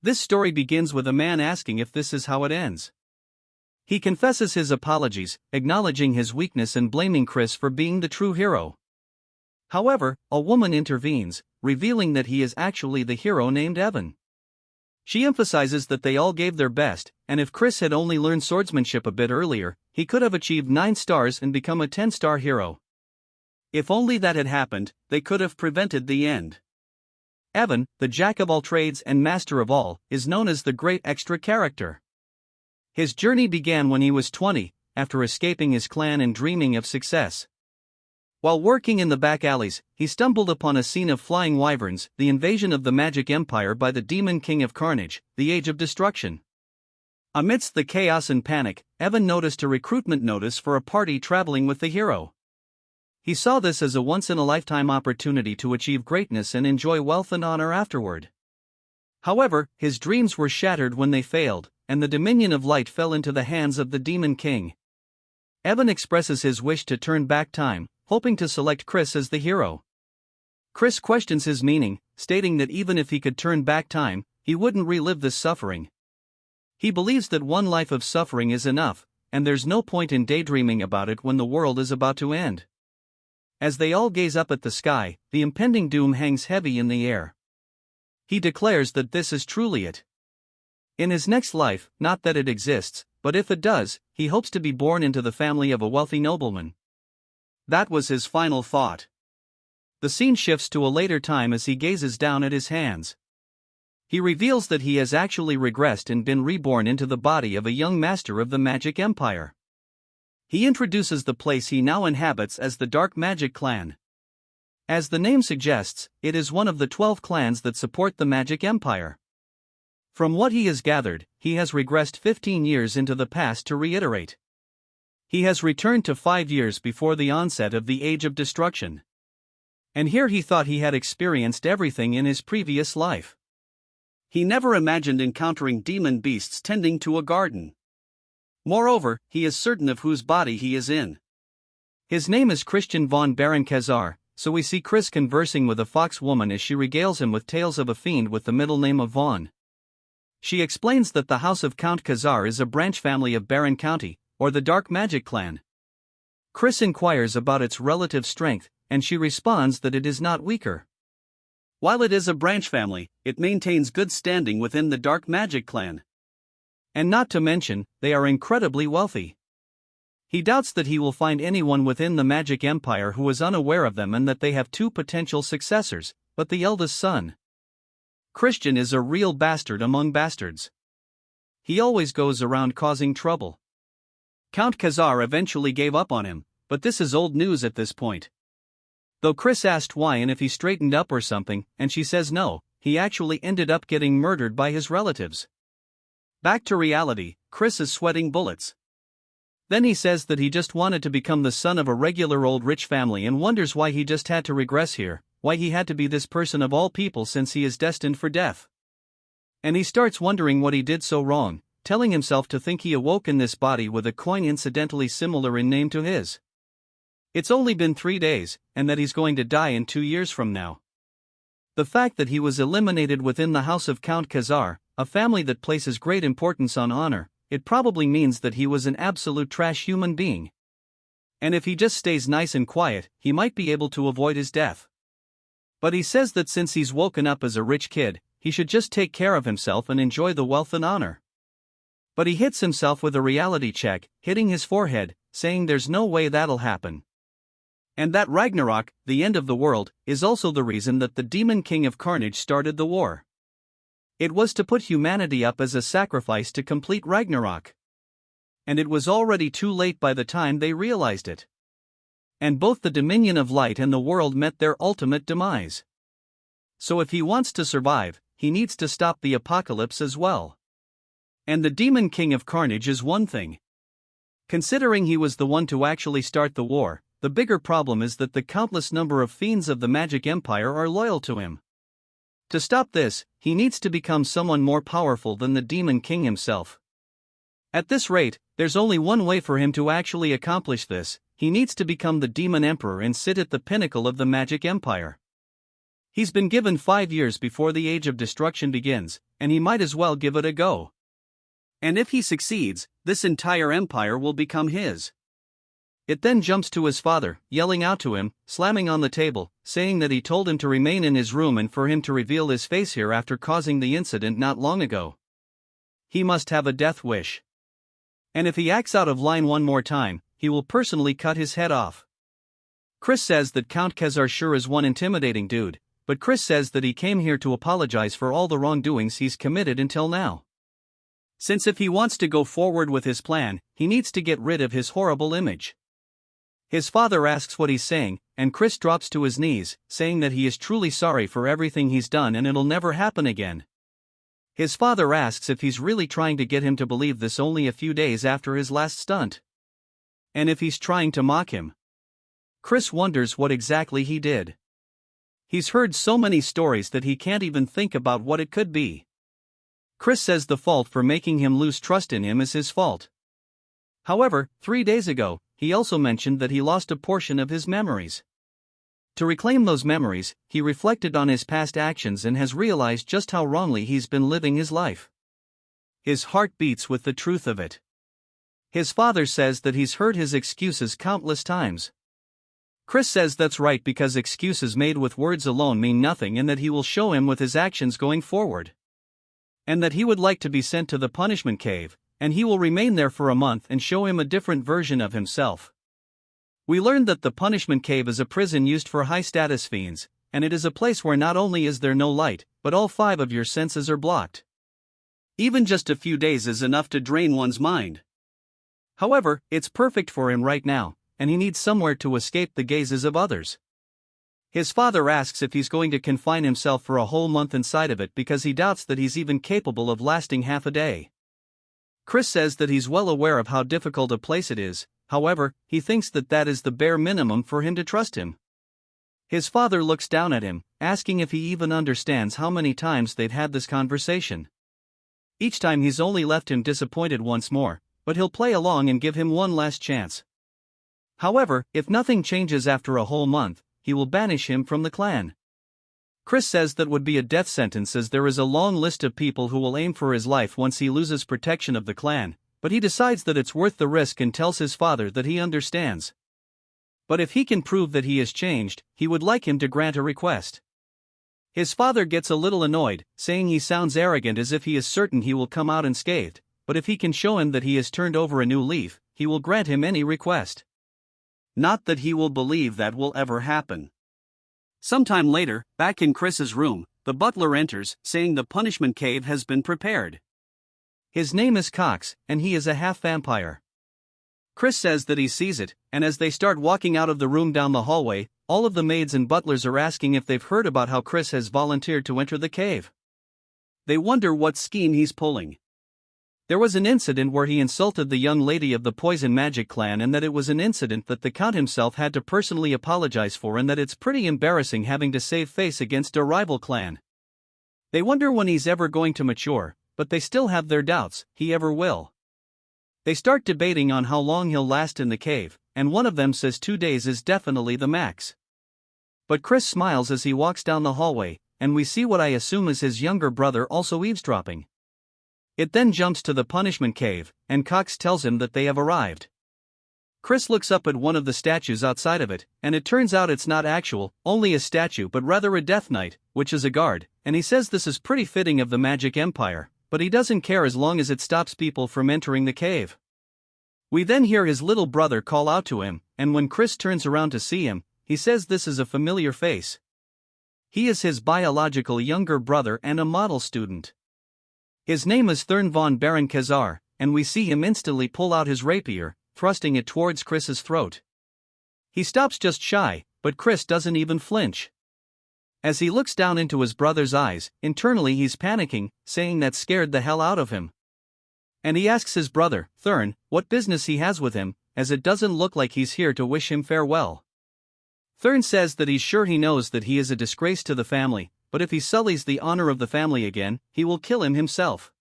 This story begins with a man asking if this is how it ends. He confesses his apologies, acknowledging his weakness and blaming Chris for being the true hero. However, a woman intervenes, revealing that he is actually the hero named Evan. She emphasizes that they all gave their best, and if Chris had only learned swordsmanship a bit earlier, he could have achieved 9 stars and become a 10-star hero. If only that had happened, they could have prevented the end. Evan, the jack of all trades and master of all, is known as the great extra character. His journey began when he was 20, after escaping his clan and dreaming of success. While working in the back alleys, he stumbled upon a scene of flying wyverns, the invasion of the Magic Empire by the Demon King of Carnage, the Age of Destruction. Amidst the chaos and panic, Evan noticed a recruitment notice for a party traveling with the hero. He saw this as a once-in-a-lifetime opportunity to achieve greatness and enjoy wealth and honor afterward. However, his dreams were shattered when they failed, and the Dominion of Light fell into the hands of the Demon King. Evan expresses his wish to turn back time, hoping to select Chris as the hero. Chris questions his meaning, stating that even if he could turn back time, he wouldn't relive this suffering. He believes that one life of suffering is enough, and there's no point in daydreaming about it when the world is about to end. As they all gaze up at the sky, the impending doom hangs heavy in the air. He declares that this is truly it. In his next life, not that it exists, but if it does, he hopes to be born into the family of a wealthy nobleman. That was his final thought. The scene shifts to a later time as he gazes down at his hands. He reveals that he has actually regressed and been reborn into the body of a young master of the Magic Empire. He introduces the place he now inhabits as the Dark Magic Clan. As the name suggests, it is one of the 12 clans that support the Magic Empire. From what he has gathered, he has regressed 15 years into the past to reiterate. He has returned to 5 years before the onset of the Age of Destruction. And here he thought he had experienced everything in his previous life. He never imagined encountering demon beasts tending to a garden. Moreover, he is certain of whose body he is in. His name is Christian von Baron-Khazar, so we see Chris conversing with a fox woman as she regales him with tales of a fiend with the middle name of Von. She explains that the house of Count Khazar is a branch family of Baron County, or the Dark Magic Clan. Chris inquires about its relative strength, and she responds that it is not weaker. While it is a branch family, it maintains good standing within the Dark Magic Clan. And not to mention, they are incredibly wealthy. He doubts that he will find anyone within the Magic Empire who is unaware of them and that they have 2 potential successors, but the eldest son, Christian, is a real bastard among bastards. He always goes around causing trouble. Count Khazar eventually gave up on him, but this is old news at this point. Though Chris asked why and if he straightened up or something, and she says no, he actually ended up getting murdered by his relatives. Back to reality, Chris is sweating bullets. Then he says that he just wanted to become the son of a regular old rich family and wonders why he just had to regress here, why he had to be this person of all people since he is destined for death. And he starts wondering what he did so wrong, telling himself to think he awoke in this body with a coin incidentally similar in name to his. It's only been 3 days, and that he's going to die in 2 years from now. The fact that he was eliminated within the house of Count Khazar, a family that places great importance on honor, it probably means that he was an absolute trash human being. And if he just stays nice and quiet, he might be able to avoid his death. But he says that since he's woken up as a rich kid, he should just take care of himself and enjoy the wealth and honor. But he hits himself with a reality check, hitting his forehead, saying there's no way that'll happen. And that Ragnarok, the end of the world, is also the reason that the Demon King of Carnage started the war. It was to put humanity up as a sacrifice to complete Ragnarok. And it was already too late by the time they realized it. And both the Dominion of Light and the world met their ultimate demise. So if he wants to survive, he needs to stop the apocalypse as well. And the Demon King of Carnage is one thing. Considering he was the one to actually start the war, the bigger problem is that the countless number of fiends of the Magic Empire are loyal to him. To stop this, he needs to become someone more powerful than the Demon King himself. At this rate, there's only one way for him to actually accomplish this: he needs to become the Demon Emperor and sit at the pinnacle of the Magic Empire. He's been given 5 years before the Age of Destruction begins, and he might as well give it a go. And if he succeeds, this entire empire will become his. It then jumps to his father, yelling out to him, slamming on the table, saying that he told him to remain in his room and for him to reveal his face here after causing the incident not long ago. He must have a death wish. And if he acts out of line one more time, he will personally cut his head off. Chris says that Count Khazar sure is one intimidating dude, but Chris says that he came here to apologize for all the wrongdoings he's committed until now. Since if he wants to go forward with his plan, he needs to get rid of his horrible image. His father asks what he's saying, and Chris drops to his knees, saying that he is truly sorry for everything he's done and it'll never happen again. His father asks if he's really trying to get him to believe this only a few days after his last stunt. And if he's trying to mock him. Chris wonders what exactly he did. He's heard so many stories that he can't even think about what it could be. Chris says the fault for making him lose trust in him is his fault. However, 3 days ago, he also mentioned that he lost a portion of his memories. To reclaim those memories, he reflected on his past actions and has realized just how wrongly he's been living his life. His heart beats with the truth of it. His father says that he's heard his excuses countless times. Chris says that's right because excuses made with words alone mean nothing and that he will show him with his actions going forward. And that he would like to be sent to the punishment cave, and he will remain there for a month and show him a different version of himself. We learned that the punishment cave is a prison used for high-status fiends, and it is a place where not only is there no light, but all 5 of your senses are blocked. Even just a few days is enough to drain one's mind. However, it's perfect for him right now, and he needs somewhere to escape the gazes of others. His father asks if he's going to confine himself for a whole month inside of it because he doubts that he's even capable of lasting half a day. Chris says that he's well aware of how difficult a place it is, however, he thinks that that is the bare minimum for him to trust him. His father looks down at him, asking if he even understands how many times they've had this conversation. Each time he's only left him disappointed once more, but he'll play along and give him one last chance. However, if nothing changes after a whole month, he will banish him from the clan. Chris says that would be a death sentence as there is a long list of people who will aim for his life once he loses protection of the clan, but he decides that it's worth the risk and tells his father that he understands. But if he can prove that he has changed, he would like him to grant a request. His father gets a little annoyed, saying he sounds arrogant as if he is certain he will come out unscathed, but if he can show him that he has turned over a new leaf, he will grant him any request. Not that he will believe that will ever happen. Sometime later, back in Chris's room, the butler enters, saying the punishment cave has been prepared. His name is Cox, and he is a half-vampire. Chris says that he sees it, and as they start walking out of the room down the hallway, all of the maids and butlers are asking if they've heard about how Chris has volunteered to enter the cave. They wonder what scheme he's pulling. There was an incident where he insulted the young lady of the Poison Magic clan and that it was an incident that the Count himself had to personally apologize for and that it's pretty embarrassing having to save face against a rival clan. They wonder when he's ever going to mature, but they still have their doubts he ever will. They start debating on how long he'll last in the cave, and one of them says 2 days is definitely the max. But Chris smiles as he walks down the hallway, and we see what I assume is his younger brother also eavesdropping. It then jumps to the punishment cave, and Cox tells him that they have arrived. Chris looks up at one of the statues outside of it, and it turns out it's not only a statue but rather a Death Knight, which is a guard, and he says this is pretty fitting of the Magic Empire, but he doesn't care as long as it stops people from entering the cave. We then hear his little brother call out to him, and when Chris turns around to see him, he says this is a familiar face. He is his biological younger brother and a model student. His name is Thurn von Baron Khazar, and we see him instantly pull out his rapier, thrusting it towards Chris's throat. He stops just shy, but Chris doesn't even flinch. As he looks down into his brother's eyes, internally he's panicking, saying that scared the hell out of him. And he asks his brother, Thurn, what business he has with him, as it doesn't look like he's here to wish him farewell. Thurn says that he's sure he knows that he is a disgrace to the family, but if he sullies the honor of the family again, he will kill him himself.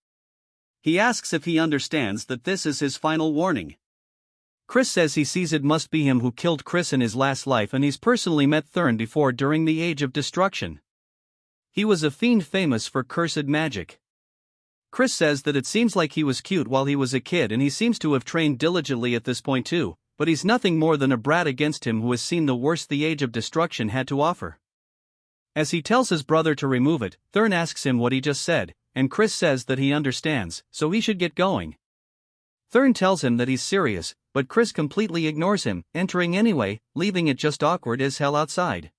He asks if he understands that this is his final warning. Chris says he sees it must be him who killed Chris in his last life and he's personally met Thurn before during the Age of Destruction. He was a fiend famous for cursed magic. Chris says that it seems like he was cute while he was a kid and he seems to have trained diligently at this point too, but he's nothing more than a brat against him who has seen the worst the Age of Destruction had to offer. As he tells his brother to remove it, Thurn asks him what he just said, and Chris says that he understands, so he should get going. Thurn tells him that he's serious, but Chris completely ignores him, entering anyway, leaving it just awkward as hell outside.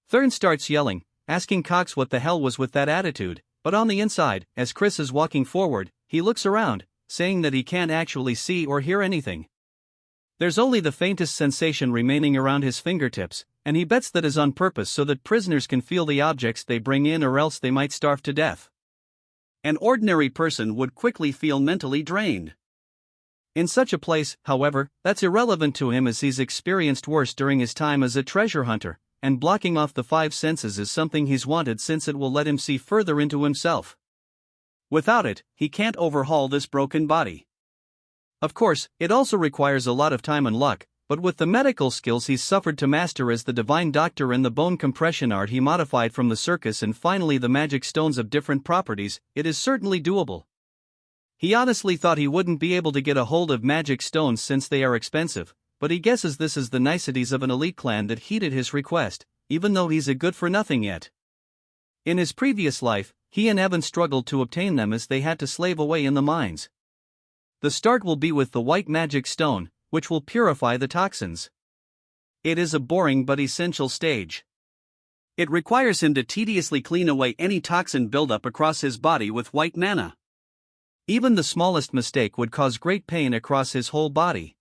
Thurn starts yelling, asking Cox what the hell was with that attitude, but on the inside, as Chris is walking forward, he looks around, saying that he can't actually see or hear anything. There's only the faintest sensation remaining around his fingertips, and he bets that is on purpose so that prisoners can feel the objects they bring in or else they might starve to death. An ordinary person would quickly feel mentally drained. In such a place, however, that's irrelevant to him as he's experienced worse during his time as a treasure hunter, and blocking off the five senses is something he's wanted since it will let him see further into himself. Without it, he can't overhaul this broken body. Of course, it also requires a lot of time and luck, but with the medical skills he's suffered to master as the divine doctor and the bone compression art he modified from the circus and finally the magic stones of different properties, it is certainly doable. He honestly thought he wouldn't be able to get a hold of magic stones since they are expensive, but he guesses this is the niceties of an elite clan that heeded his request, even though he's a good-for-nothing yet. In his previous life, he and Evan struggled to obtain them as they had to slave away in the mines. The start will be with the white magic stone, which will purify the toxins. It is a boring but essential stage. It requires him to tediously clean away any toxin buildup across his body with white mana. Even the smallest mistake would cause great pain across his whole body.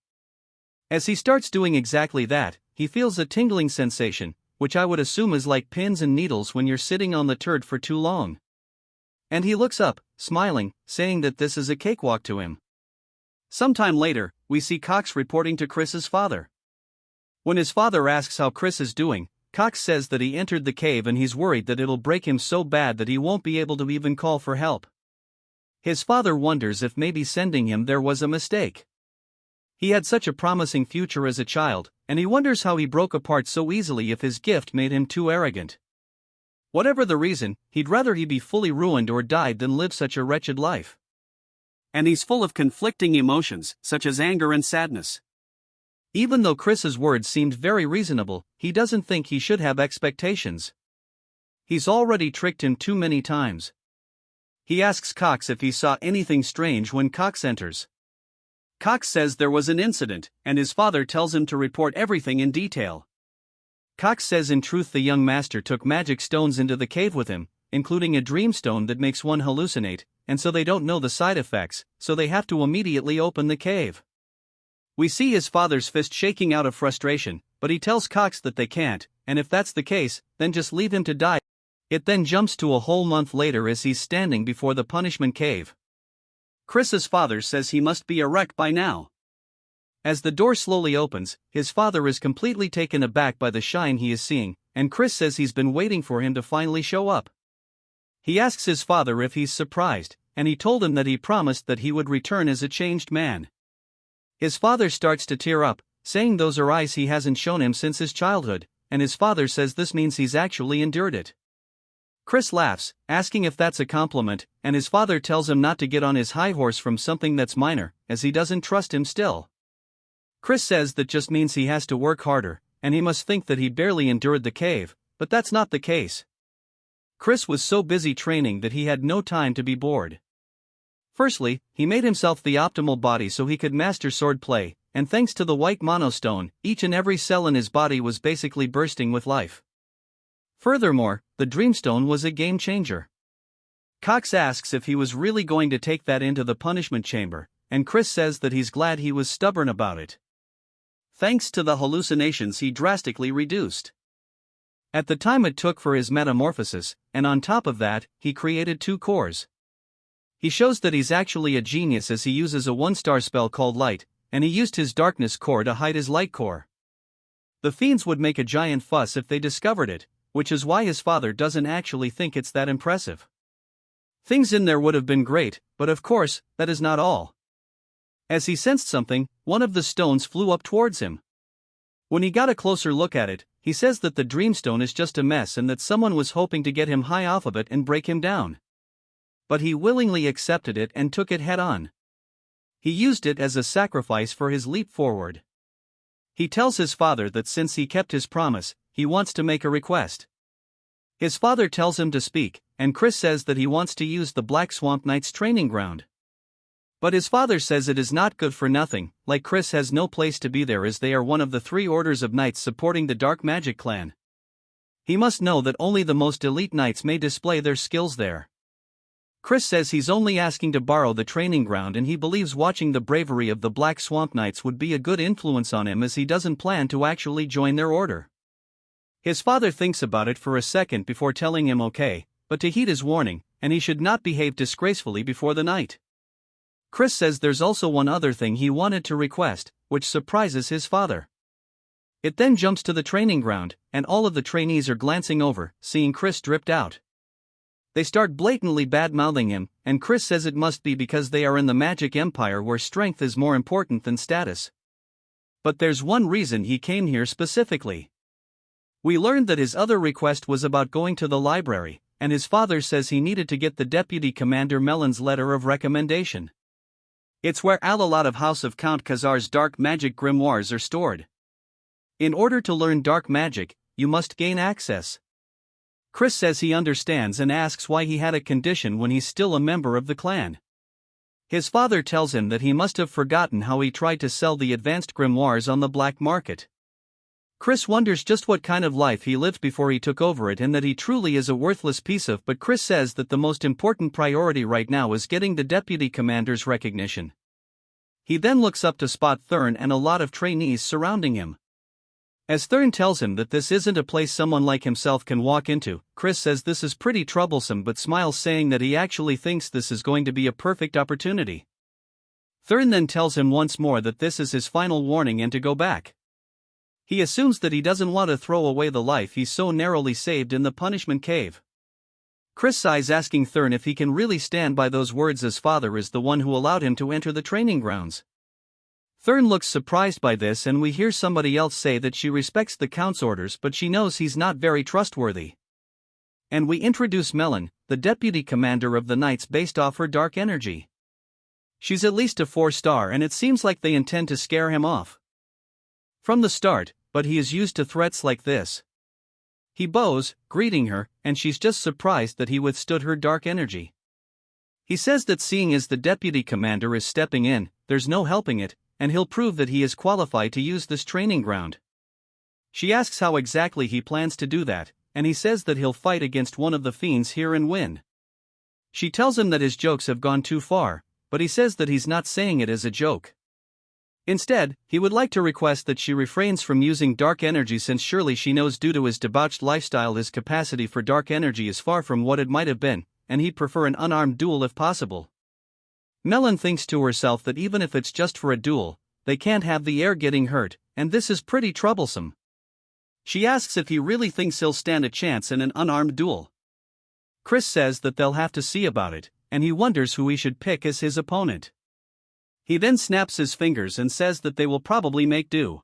As he starts doing exactly that, he feels a tingling sensation, which I would assume is like pins and needles when you're sitting on the turd for too long. And he looks up, smiling, saying that this is a cakewalk to him. Sometime later, we see Cox reporting to Chris's father. When his father asks how Chris is doing, Cox says that he entered the cave and he's worried that it'll break him so bad that he won't be able to even call for help. His father wonders if maybe sending him there was a mistake. He had such a promising future as a child, and he wonders how he broke apart so easily if his gift made him too arrogant. Whatever the reason, he'd rather he be fully ruined or died than live such a wretched life. And he's full of conflicting emotions, such as anger and sadness. Even though Chris's words seemed very reasonable, he doesn't think he should have expectations. He's already tricked him too many times. He asks Cox if he saw anything strange when Cox enters. Cox says there was an incident, and his father tells him to report everything in detail. Cox says in truth the young master took magic stones into the cave with him, including a dream stone that makes one hallucinate, and so they don't know the side effects, so they have to immediately open the cave. We see his father's fist shaking out of frustration, but he tells Cox that they can't, and if that's the case, then just leave him to die. It then jumps to a whole month later as he's standing before the punishment cave. Chris's father says he must be a wreck by now. As the door slowly opens, his father is completely taken aback by the shine he is seeing, and Chris says he's been waiting for him to finally show up. He asks his father if he's surprised, and he told him that he promised that he would return as a changed man. His father starts to tear up, saying those are eyes he hasn't shown him since his childhood, and his father says this means he's actually endured it. Chris laughs, asking if that's a compliment, and his father tells him not to get on his high horse from something that's minor, as he doesn't trust him still. Chris says that just means he has to work harder, and he must think that he barely endured the cave, but that's not the case. Chris was so busy training that he had no time to be bored. Firstly, he made himself the optimal body so he could master swordplay, and thanks to the white monostone, each and every cell in his body was basically bursting with life. Furthermore, the Dreamstone was a game changer. Cox asks if he was really going to take that into the punishment chamber, and Chris says that he's glad he was stubborn about it. Thanks to the hallucinations he drastically reduced. At the time it took for his metamorphosis, and on top of that, he created 2 cores. He shows that he's actually a genius as he uses a 1-star spell called Light, and he used his darkness core to hide his light core. The fiends would make a giant fuss if they discovered it, which is why his father doesn't actually think it's that impressive. Things in there would have been great, but of course, that is not all. As he sensed something, one of the stones flew up towards him. When he got a closer look at it, he says that the Dreamstone is just a mess and that someone was hoping to get him high off of it and break him down. But he willingly accepted it and took it head on. He used it as a sacrifice for his leap forward. He tells his father that since he kept his promise, he wants to make a request. His father tells him to speak, and Chris says that he wants to use the Black Swamp Knight's training ground. But his father says it is not good for nothing, like Chris has no place to be there as they are one of the 3 orders of knights supporting the Dark Magic clan. He must know that only the most elite knights may display their skills there. Chris says he's only asking to borrow the training ground and he believes watching the bravery of the Black Swamp Knights would be a good influence on him as he doesn't plan to actually join their order. His father thinks about it for a second before telling him okay, but to heed his warning, and he should not behave disgracefully before the night. Chris says there's also one other thing he wanted to request, which surprises his father. It then jumps to the training ground, and all of the trainees are glancing over, seeing Chris dripped out. They start blatantly bad-mouthing him, and Chris says it must be because they are in the Magic Empire where strength is more important than status. But there's one reason he came here specifically. We learned that his other request was about going to the library, and his father says he needed to get the Deputy Commander Melon's letter of recommendation. It's where a lot of House of Count Khazar's dark magic grimoires are stored. In order to learn dark magic, you must gain access. Chris says he understands and asks why he had a condition when he's still a member of the clan. His father tells him that he must have forgotten how he tried to sell the advanced grimoires on the black market. Chris wonders just what kind of life he lived before he took over it and that he truly is a worthless piece of, but Chris says that the most important priority right now is getting the deputy commander's recognition. He then looks up to spot Thurn and a lot of trainees surrounding him. As Thurn tells him that this isn't a place someone like himself can walk into, Chris says this is pretty troublesome but smiles, saying that he actually thinks this is going to be a perfect opportunity. Thurn then tells him once more that this is his final warning and to go back. He assumes that he doesn't want to throw away the life he's so narrowly saved in the punishment cave. Chris sighs, asking Thurn if he can really stand by those words as father is the one who allowed him to enter the training grounds. Thurn looks surprised by this and we hear somebody else say that she respects the Count's orders but she knows he's not very trustworthy. And we introduce Melon, the deputy commander of the Knights based off her dark energy. She's at least a 4-star and it seems like they intend to scare him off from the start, but he is used to threats like this. He bows, greeting her, and she's just surprised that he withstood her dark energy. He says that seeing as the deputy commander is stepping in, there's no helping it, and he'll prove that he is qualified to use this training ground. She asks how exactly he plans to do that, and he says that he'll fight against one of the fiends here and win. She tells him that his jokes have gone too far, but he says that he's not saying it as a joke. Instead, he would like to request that she refrains from using dark energy since surely she knows due to his debauched lifestyle his capacity for dark energy is far from what it might have been, and he'd prefer an unarmed duel if possible. Melon thinks to herself that even if it's just for a duel, they can't have the heir getting hurt, and this is pretty troublesome. She asks if he really thinks he'll stand a chance in an unarmed duel. Chris says that they'll have to see about it, and he wonders who he should pick as his opponent. He then snaps his fingers and says that they will probably make do.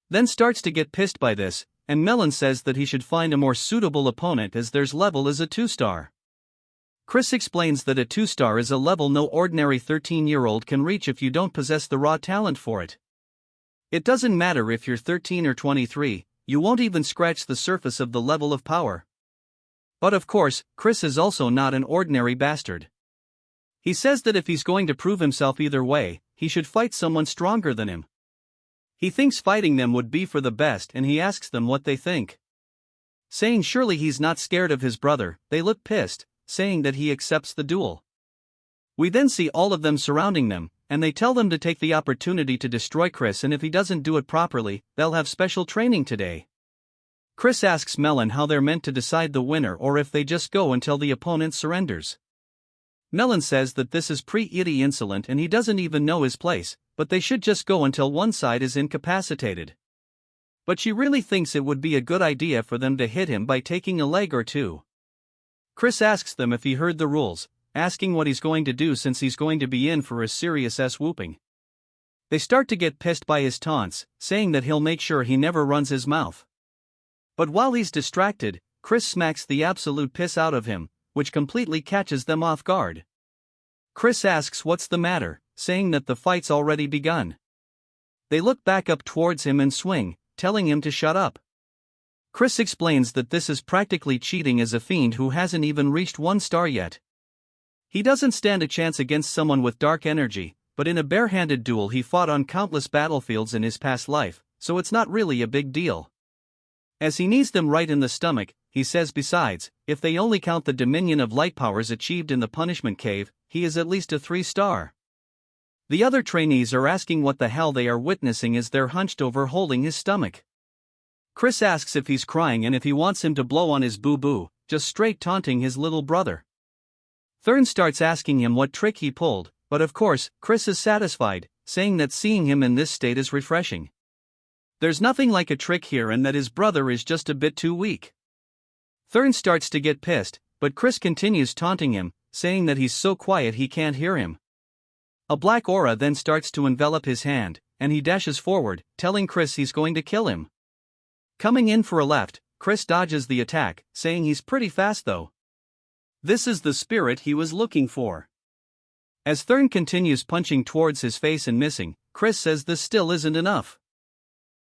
Then starts to get pissed by this, and Melon says that he should find a more suitable opponent as theirs level is a 2-star. Chris explains that a 2-star is a level no ordinary 13-year-old can reach if you don't possess the raw talent for it. It doesn't matter if you're 13 or 23, you won't even scratch the surface of the level of power. But of course, Chris is also not an ordinary bastard. He says that if he's going to prove himself either way, he should fight someone stronger than him. He thinks fighting them would be for the best and he asks them what they think. Saying surely he's not scared of his brother, they look pissed, saying that he accepts the duel. We then see all of them surrounding them, and they tell them to take the opportunity to destroy Chris and if he doesn't do it properly, they'll have special training today. Chris asks Melon how they're meant to decide the winner or if they just go until the opponent surrenders. Melon says that this is pretty insolent and he doesn't even know his place, but they should just go until one side is incapacitated. But she really thinks it would be a good idea for them to hit him by taking a leg or two. Chris asks them if he heard the rules, asking what he's going to do since he's going to be in for a serious whooping. They start to get pissed by his taunts, saying that he'll make sure he never runs his mouth. But while he's distracted, Chris smacks the absolute piss out of him, which completely catches them off guard. Chris asks what's the matter, saying that the fight's already begun. They look back up towards him and swing, telling him to shut up. Chris explains that this is practically cheating as a fiend who hasn't even reached 1 star yet. He doesn't stand a chance against someone with dark energy, but in a barehanded duel he fought on countless battlefields in his past life, so it's not really a big deal. As he knees them right in the stomach, he says besides, if they only count the dominion of light powers achieved in the punishment cave, he is at least a 3 star. The other trainees are asking what the hell they are witnessing as they're hunched over holding his stomach. Chris asks if he's crying and if he wants him to blow on his boo-boo, just straight taunting his little brother. Thurn starts asking him what trick he pulled, but of course, Chris is satisfied, saying that seeing him in this state is refreshing. There's nothing like a trick here and that his brother is just a bit too weak. Thurn starts to get pissed, but Chris continues taunting him, saying that he's so quiet he can't hear him. A black aura then starts to envelop his hand, and he dashes forward, telling Chris he's going to kill him. Coming in for a left, Chris dodges the attack, saying he's pretty fast though. This is the spirit he was looking for. As Thurn continues punching towards his face and missing, Chris says this still isn't enough.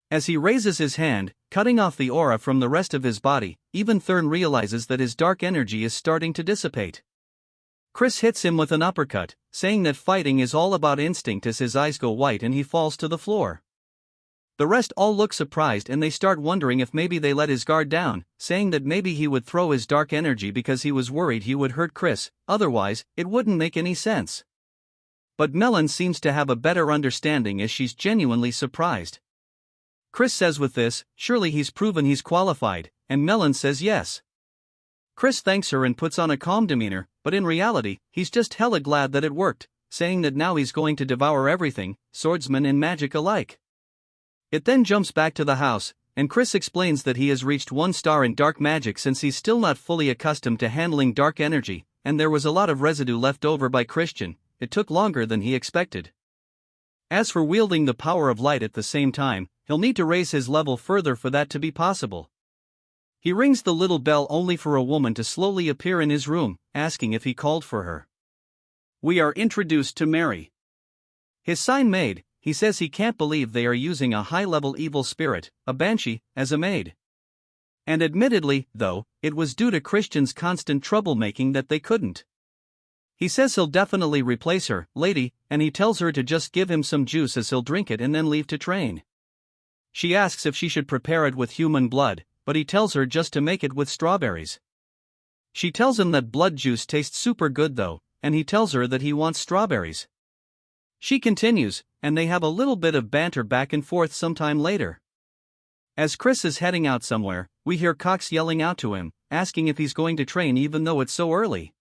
As he raises his hand, cutting off the aura from the rest of his body, even Thurn realizes that his dark energy is starting to dissipate. Chris hits him with an uppercut, saying that fighting is all about instinct as his eyes go white and he falls to the floor. The rest all look surprised and they start wondering if maybe they let his guard down, saying that maybe he would throw his dark energy because he was worried he would hurt Chris, otherwise, it wouldn't make any sense. But Melon seems to have a better understanding as she's genuinely surprised. Chris says with this, surely he's proven he's qualified, and Melon says yes. Chris thanks her and puts on a calm demeanor, but in reality, he's just hella glad that it worked, saying that now he's going to devour everything, swordsman and magic alike. It then jumps back to the house, and Chris explains that he has reached 1 star in dark magic since he's still not fully accustomed to handling dark energy, and there was a lot of residue left over by Christian. It took longer than he expected. As for wielding the power of light at the same time, he'll need to raise his level further for that to be possible. He rings the little bell only for a woman to slowly appear in his room, asking if he called for her. We are introduced to Mary. His sign maid, he says he can't believe they are using a high-level evil spirit, a banshee, as a maid. And admittedly, though, it was due to Christian's constant troublemaking that they couldn't. He says he'll definitely replace her, lady, and he tells her to just give him some juice as he'll drink it and then leave to train. She asks if she should prepare it with human blood, but he tells her just to make it with strawberries. She tells him that blood juice tastes super good though, and he tells her that he wants strawberries. She continues, and they have a little bit of banter back and forth sometime later. As Chris is heading out somewhere, we hear Cox yelling out to him, asking if he's going to train even though it's so early.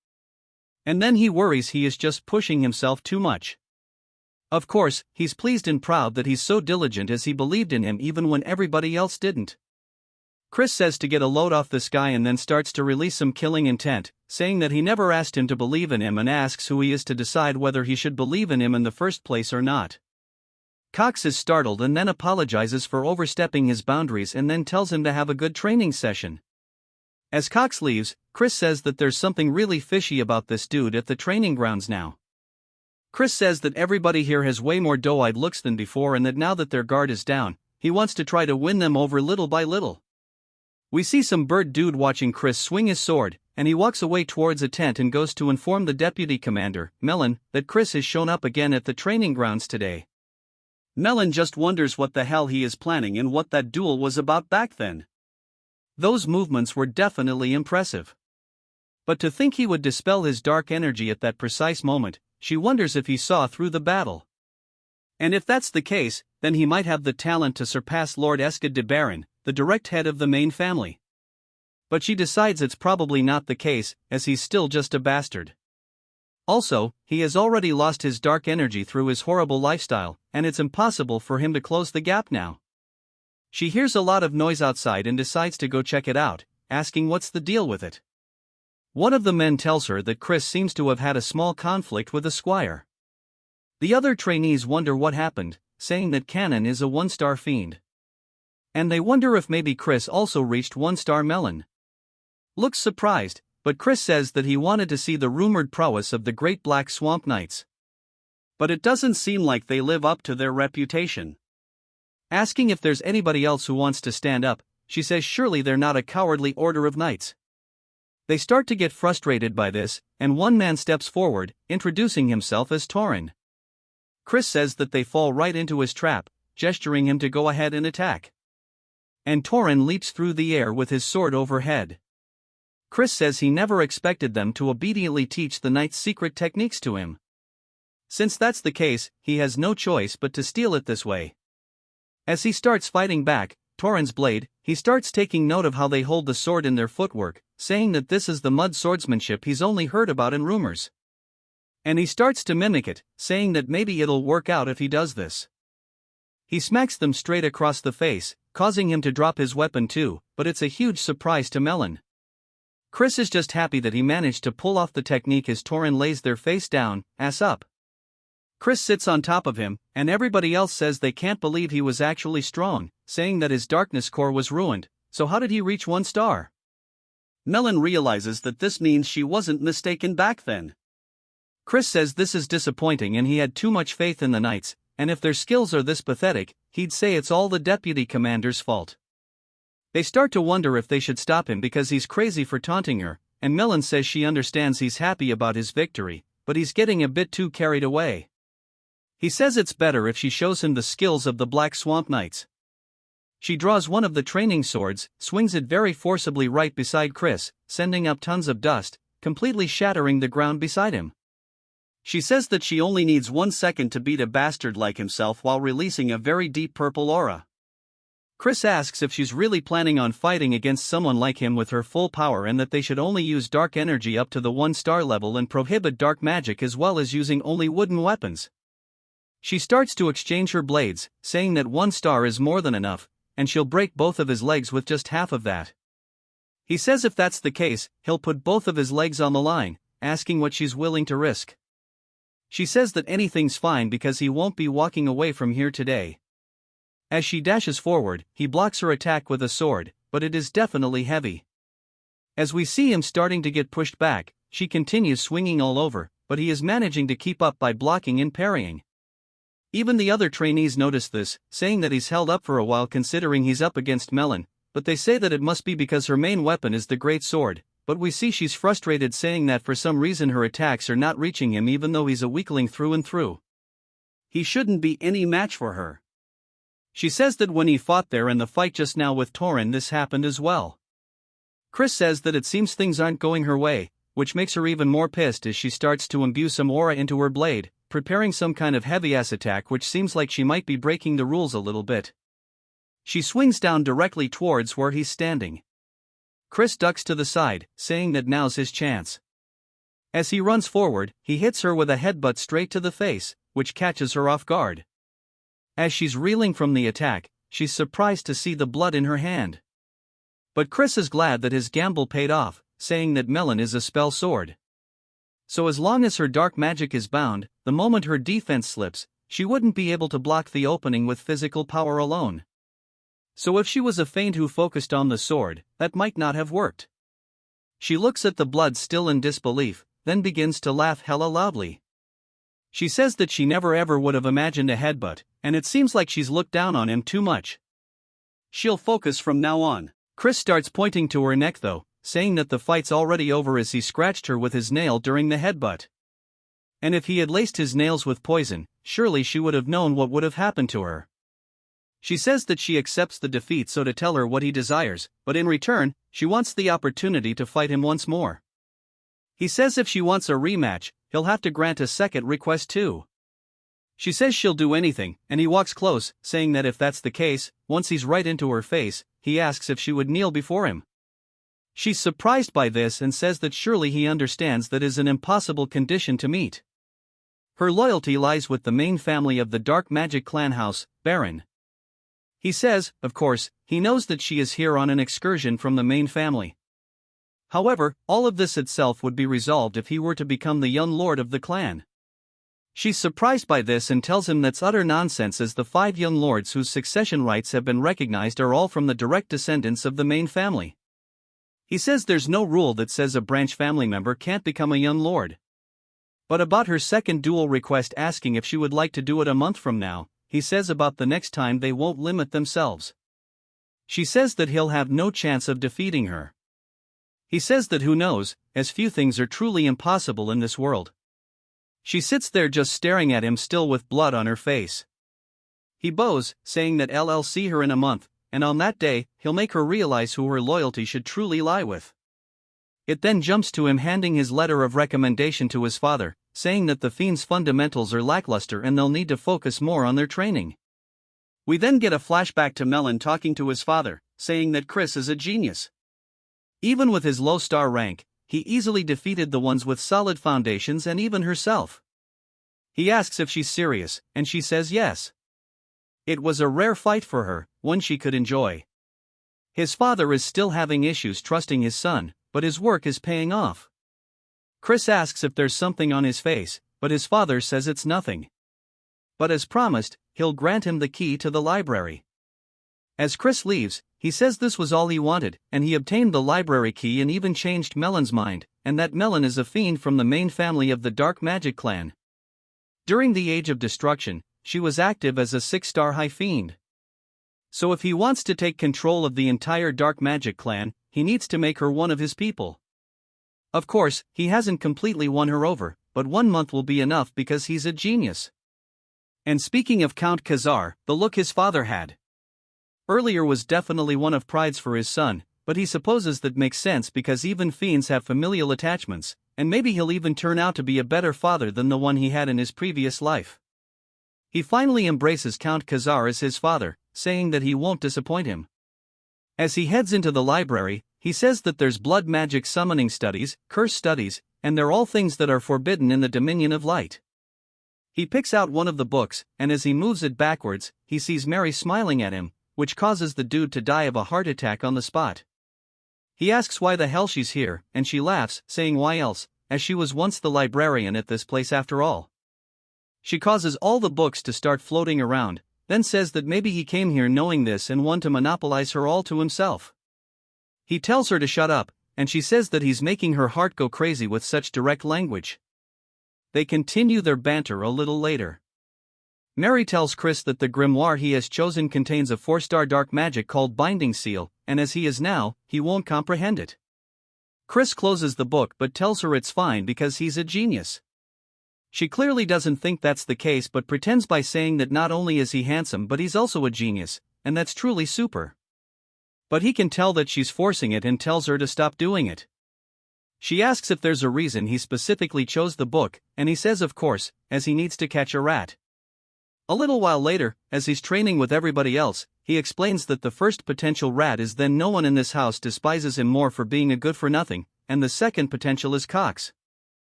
And then he worries he is just pushing himself too much. Of course, he's pleased and proud that he's so diligent as he believed in him even when everybody else didn't. Chris says to get a load off this guy and then starts to release some killing intent, saying that he never asked him to believe in him and asks who he is to decide whether he should believe in him in the first place or not. Cox is startled and then apologizes for overstepping his boundaries and then tells him to have a good training session. As Cox leaves, Chris says that there's something really fishy about this dude at the training grounds now. Chris says that everybody here has way more doe-eyed looks than before and that now that their guard is down, he wants to try to win them over little by little. We see some bird dude watching Chris swing his sword, and he walks away towards a tent and goes to inform the deputy commander, Melon, that Chris has shown up again at the training grounds today. Melon just wonders what the hell he is planning and what that duel was about back then. Those movements were definitely impressive. But to think he would dispel his dark energy at that precise moment, she wonders if he saw through the battle. And if that's the case, then he might have the talent to surpass Lord Eskid de Baron, the direct head of the main family. But she decides it's probably not the case, as he's still just a bastard. Also, he has already lost his dark energy through his horrible lifestyle, and it's impossible for him to close the gap now. She hears a lot of noise outside and decides to go check it out, asking what's the deal with it. One of the men tells her that Chris seems to have had a small conflict with a squire. The other trainees wonder what happened, saying that Cannon is a 1-star fiend. and they wonder if maybe Chris also reached 1-star Melon. Looks surprised, but Chris says that he wanted to see the rumored prowess of the Great Black Swamp Knights. But it doesn't seem like they live up to their reputation. Asking if there's anybody else who wants to stand up, she says surely they're not a cowardly order of knights. They start to get frustrated by this, and one man steps forward, introducing himself as Tauren. Chris says that they fall right into his trap, gesturing him to go ahead and attack. And Tauren leaps through the air with his sword overhead. Chris says he never expected them to obediently teach the knight's secret techniques to him. Since that's the case, he has no choice but to steal it this way. As he starts fighting back, Tauren's blade, he starts taking note of how they hold the sword in their footwork, saying that this is the mud swordsmanship he's only heard about in rumors. And he starts to mimic it, saying that maybe it'll work out if he does this. He smacks them straight across the face, causing him to drop his weapon too, but it's a huge surprise to Melon. Chris is just happy that he managed to pull off the technique as Tauren lays their face down, ass up. Chris sits on top of him, and everybody else says they can't believe he was actually strong, saying that his darkness core was ruined, so how did he reach 1 star? Melon realizes that this means she wasn't mistaken back then. Chris says this is disappointing and he had too much faith in the knights, and if their skills are this pathetic, he'd say it's all the deputy commander's fault. They start to wonder if they should stop him because he's crazy for taunting her, and Melon says she understands he's happy about his victory, but he's getting a bit too carried away. He says it's better if she shows him the skills of the Black Swamp Knights. She draws one of the training swords, swings it very forcibly right beside Chris, sending up tons of dust, completely shattering the ground beside him. She says that she only needs 1 second to beat a bastard like himself while releasing a very deep purple aura. Chris asks if she's really planning on fighting against someone like him with her full power and that they should only use dark energy up to the 1-star level and prohibit dark magic as well as using only wooden weapons. She starts to exchange her blades, saying that 1 star is more than enough, and she'll break both of his legs with just half of that. He says if that's the case, he'll put both of his legs on the line, asking what she's willing to risk. She says that anything's fine because he won't be walking away from here today. As she dashes forward, he blocks her attack with a sword, but it is definitely heavy. As we see him starting to get pushed back, she continues swinging all over, but he is managing to keep up by blocking and parrying. Even the other trainees notice this, saying that he's held up for a while considering he's up against Melon, but they say that it must be because her main weapon is the great sword, but we see she's frustrated saying that for some reason her attacks are not reaching him even though he's a weakling through and through. He shouldn't be any match for her. She says that when he fought there in the fight just now with Tauren this happened as well. Chris says that it seems things aren't going her way, which makes her even more pissed as she starts to imbue some aura into her blade, preparing some kind of heavy-ass attack which seems like she might be breaking the rules a little bit. She swings down directly towards where he's standing. Chris ducks to the side, saying that now's his chance. As he runs forward, he hits her with a headbutt straight to the face, which catches her off guard. As she's reeling from the attack, she's surprised to see the blood in her hand. But Chris is glad that his gamble paid off, saying that Melon is a spell sword. So as long as her dark magic is bound, the moment her defense slips, she wouldn't be able to block the opening with physical power alone. So if she was a feint who focused on the sword, that might not have worked. She looks at the blood still in disbelief, then begins to laugh hella loudly. She says that she never ever would have imagined a headbutt, and it seems like she's looked down on him too much. She'll focus from now on. Chris starts pointing to her neck though, saying that the fight's already over as he scratched her with his nail during the headbutt. And if he had laced his nails with poison, surely she would have known what would have happened to her. She says that she accepts the defeat so to tell her what he desires, but in return, she wants the opportunity to fight him once more. He says if she wants a rematch, he'll have to grant a second request too. She says she'll do anything, and he walks close, saying that if that's the case, once he's right into her face, he asks if she would kneel before him. She's surprised by this and says that surely he understands that is an impossible condition to meet. Her loyalty lies with the main family of the dark magic clan house, Baron. He says, of course, he knows that she is here on an excursion from the main family. However, all of this itself would be resolved if he were to become the young lord of the clan. She's surprised by this and tells him that's utter nonsense, as the 5 young lords whose succession rights have been recognized are all from the direct descendants of the main family. He says there's no rule that says a branch family member can't become a young lord. But about her second duel request, asking if she would like to do it a month from now, he says about the next time they won't limit themselves. She says that he'll have no chance of defeating her. He says that who knows, as few things are truly impossible in this world. She sits there just staring at him, still with blood on her face. He bows, saying that he'll see her in a month, and on that day, he'll make her realize who her loyalty should truly lie with. It then jumps to him handing his letter of recommendation to his father, saying that the fiend's fundamentals are lackluster and they'll need to focus more on their training. We then get a flashback to Melon talking to his father, saying that Chris is a genius. Even with his low star rank, he easily defeated the ones with solid foundations and even herself. He asks if she's serious, and she says yes. It was a rare fight for her, one she could enjoy. His father is still having issues trusting his son, but his work is paying off. Chris asks if there's something on his face, but his father says it's nothing. But as promised, he'll grant him the key to the library. As Chris leaves, he says this was all he wanted, and he obtained the library key and even changed Melon's mind, and that Melon is a fiend from the main family of the Dark Magic clan. During the Age of Destruction, she was active as a 6-star high fiend. So if he wants to take control of the entire Dark Magic clan, he needs to make her one of his people. Of course, he hasn't completely won her over, but 1 month will be enough because he's a genius. And speaking of Count Khazar, the look his father had earlier was definitely one of pride's for his son, but he supposes that makes sense because even fiends have familial attachments, and maybe he'll even turn out to be a better father than the one he had in his previous life. He finally embraces Count Khazar as his father, saying that he won't disappoint him. As he heads into the library, he says that there's blood magic summoning studies, curse studies, and they're all things that are forbidden in the Dominion of Light. He picks out one of the books, and as he moves it backwards, he sees Mary smiling at him, which causes the dude to die of a heart attack on the spot. He asks why the hell she's here, and she laughs, saying why else, as she was once the librarian at this place after all. She causes all the books to start floating around, then says that maybe he came here knowing this and want to monopolize her all to himself. He tells her to shut up, and she says that he's making her heart go crazy with such direct language. They continue their banter a little later. Mary tells Chris that the grimoire he has chosen contains a 4-star dark magic called Binding Seal, and as he is now, he won't comprehend it. Chris closes the book but tells her it's fine because he's a genius. She clearly doesn't think that's the case but pretends by saying that not only is he handsome but he's also a genius, and that's truly super. But he can tell that she's forcing it and tells her to stop doing it. She asks if there's a reason he specifically chose the book, and he says of course, as he needs to catch a rat. A little while later, as he's training with everybody else, he explains that the first potential rat is then no one in this house despises him more for being a good-for-nothing, and the second potential is Cox.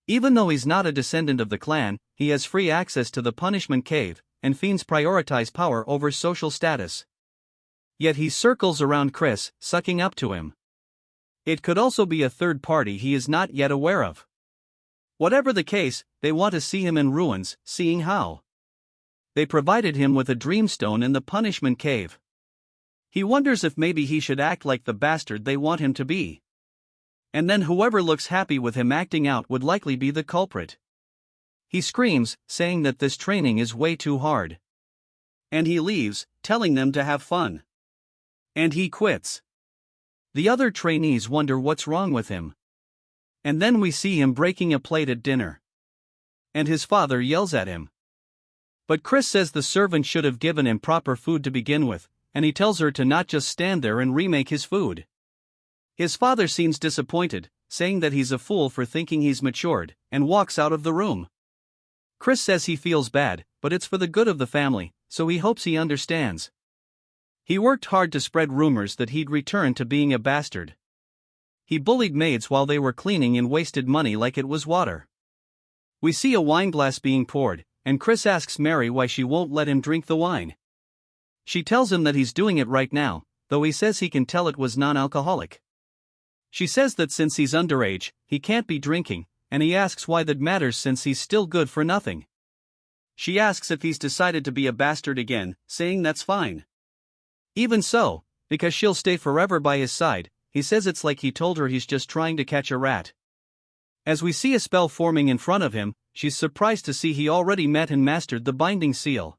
Even though he's not a descendant of the clan, he has free access to the punishment cave, and fiends prioritize power over social status. Yet he circles around Chris, sucking up to him. It could also be a third party he is not yet aware of. Whatever the case, they want to see him in ruins, seeing how. They provided him with a dreamstone in the punishment cave. He wonders if maybe he should act like the bastard they want him to be. And then whoever looks happy with him acting out would likely be the culprit. He screams, saying that this training is way too hard. And he leaves, telling them to have fun. And he quits. The other trainees wonder what's wrong with him. And then we see him breaking a plate at dinner. And his father yells at him. But Chris says the servant should have given him proper food to begin with, and he tells her to not just stand there and remake his food. His father seems disappointed, saying that he's a fool for thinking he's matured, and walks out of the room. Chris says he feels bad, but it's for the good of the family, so he hopes he understands. He worked hard to spread rumors that he'd return to being a bastard. He bullied maids while they were cleaning and wasted money like it was water. We see a wine glass being poured, and Chris asks Mary why she won't let him drink the wine. She tells him that he's doing it right now, though he says he can tell it was non-alcoholic. She says that since he's underage, he can't be drinking, and he asks why that matters since he's still good for nothing. She asks if he's decided to be a bastard again, saying that's fine. Even so, because she'll stay forever by his side, he says it's like he told her he's just trying to catch a rat. As we see a spell forming in front of him, she's surprised to see he already met and mastered the binding seal.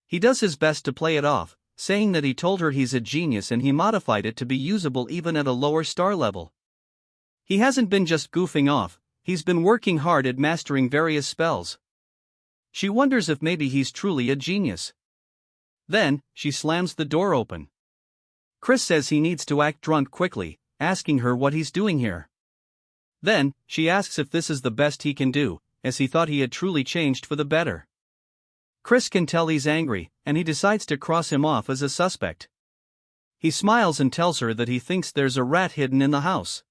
He does his best to play it off, saying that he told her he's a genius and he modified it to be usable even at a lower star level. He hasn't been just goofing off, he's been working hard at mastering various spells. She wonders if maybe he's truly a genius. Then, she slams the door open. Chris says he needs to act drunk quickly, asking her what he's doing here. Then, she asks if this is the best he can do, as he thought he had truly changed for the better. Chris can tell he's angry, and he decides to cross him off as a suspect. He smiles and tells her that he thinks there's a rat hidden in the house.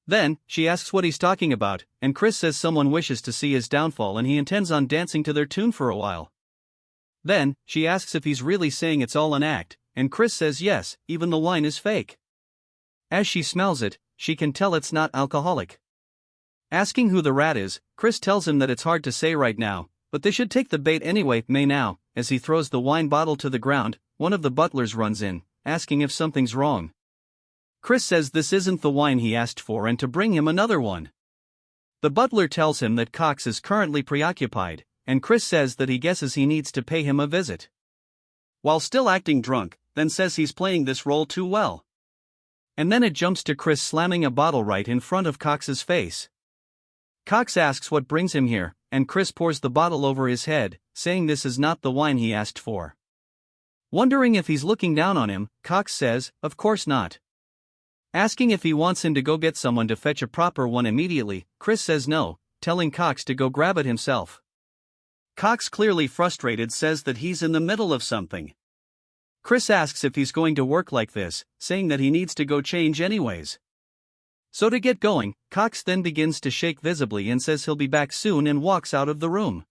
Then, she asks what he's talking about, and Chris says someone wishes to see his downfall and he intends on dancing to their tune for a while. Then, she asks if he's really saying it's all an act, and Chris says yes, even the wine is fake. As she smells it, she can tell it's not alcoholic. Asking who the rat is, Chris tells him that it's hard to say right now, but they should take the bait anyway. Now, as he throws the wine bottle to the ground, one of the butlers runs in, asking if something's wrong. Chris says this isn't the wine he asked for and to bring him another one. The butler tells him that Cox is currently preoccupied, and Chris says that he guesses he needs to pay him a visit. While still acting drunk, then says he's playing this role too well. And then it jumps to Chris slamming a bottle right in front of Cox's face. Cox asks what brings him here, and Chris pours the bottle over his head, saying this is not the wine he asked for. Wondering if he's looking down on him, Cox says, of course not. Asking if he wants him to go get someone to fetch a proper one immediately, Chris says no, telling Cox to go grab it himself. Cox, clearly frustrated, says that he's in the middle of something. Chris asks if he's going to work like this, saying that he needs to go change anyways. So to get going, Cox then begins to shake visibly and says he'll be back soon and walks out of the room.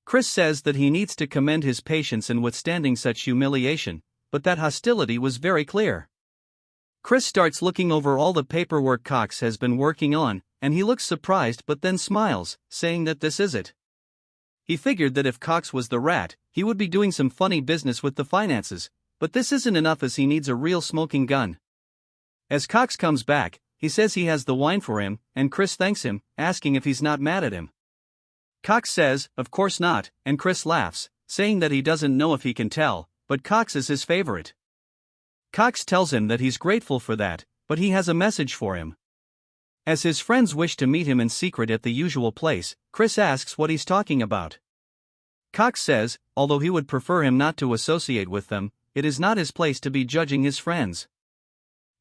Chris says that he needs to commend his patience in withstanding such humiliation, but that hostility was very clear. Chris starts looking over all the paperwork Cox has been working on, and he looks surprised but then smiles, saying that this is it. He figured that if Cox was the rat, he would be doing some funny business with the finances, but this isn't enough as he needs a real smoking gun. As Cox comes back, he says he has the wine for him, and Chris thanks him, asking if he's not mad at him. Cox says, of course not, and Chris laughs, saying that he doesn't know if he can tell, but Cox is his favorite. Cox tells him that he's grateful for that, but he has a message for him. As his friends wish to meet him in secret at the usual place, Chris asks what he's talking about. Cox says, although he would prefer him not to associate with them, it is not his place to be judging his friends.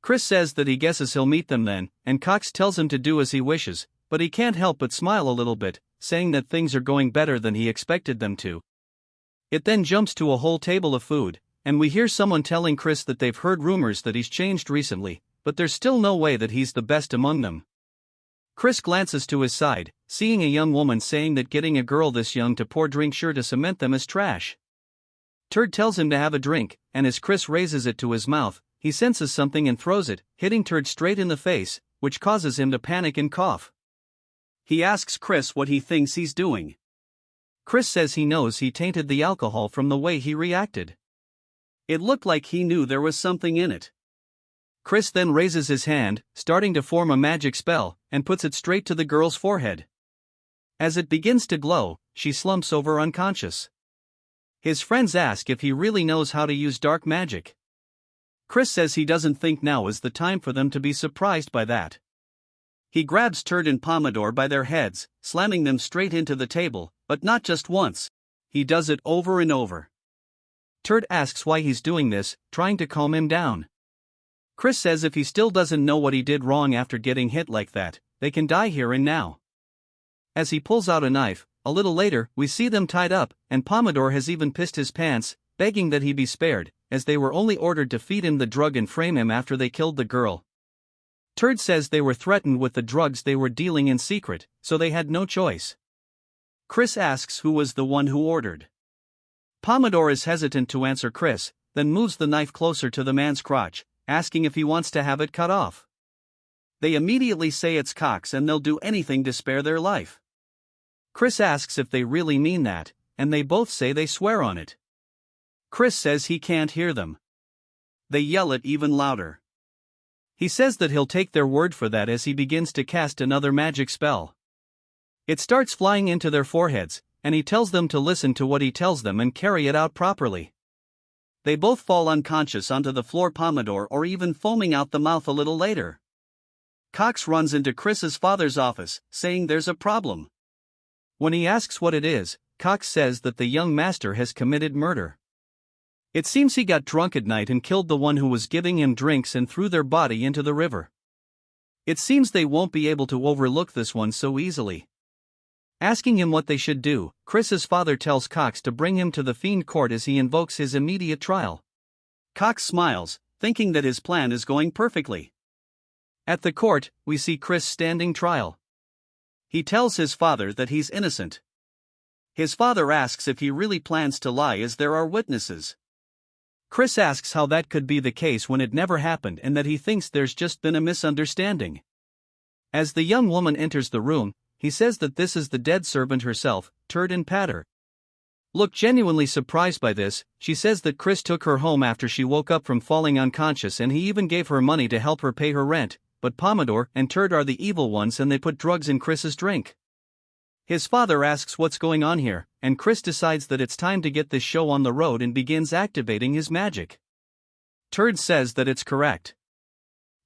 Chris says that he guesses he'll meet them then, and Cox tells him to do as he wishes, but he can't help but smile a little bit, saying that things are going better than he expected them to. It then jumps to a whole table of food, and we hear someone telling Chris that they've heard rumors that he's changed recently, but there's still no way that he's the best among them. Chris glances to his side, seeing a young woman saying that getting a girl this young to pour drink sure to cement them as trash. Turd tells him to have a drink, and as Chris raises it to his mouth, he senses something and throws it, hitting Turd straight in the face, which causes him to panic and cough. He asks Chris what he thinks he's doing. Chris says he knows he tainted the alcohol from the way he reacted. It looked like he knew there was something in it. Chris then raises his hand, starting to form a magic spell, and puts it straight to the girl's forehead. As it begins to glow, she slumps over unconscious. His friends ask if he really knows how to use dark magic. Chris says he doesn't think now is the time for them to be surprised by that. He grabs Turd and Pomodore by their heads, slamming them straight into the table, but not just once. He does it over and over. Turd asks why he's doing this, trying to calm him down. Chris says if he still doesn't know what he did wrong after getting hit like that, they can die here and now. As he pulls out a knife, a little later, we see them tied up, and Pomodore has even pissed his pants, begging that he be spared, as they were only ordered to feed him the drug and frame him after they killed the girl. Turd says they were threatened with the drugs they were dealing in secret, so they had no choice. Chris asks who was the one who ordered. Pomodore is hesitant to answer Chris, then moves the knife closer to the man's crotch, asking if he wants to have it cut off. They immediately say it's Cox and they'll do anything to spare their life. Chris asks if they really mean that, and they both say they swear on it. Chris says he can't hear them. They yell it even louder. He says that he'll take their word for that as he begins to cast another magic spell. It starts flying into their foreheads, and he tells them to listen to what he tells them and carry it out properly. They both fall unconscious onto the floor, Pomodoro or even foaming out the mouth a little later. Cox runs into Chris's father's office, saying there's a problem. When he asks what it is, Cox says that the young master has committed murder. It seems he got drunk at night and killed the one who was giving him drinks and threw their body into the river. It seems they won't be able to overlook this one so easily. Asking him what they should do, Chris's father tells Cox to bring him to the Fiend Court as he invokes his immediate trial. Cox smiles, thinking that his plan is going perfectly. At the court, we see Chris standing trial. He tells his father that he's innocent. His father asks if he really plans to lie as there are witnesses. Chris asks how that could be the case when it never happened and that he thinks there's just been a misunderstanding. As the young woman enters the room, he says that this is the dead servant herself, Turd and Patter. Look genuinely surprised by this, she says that Chris took her home after she woke up from falling unconscious and he even gave her money to help her pay her rent, but Pomodoro and Turd are the evil ones and they put drugs in Chris's drink. His father asks what's going on here, and Chris decides that it's time to get this show on the road and begins activating his magic. Turd says that it's correct.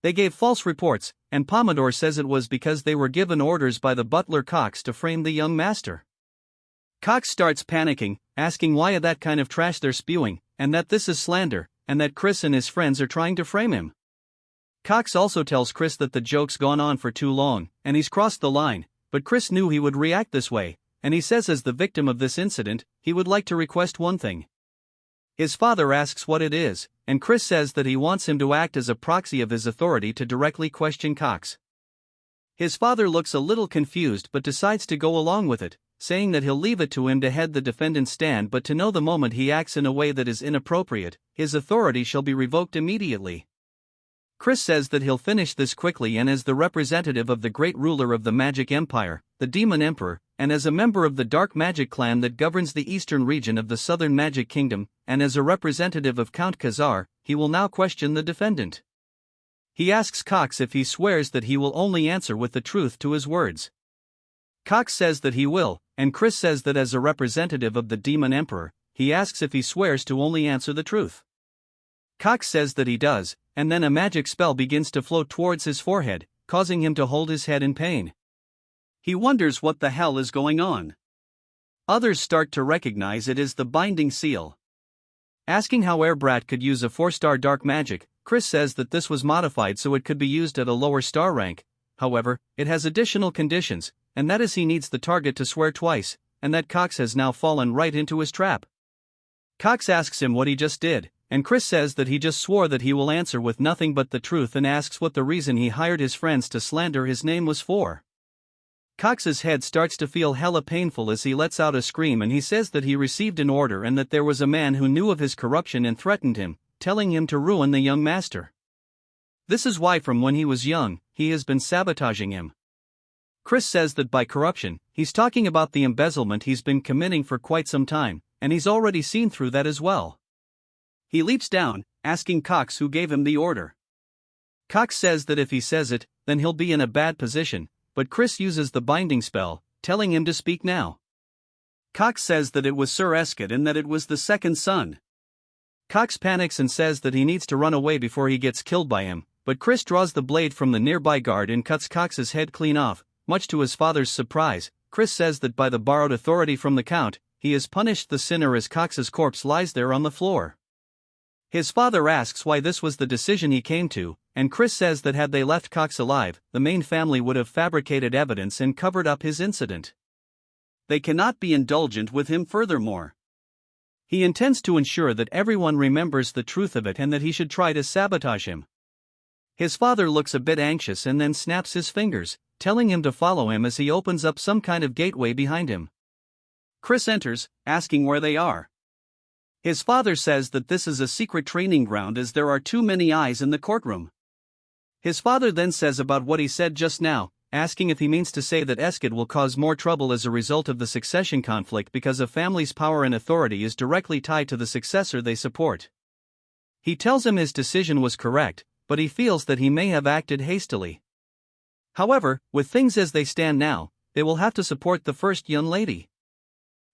They gave false reports, and Pomodoro says it was because they were given orders by the butler Cox to frame the young master. Cox starts panicking, asking why that kind of trash they're spewing, and that this is slander, and that Chris and his friends are trying to frame him. Cox also tells Chris that the joke's gone on for too long, and he's crossed the line, but Chris knew he would react this way, and he says as the victim of this incident, he would like to request one thing. His father asks what it is, and Chris says that he wants him to act as a proxy of his authority to directly question Cox. His father looks a little confused but decides to go along with it, saying that he'll leave it to him to head the defendant's stand, but to know the moment he acts in a way that is inappropriate, his authority shall be revoked immediately. Chris says that he'll finish this quickly, and as the representative of the great ruler of the magic empire, the Demon Emperor, and as a member of the dark magic clan that governs the eastern region of the southern magic kingdom, and as a representative of Count Khazar, he will now question the defendant. He asks Cox if he swears that he will only answer with the truth to his words. Cox says that he will, and Chris says that as a representative of the Demon Emperor, he asks if he swears to only answer the truth. Cox says that he does, and then a magic spell begins to flow towards his forehead, causing him to hold his head in pain. He wonders what the hell is going on. Others start to recognize it as the binding seal. Asking how Airbrat could use a 4-star dark magic, Chris says that this was modified so it could be used at a lower star rank. However, it has additional conditions, and that is he needs the target to swear twice, and that Cox has now fallen right into his trap. Cox asks him what he just did, and Chris says that he just swore that he will answer with nothing but the truth and asks what the reason he hired his friends to slander his name was for. Cox's head starts to feel hella painful as he lets out a scream, and he says that he received an order and that there was a man who knew of his corruption and threatened him, telling him to ruin the young master. This is why from when he was young, he has been sabotaging him. Chris says that by corruption, he's talking about the embezzlement he's been committing for quite some time, and he's already seen through that as well. He leaps down, asking Cox who gave him the order. Cox says that if he says it, then he'll be in a bad position, but Chris uses the binding spell, telling him to speak now. Cox says that it was Sir Escott and that it was the second son. Cox panics and says that he needs to run away before he gets killed by him, but Chris draws the blade from the nearby guard and cuts Cox's head clean off. Much to his father's surprise, Chris says that by the borrowed authority from the Count, he has punished the sinner as Cox's corpse lies there on the floor. His father asks why this was the decision he came to, and Chris says that had they left Cox alive, the main family would have fabricated evidence and covered up his incident. They cannot be indulgent with him furthermore. He intends to ensure that everyone remembers the truth of it and that he should try to sabotage him. His father looks a bit anxious and then snaps his fingers, telling him to follow him as he opens up some kind of gateway behind him. Chris enters, asking where they are. His father says that this is a secret training ground as there are too many eyes in the courtroom. His father then says about what he said just now, asking if he means to say that Eskid will cause more trouble as a result of the succession conflict because a family's power and authority is directly tied to the successor they support. He tells him his decision was correct, but he feels that he may have acted hastily. However, with things as they stand now, they will have to support the first young lady.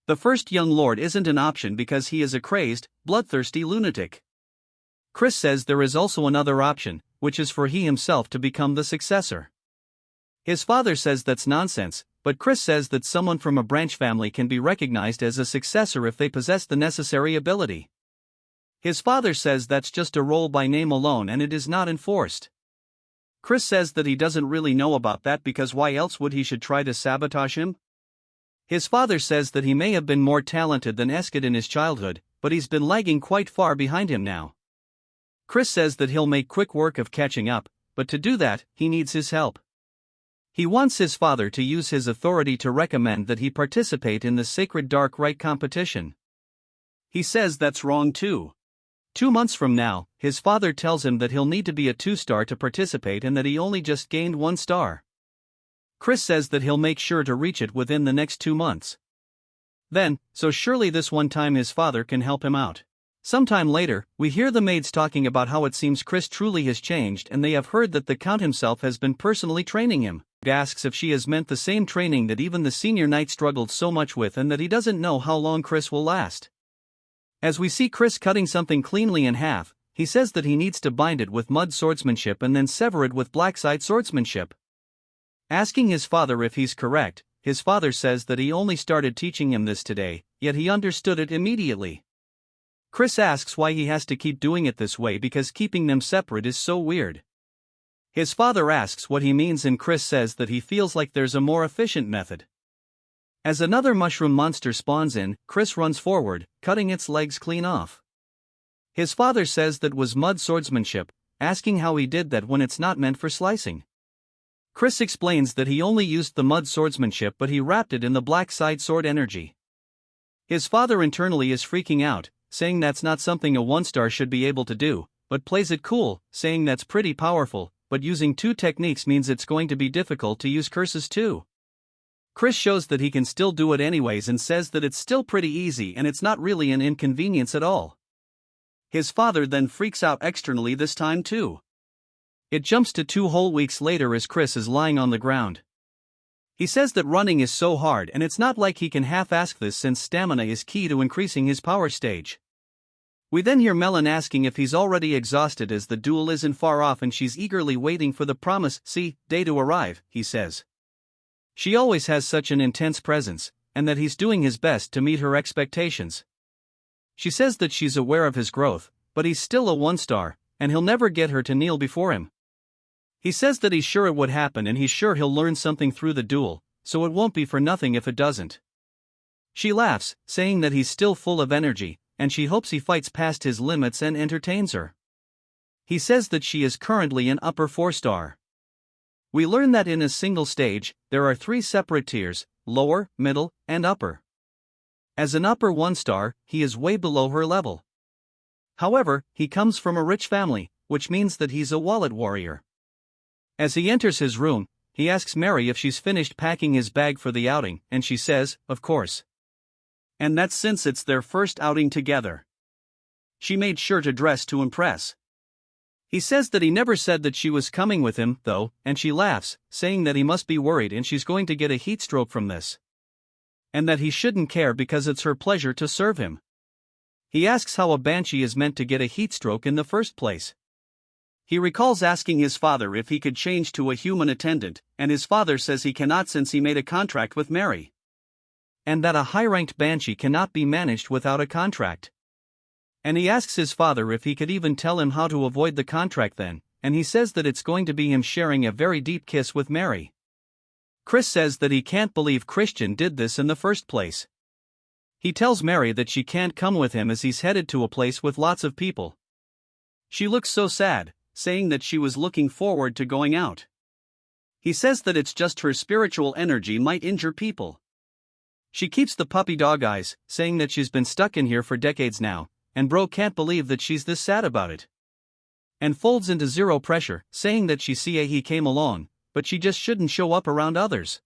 The first young lord isn't an option because he is a crazed, bloodthirsty lunatic. Chris says there is also another option, which is for he himself to become the successor. His father says that's nonsense, but Chris says that someone from a branch family can be recognized as a successor if they possess the necessary ability. His father says that's just a role by name alone and it is not enforced. Chris says that he doesn't really know about that because why else would he should try to sabotage him? His father says that he may have been more talented than Eskid in his childhood, but he's been lagging quite far behind him now. Chris says that he'll make quick work of catching up, but to do that, he needs his help. He wants his father to use his authority to recommend that he participate in the Sacred Dark Rite competition. He says that's wrong too. 2 months from now, his father tells him that he'll need to be a 2-star to participate and that he only just gained 1 star. Chris says that he'll make sure to reach it within the next 2 months. Then, so surely this one time his father can help him out. Sometime later, we hear the maids talking about how it seems Chris truly has changed and they have heard that the Count himself has been personally training him. He asks if she has meant the same training that even the senior knight struggled so much with and that he doesn't know how long Chris will last. As we see Chris cutting something cleanly in half, he says that he needs to bind it with mud swordsmanship and then sever it with blackside swordsmanship. Asking his father if he's correct, his father says that he only started teaching him this today, yet he understood it immediately. Chris asks why he has to keep doing it this way because keeping them separate is so weird. His father asks what he means and Chris says that he feels like there's a more efficient method. As another mushroom monster spawns in, Chris runs forward, cutting its legs clean off. His father says that was mud swordsmanship, asking how he did that when it's not meant for slicing. Chris explains that he only used the mud swordsmanship but he wrapped it in the black side sword energy. His father internally is freaking out, saying that's not something a 1-star should be able to do, but plays it cool, saying that's pretty powerful, but using 2 techniques means it's going to be difficult to use curses too. Chris shows that he can still do it anyways and says that it's still pretty easy and it's not really an inconvenience at all. His father then freaks out externally this time too. It jumps to 2 whole weeks later as Chris is lying on the ground. He says that running is so hard and it's not like he can half-ask this since stamina is key to increasing his power stage. We then hear Melon asking if he's already exhausted as the duel isn't far off and she's eagerly waiting for the promised day to arrive, he says. She always has such an intense presence, and that he's doing his best to meet her expectations. She says that she's aware of his growth, but he's still a 1-star, and he'll never get her to kneel before him. He says that he's sure it would happen and he's sure he'll learn something through the duel, so it won't be for nothing if it doesn't. She laughs, saying that he's still full of energy, and she hopes he fights past his limits and entertains her. He says that she is currently an upper 4-star. We learn that in a single stage, there are 3 separate tiers, lower, middle, and upper. As an upper 1-star, he is way below her level. However, he comes from a rich family, which means that he's a wallet warrior. As he enters his room, he asks Mary if she's finished packing his bag for the outing, and she says, of course. And that's since it's their first outing together. She made sure to dress to impress. He says that he never said that she was coming with him, though, and she laughs, saying that he must be worried and she's going to get a heat stroke from this. And that he shouldn't care because it's her pleasure to serve him. He asks how a banshee is meant to get a heat stroke in the first place. He recalls asking his father if he could change to a human attendant, and his father says he cannot since he made a contract with Mary. And that a high-ranked banshee cannot be managed without a contract. And he asks his father if he could even tell him how to avoid the contract then, and he says that it's going to be him sharing a very deep kiss with Mary. Chris says that he can't believe Christian did this in the first place. He tells Mary that she can't come with him as he's headed to a place with lots of people. She looks so sad, saying that she was looking forward to going out. He says that it's just her spiritual energy might injure people. She keeps the puppy dog eyes, saying that she's been stuck in here for decades now, and bro can't believe that she's this sad about it. And folds into 0 pressure, saying that he came along, but she just shouldn't show up around others.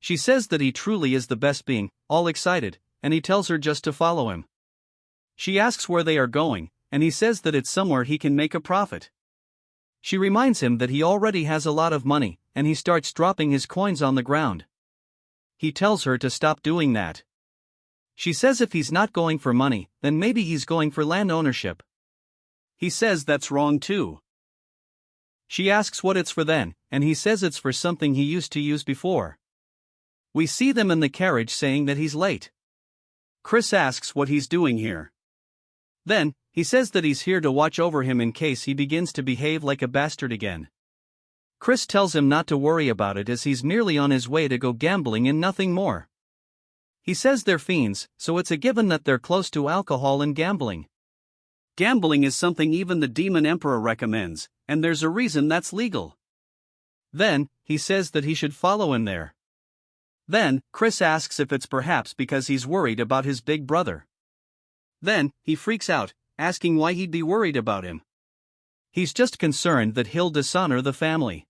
She says that he truly is the best being, all excited, and he tells her just to follow him. She asks where they are going, and he says that it's somewhere he can make a profit. She reminds him that he already has a lot of money, and he starts dropping his coins on the ground. He tells her to stop doing that. She says if he's not going for money, then maybe he's going for land ownership. He says that's wrong too. She asks what it's for then, and he says it's for something he used to use before. We see them in the carriage saying that he's late. Chris asks what he's doing here. Then, he says that he's here to watch over him in case he begins to behave like a bastard again. Chris tells him not to worry about it as he's merely on his way to go gambling and nothing more. He says they're fiends, so it's a given that they're close to alcohol and gambling. Gambling is something even the Demon Emperor recommends, and there's a reason that's legal. Then, he says that he should follow him there. Then, Chris asks if it's perhaps because he's worried about his big brother. Then, he freaks out, asking why he'd be worried about him. He's just concerned that he'll dishonor the family.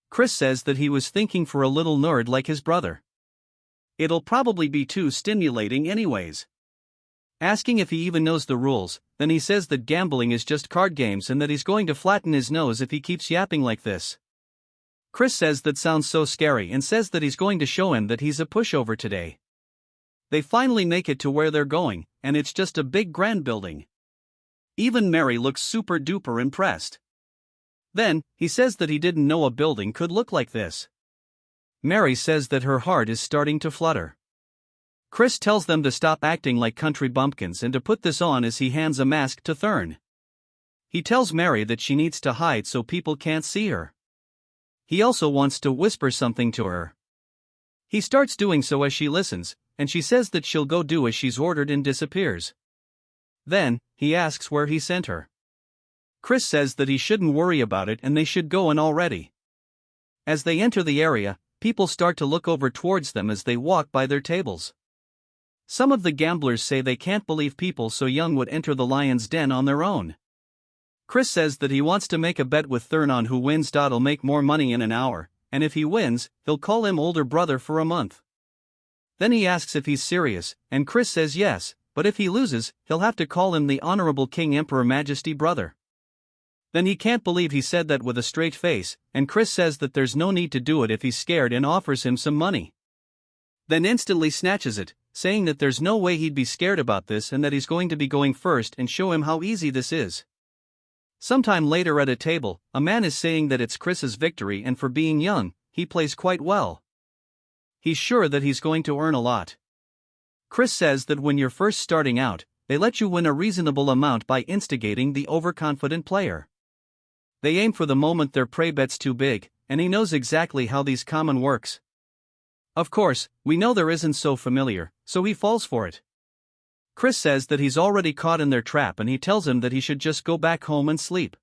Chris says that he was thinking for a little nerd like his brother. It'll probably be too stimulating anyways. Asking if he even knows the rules, then he says that gambling is just card games and that he's going to flatten his nose if he keeps yapping like this. Chris says that sounds so scary and says that he's going to show him that he's a pushover today. They finally make it to where they're going, and it's just a big grand building. Even Mary looks super duper impressed. Then, he says that he didn't know a building could look like this. Mary says that her heart is starting to flutter. Chris tells them to stop acting like country bumpkins and to put this on as he hands a mask to Thurn. He tells Mary that she needs to hide so people can't see her. He also wants to whisper something to her. He starts doing so as she listens, and she says that she'll go do as she's ordered and disappears. Then, he asks where he sent her. Chris says that he shouldn't worry about it and they should go in already. As they enter the area, people start to look over towards them as they walk by their tables. Some of the gamblers say they can't believe people so young would enter the lion's den on their own. Chris says that he wants to make a bet with Thurn on who wins. He'll make more money in an hour, and if he wins, he'll call him older brother for a month. Then he asks if he's serious, and Chris says yes, but if he loses, he'll have to call him the Honorable King Emperor Majesty brother. Then he can't believe he said that with a straight face, and Chris says that there's no need to do it if he's scared and offers him some money. Then instantly snatches it, saying that there's no way he'd be scared about this and that he's going to be going first and show him how easy this is. Sometime later at a table, a man is saying that it's Chris's victory and for being young, he plays quite well. He's sure that he's going to earn a lot. Chris says that when you're first starting out, they let you win a reasonable amount by instigating the overconfident player. They aim for the moment their prey bet's too big, and he knows exactly how these common works. Of course, we know there isn't so familiar, so he falls for it. Chris says that he's already caught in their trap and he tells him that he should just go back home and sleep.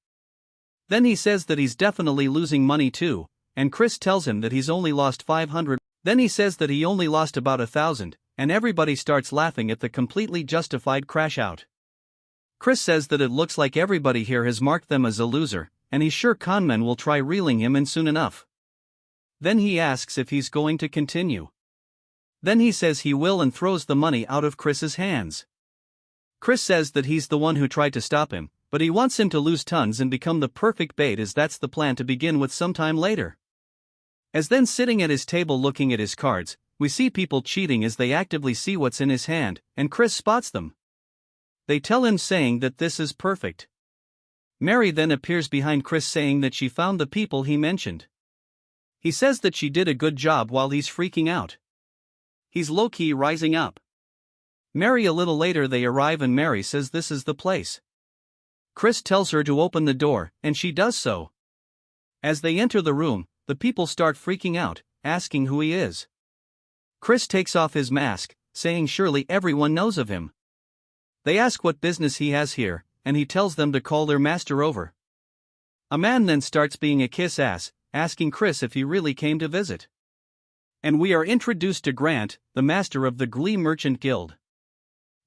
Then he says that he's definitely losing money too, and Chris tells him that he's only lost 500. Then he says that he only lost about 1,000, and everybody starts laughing at the completely justified crash out. Chris says that it looks like everybody here has marked them as a loser, and he's sure conmen will try reeling him in soon enough. Then he asks if he's going to continue. Then he says he will and throws the money out of Chris's hands. Chris says that he's the one who tried to stop him, but he wants him to lose tons and become the perfect bait as that's the plan to begin with sometime later. As then sitting at his table looking at his cards, we see people cheating as they actively see what's in his hand, and Chris spots them. They tell him saying that this is perfect. Mary then appears behind Chris saying that she found the people he mentioned. He says that she did a good job while he's freaking out. He's low-key rising up. Mary a little later they arrive and Mary says this is the place. Chris tells her to open the door, and she does so. As they enter the room, the people start freaking out, asking who he is. Chris takes off his mask, saying surely everyone knows of him. They ask what business he has here, and he tells them to call their master over. A man then starts being a kiss-ass, asking Chris if he really came to visit. And we are introduced to Grant, the master of the Glee Merchant Guild.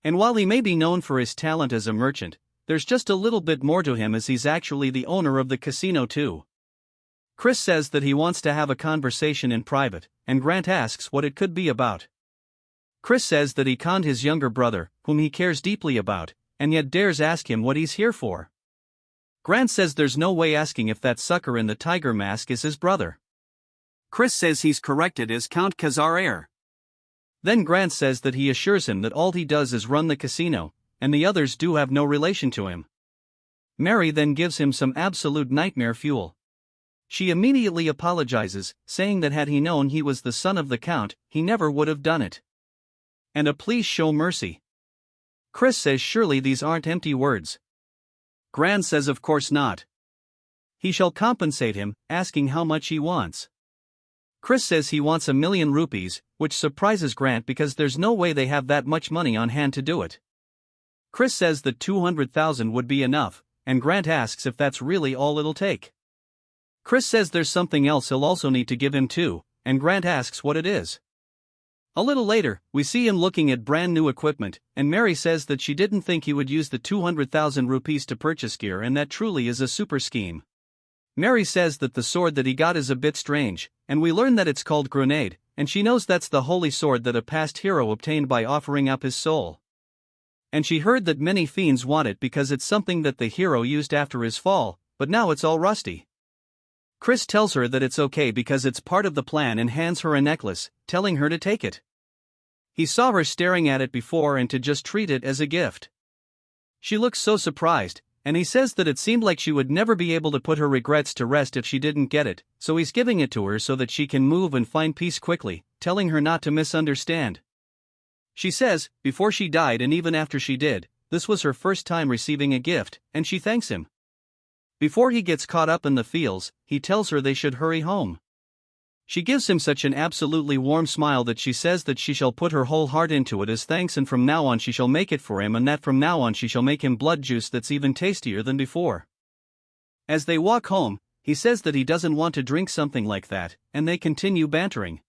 And while he may be known for his talent as a merchant, there's just a little bit more to him as he's actually the owner of the casino too. Chris says that he wants to have a conversation in private, and Grant asks what it could be about. Chris says that he conned his younger brother, whom he cares deeply about, and yet dares ask him what he's here for. Grant says there's no way asking if that sucker in the tiger mask is his brother. Chris says he's corrected as Count Khazar heir. Then Grant says that he assures him that all he does is run the casino, and the others do have no relation to him. Mary then gives him some absolute nightmare fuel. She immediately apologizes, saying that had he known he was the son of the Count, he never would have done it. And a please show mercy. Chris says surely these aren't empty words. Grant says of course not. He shall compensate him, asking how much he wants. Chris says he wants 1,000,000 rupees, which surprises Grant because there's no way they have that much money on hand to do it. Chris says that 200,000 would be enough, and Grant asks if that's really all it'll take. Chris says there's something else he'll also need to give him too, and Grant asks what it is. A little later, we see him looking at brand new equipment, and Mary says that she didn't think he would use the 200,000 rupees to purchase gear, and that truly is a super scheme. Mary says that the sword that he got is a bit strange, and we learn that it's called Grenade, and she knows that's the holy sword that a past hero obtained by offering up his soul. And she heard that many fiends want it because it's something that the hero used after his fall, but now it's all rusty. Chris tells her that it's okay because it's part of the plan and hands her a necklace, telling her to take it. He saw her staring at it before and to just treat it as a gift. She looks so surprised, and he says that it seemed like she would never be able to put her regrets to rest if she didn't get it, so he's giving it to her so that she can move and find peace quickly, telling her not to misunderstand. She says, before she died and even after she did, this was her first time receiving a gift, and she thanks him. Before he gets caught up in the feels, he tells her they should hurry home. She gives him such an absolutely warm smile that she says that she shall put her whole heart into it as thanks, and from now on she shall make it for him, and that from now on she shall make him blood juice that's even tastier than before. As they walk home, he says that he doesn't want to drink something like that, and they continue bantering.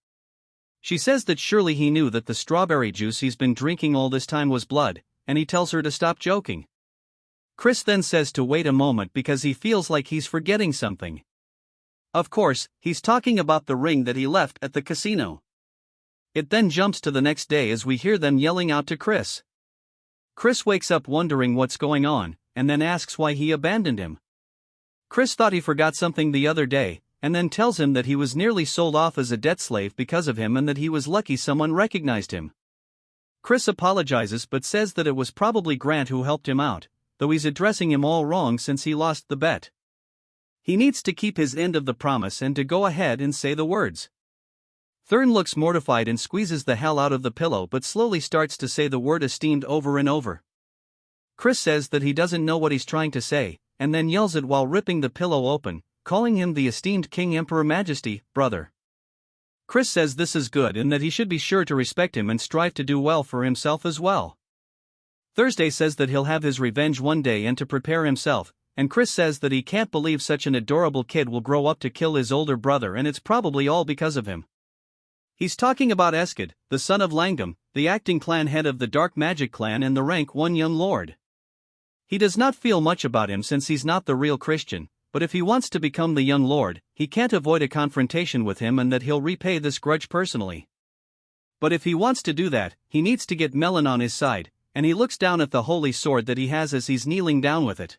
She says that surely he knew that the strawberry juice he's been drinking all this time was blood, and he tells her to stop joking. Chris then says to wait a moment because he feels like he's forgetting something. Of course, he's talking about the ring that he left at the casino. It then jumps to the next day as we hear them yelling out to Chris. Chris wakes up wondering what's going on, and then asks why he abandoned him. Chris thought he forgot something the other day, and then tells him that he was nearly sold off as a debt slave because of him and that he was lucky someone recognized him. Chris apologizes but says that it was probably Grant who helped him out, though he's addressing him all wrong since he lost the bet. He needs to keep his end of the promise and to go ahead and say the words. Thurn looks mortified and squeezes the hell out of the pillow but slowly starts to say the word esteemed over and over. Chris says that he doesn't know what he's trying to say, and then yells it while ripping the pillow open, calling him the esteemed King Emperor Majesty, brother. Chris says this is good and that he should be sure to respect him and strive to do well for himself as well. Thursday says that he'll have his revenge one day and to prepare himself, and Chris says that he can't believe such an adorable kid will grow up to kill his older brother, and it's probably all because of him. He's talking about Eskid, the son of Langam, the acting clan head of the Dark Magic clan and the rank 1 young lord. He does not feel much about him since he's not the real Christian, but if he wants to become the young lord, he can't avoid a confrontation with him and that he'll repay this grudge personally. But if he wants to do that, he needs to get Melon on his side, and he looks down at the holy sword that he has as he's kneeling down with it.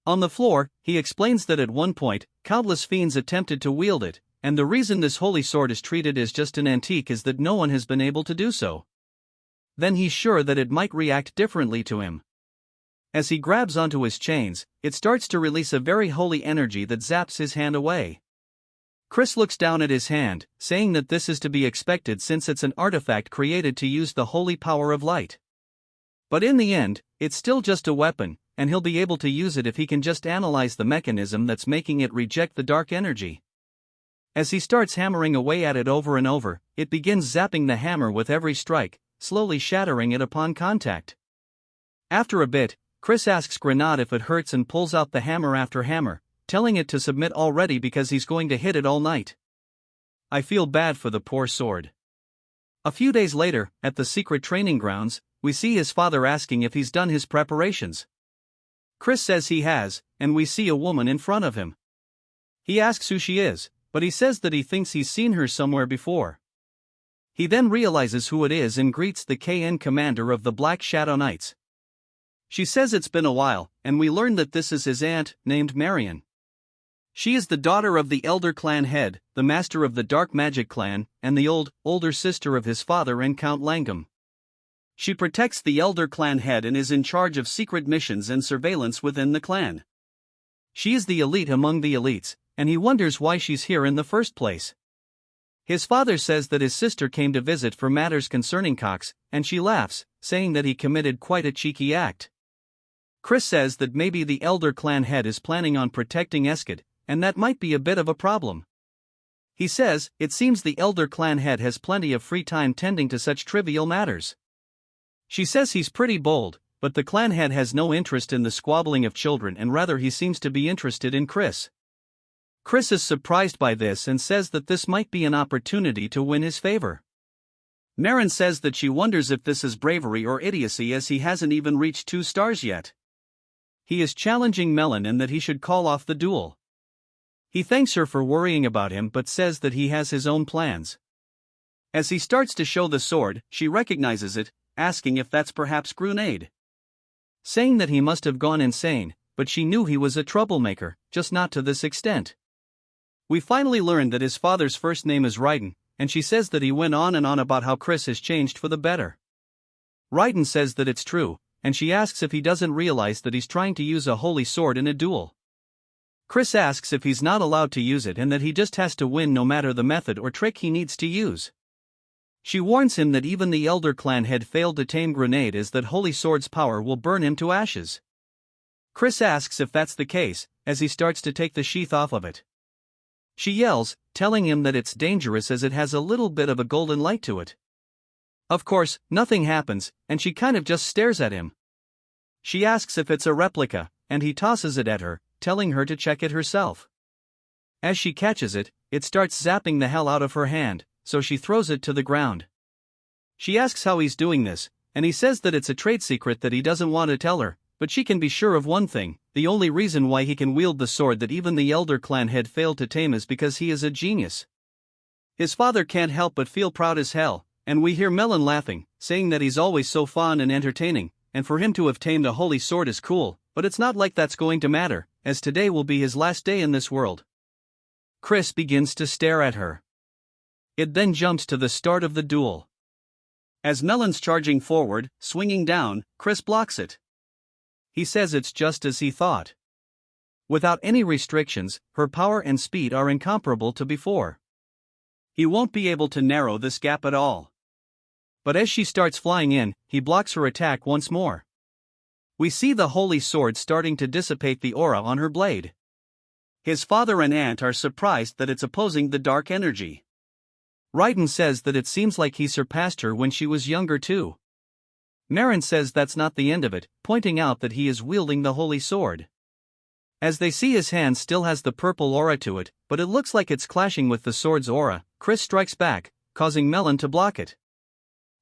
On the floor, he explains that at one point, countless fiends attempted to wield it, and the reason this holy sword is treated as just an antique is that no one has been able to do so. Then he's sure that it might react differently to him. As he grabs onto his chains, it starts to release a very holy energy that zaps his hand away. Chris looks down at his hand, saying that this is to be expected since it's an artifact created to use the holy power of light. But in the end, it's still just a weapon, and he'll be able to use it if he can just analyze the mechanism that's making it reject the dark energy. As he starts hammering away at it over and over, it begins zapping the hammer with every strike, slowly shattering it upon contact. After a bit, Chris asks Grenade if it hurts and pulls out the hammer after hammer, telling it to submit already because he's going to hit it all night. I feel bad for the poor sword. A few days later, at the secret training grounds, we see his father asking if he's done his preparations. Chris says he has, and we see a woman in front of him. He asks who she is, but he says that he thinks he's seen her somewhere before. He then realizes who it is and greets the KN commander of the Black Shadow Knights. She says it's been a while, and we learn that this is his aunt, named Marion. She is the daughter of the Elder Clan head, the master of the Dark Magic Clan, and the older sister of his father and Count Langam. She protects the Elder Clan head and is in charge of secret missions and surveillance within the clan. She is the elite among the elites, and he wonders why she's here in the first place. His father says that his sister came to visit for matters concerning Cox, and she laughs, saying that he committed quite a cheeky act. Chris says that maybe the Elder Clan head is planning on protecting Eskid, and that might be a bit of a problem. He says, it seems the Elder Clan head has plenty of free time tending to such trivial matters. She says he's pretty bold, but the clan head has no interest in the squabbling of children and rather he seems to be interested in Chris. Chris is surprised by this and says that this might be an opportunity to win his favor. Marin says that she wonders if this is bravery or idiocy as he hasn't even reached 2 stars yet. He is challenging Melon and that he should call off the duel. He thanks her for worrying about him but says that he has his own plans. As he starts to show the sword, she recognizes it, asking if that's perhaps Grenade. Saying that he must have gone insane, but she knew he was a troublemaker, just not to this extent. We finally learn that his father's first name is Raiden, and she says that he went on and on about how Chris has changed for the better. Raiden says that it's true, and she asks if he doesn't realize that he's trying to use a holy sword in a duel. Chris asks if he's not allowed to use it and that he just has to win no matter the method or trick he needs to use. She warns him that even the Elder Clan had failed to tame Grenade as that holy sword's power will burn him to ashes. Chris asks if that's the case, as he starts to take the sheath off of it. She yells, telling him that it's dangerous as it has a little bit of a golden light to it. Of course, nothing happens, and she kind of just stares at him. She asks if it's a replica, and he tosses it at her, telling her to check it herself. As she catches it, it starts zapping the hell out of her hand, so she throws it to the ground. She asks how he's doing this, and he says that it's a trade secret that he doesn't want to tell her, but she can be sure of one thing: the only reason why he can wield the sword that even the Elder Clan had failed to tame is because he is a genius. His father can't help but feel proud as hell, and we hear Melon laughing, saying that he's always so fun and entertaining, and for him to have tamed a holy sword is cool, but it's not like that's going to matter, as today will be his last day in this world. Chris begins to stare at her. It then jumps to the start of the duel. As Melon's charging forward, swinging down, Chris blocks it. He says it's just as he thought. Without any restrictions, her power and speed are incomparable to before. He won't be able to narrow this gap at all. But as she starts flying in, he blocks her attack once more. We see the holy sword starting to dissipate the aura on her blade. His father and aunt are surprised that it's opposing the dark energy. Raiden says that it seems like he surpassed her when she was younger too. Marin says that's not the end of it, pointing out that he is wielding the holy sword. As they see his hand still has the purple aura to it, but it looks like it's clashing with the sword's aura, Chris strikes back, causing Melon to block it.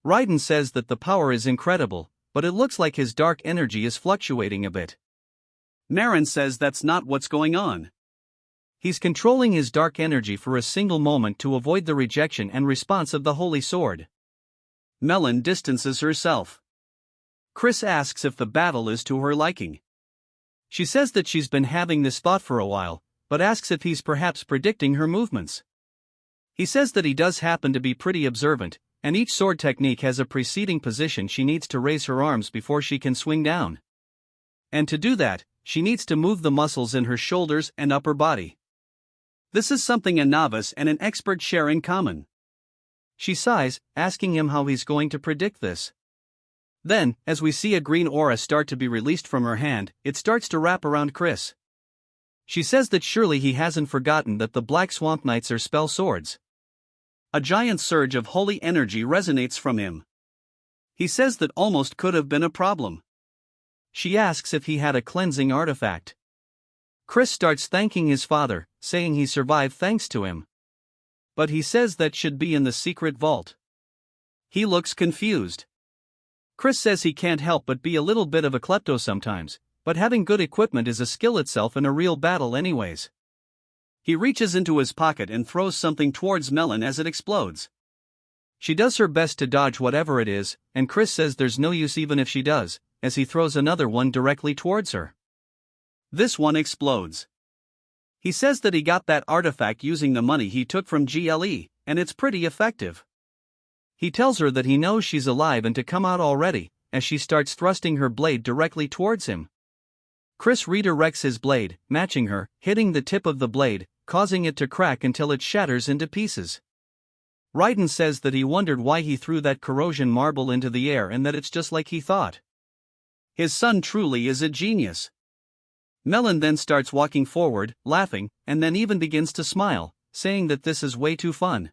Raiden says that the power is incredible, but it looks like his dark energy is fluctuating a bit. Marin says that's not what's going on. He's controlling his dark energy for a single moment to avoid the rejection and response of the holy sword. Melon distances herself. Chris asks if the battle is to her liking. She says that she's been having this thought for a while, but asks if he's perhaps predicting her movements. He says that he does happen to be pretty observant, and each sword technique has a preceding position she needs to raise her arms before she can swing down. And to do that, she needs to move the muscles in her shoulders and upper body. This is something a novice and an expert share in common. She sighs, asking him how he's going to predict this. Then, as we see a green aura start to be released from her hand, it starts to wrap around Chris. She says that surely he hasn't forgotten that the Black Swamp Knights are spell swords. A giant surge of holy energy resonates from him. He says that almost could have been a problem. She asks if he had a cleansing artifact. Chris starts thanking his father, saying he survived thanks to him. But he says that should be in the secret vault. He looks confused. Chris says he can't help but be a little bit of a klepto sometimes, but having good equipment is a skill itself in a real battle anyways. He reaches into his pocket and throws something towards Melon as it explodes. She does her best to dodge whatever it is, and Chris says there's no use even if she does, as he throws another one directly towards her. This one explodes. He says that he got that artifact using the money he took from GLE, and it's pretty effective. He tells her that he knows she's alive and to come out already, as she starts thrusting her blade directly towards him. Chris redirects his blade, matching her, hitting the tip of the blade, causing it to crack until it shatters into pieces. Raiden says that he wondered why he threw that corrosion marble into the air and that it's just like he thought. His son truly is a genius. Melon then starts walking forward, laughing, and then even begins to smile, saying that this is way too fun.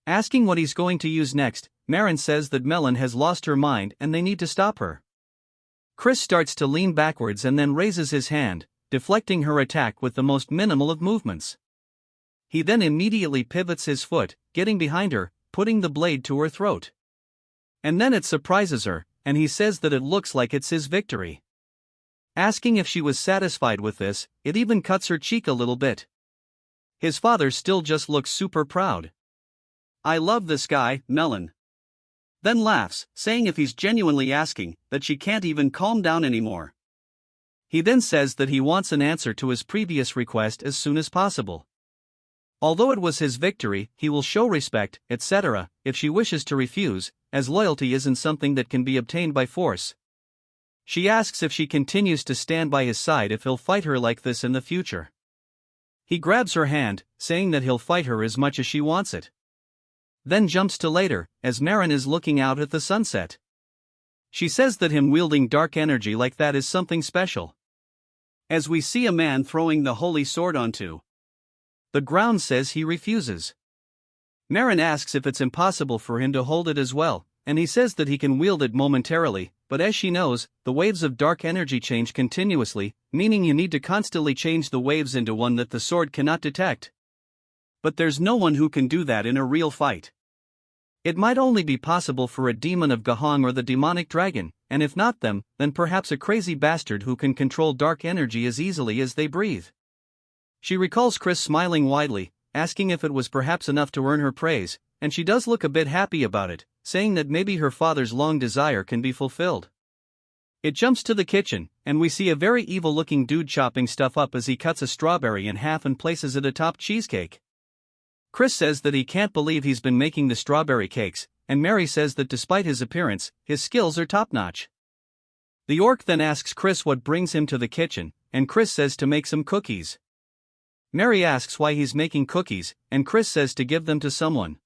Asking what he's going to use next, Marin says that Melon has lost her mind and they need to stop her. Chris starts to lean backwards and then raises his hand, deflecting her attack with the most minimal of movements. He then immediately pivots his foot, getting behind her, putting the blade to her throat. And then it surprises her, and he says that it looks like it's his victory. Asking if she was satisfied with this, it even cuts her cheek a little bit. His father still just looks super proud. "I love this guy, Melon." Then laughs, saying if he's genuinely asking, that she can't even calm down anymore. He then says that he wants an answer to his previous request as soon as possible. Although it was his victory, he will show respect, etc., if she wishes to refuse, as loyalty isn't something that can be obtained by force. She asks if she continues to stand by his side if he'll fight her like this in the future. He grabs her hand, saying that he'll fight her as much as she wants it. Then jumps to later, as Marin is looking out at the sunset. She says that him wielding dark energy like that is something special. As we see a man throwing the holy sword onto the ground, says he refuses. Marin asks if it's impossible for him to hold it as well, and he says that he can wield it momentarily, but as she knows, the waves of dark energy change continuously, meaning you need to constantly change the waves into one that the sword cannot detect. But there's no one who can do that in a real fight. It might only be possible for a demon of Gahong or the demonic dragon, and if not them, then perhaps a crazy bastard who can control dark energy as easily as they breathe. She recalls Chris smiling widely, asking if it was perhaps enough to earn her praise, and she does look a bit happy about it, saying that maybe her father's long desire can be fulfilled. It jumps to the kitchen, and we see a very evil-looking dude chopping stuff up as he cuts a strawberry in half and places it atop cheesecake. Chris says that he can't believe he's been making the strawberry cakes, and Mary says that despite his appearance, his skills are top-notch. The orc then asks Chris what brings him to the kitchen, and Chris says to make some cookies. Mary asks why he's making cookies, and Chris says to give them to someone.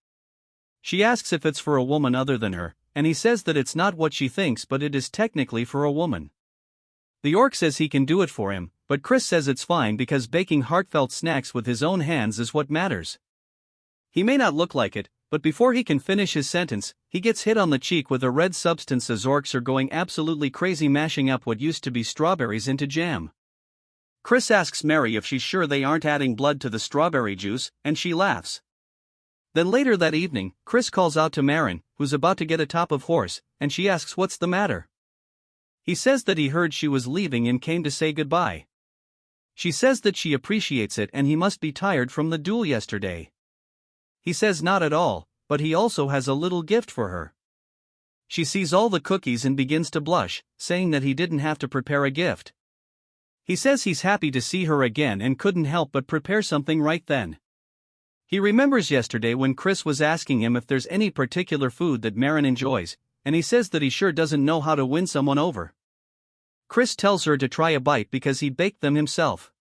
She asks if it's for a woman other than her, and he says that it's not what she thinks but it is technically for a woman. The orc says he can do it for him, but Chris says it's fine because baking heartfelt snacks with his own hands is what matters. He may not look like it, but before he can finish his sentence, he gets hit on the cheek with a red substance as orcs are going absolutely crazy mashing up what used to be strawberries into jam. Chris asks Mary if she's sure they aren't adding blood to the strawberry juice, and she laughs. Then later that evening, Chris calls out to Marin, who's about to get atop of horse, and she asks what's the matter. He says that he heard she was leaving and came to say goodbye. She says that she appreciates it and he must be tired from the duel yesterday. He says not at all, but he also has a little gift for her. She sees all the cookies and begins to blush, saying that he didn't have to prepare a gift. He says he's happy to see her again and couldn't help but prepare something right then. He remembers yesterday when Chris was asking him if there's any particular food that Marin enjoys, and he says that he sure doesn't know how to win someone over. Chris tells her to try a bite because he baked them himself.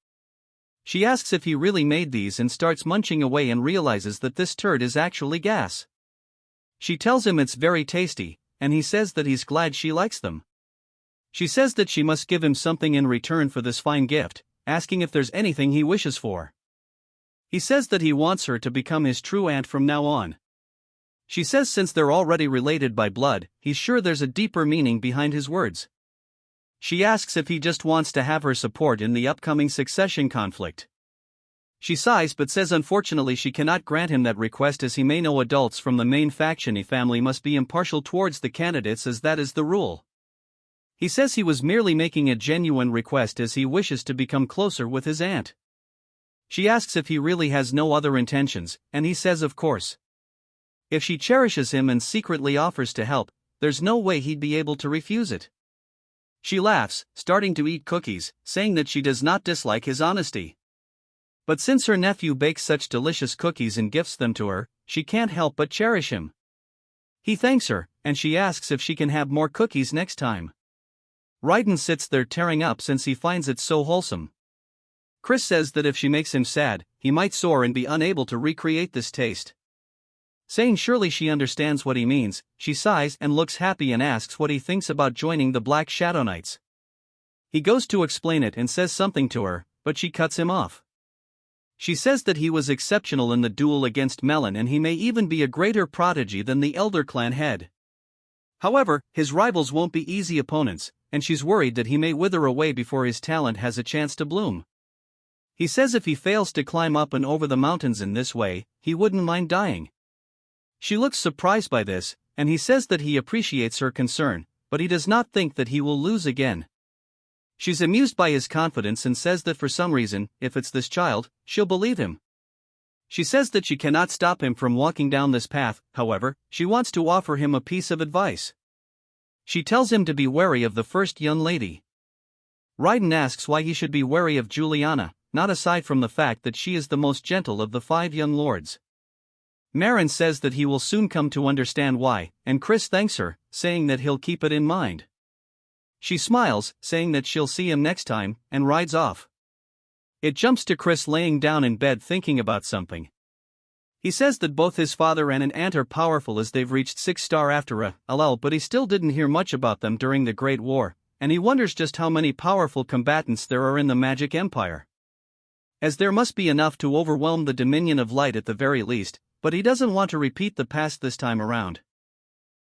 She asks if he really made these and starts munching away and realizes that this turd is actually gas. She tells him it's very tasty, and he says that he's glad she likes them. She says that she must give him something in return for this fine gift, asking if there's anything he wishes for. He says that he wants her to become his true aunt from now on. She says since they're already related by blood, he's sure there's a deeper meaning behind his words. She asks if he just wants to have her support in the upcoming succession conflict. She sighs but says unfortunately she cannot grant him that request as he may know adults from the main faction family must be impartial towards the candidates as that is the rule. He says he was merely making a genuine request as he wishes to become closer with his aunt. She asks if he really has no other intentions, and he says of course. If she cherishes him and secretly offers to help, there's no way he'd be able to refuse it. She laughs, starting to eat cookies, saying that she does not dislike his honesty. But since her nephew bakes such delicious cookies and gifts them to her, she can't help but cherish him. He thanks her, and she asks if she can have more cookies next time. Raiden sits there tearing up since he finds it so wholesome. Chris says that if she makes him sad, he might soar and be unable to recreate this taste. Saying surely she understands what he means, she sighs and looks happy and asks what he thinks about joining the Black Shadow Knights. He goes to explain it and says something to her, but she cuts him off. She says that he was exceptional in the duel against Melon and he may even be a greater prodigy than the Elder Clan head. However, his rivals won't be easy opponents, and she's worried that he may wither away before his talent has a chance to bloom. He says if he fails to climb up and over the mountains in this way, he wouldn't mind dying. She looks surprised by this, and he says that he appreciates her concern, but he does not think that he will lose again. She's amused by his confidence and says that for some reason, if it's this child, she'll believe him. She says that she cannot stop him from walking down this path, however, she wants to offer him a piece of advice. She tells him to be wary of the first young lady. Raiden asks why he should be wary of Juliana, not aside from the fact that she is the most gentle of the 5 young lords. Marin says that he will soon come to understand why, and Chris thanks her, saying that he'll keep it in mind. She smiles, saying that she'll see him next time, and rides off. It jumps to Chris laying down in bed thinking about something. He says that both his father and an aunt are powerful as they've reached 6-star after a LL, but he still didn't hear much about them during the Great War, and he wonders just how many powerful combatants there are in the Magic Empire. As there must be enough to overwhelm the Dominion of Light at the very least, but he doesn't want to repeat the past this time around.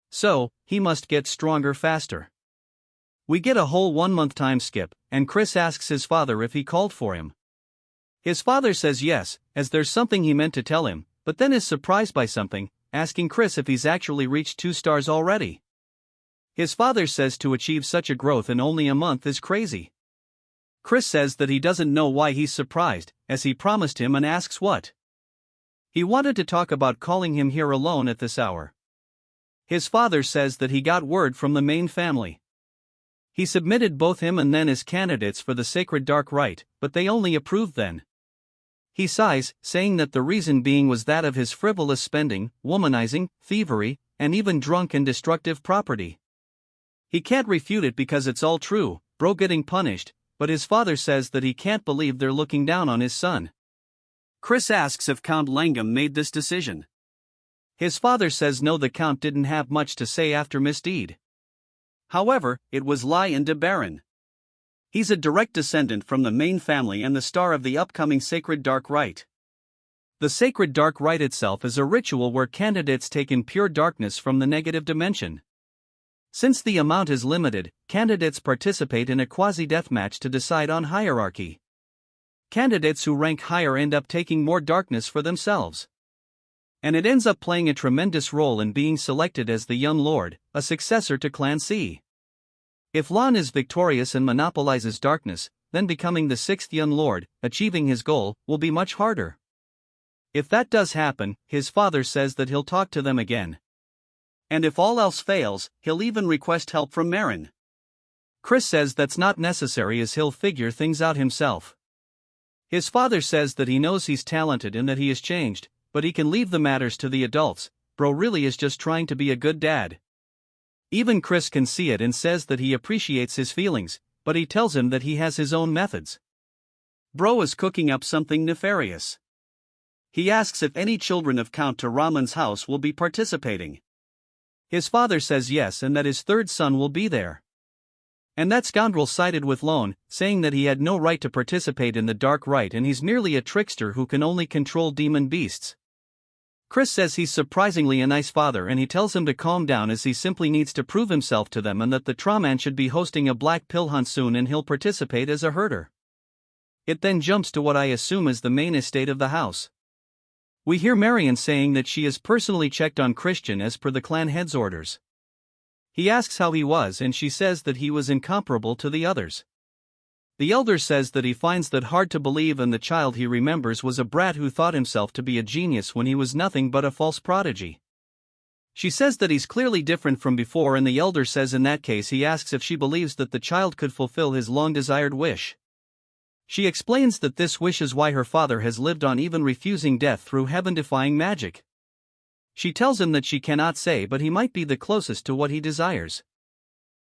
So, he must get stronger faster. We get a whole 1-month time skip, and Chris asks his father if he called for him. His father says yes, as there's something he meant to tell him, but then is surprised by something, asking Chris if he's actually reached 2 stars already. His father says to achieve such a growth in only a month is crazy. Chris says that he doesn't know why he's surprised, as he promised him and asks what. He wanted to talk about calling him here alone at this hour. His father says that he got word from the main family. He submitted both him and Nen as candidates for the Sacred Dark Rite, but they only approved then. He sighs, saying that the reason being was that of his frivolous spending, womanizing, thievery, and even drunk and destructive property. He can't refute it because it's all true, bro getting punished, but his father says that he can't believe they're looking down on his son. Chris asks if Count Langham made this decision. His father says no, the Count didn't have much to say after misdeed. However, it was Lion de Baron. He's a direct descendant from the main family and the star of the upcoming Sacred Dark Rite. The Sacred Dark Rite itself is a ritual where candidates take in pure darkness from the negative dimension. Since the amount is limited, candidates participate in a quasi-deathmatch to decide on hierarchy. Candidates who rank higher end up taking more darkness for themselves. And it ends up playing a tremendous role in being selected as the Young Lord, a successor to Clan C. If Lan is victorious and monopolizes darkness, then becoming the 6th Young Lord, achieving his goal, will be much harder. If that does happen, his father says that he'll talk to them again. And if all else fails, he'll even request help from Marin. Chris says that's not necessary as he'll figure things out himself. His father says that he knows he's talented and that he has changed, but he can leave the matters to the adults, bro really is just trying to be a good dad. Even Chris can see it and says that he appreciates his feelings, but he tells him that he has his own methods. Bro is cooking up something nefarious. He asks if any children of Count Taraman's house will be participating. His father says yes and that his 3rd son will be there. And that scoundrel sided with Lone, saying that he had no right to participate in the Dark Rite and he's merely a trickster who can only control demon beasts. Chris says he's surprisingly a nice father and he tells him to calm down as he simply needs to prove himself to them and that the Traman should be hosting a black pill hunt soon and he'll participate as a herder. It then jumps to what I assume is the main estate of the house. We hear Marion saying that she has personally checked on Christian as per the clan head's orders. He asks how he was and she says that he was incomparable to the others. The elder says that he finds that hard to believe, and the child he remembers was a brat who thought himself to be a genius when he was nothing but a false prodigy. She says that he's clearly different from before, and the elder says in that case he asks if she believes that the child could fulfill his long-desired wish. She explains that this wish is why her father has lived on, even refusing death through heaven-defying magic. She tells him that she cannot say, but he might be the closest to what he desires.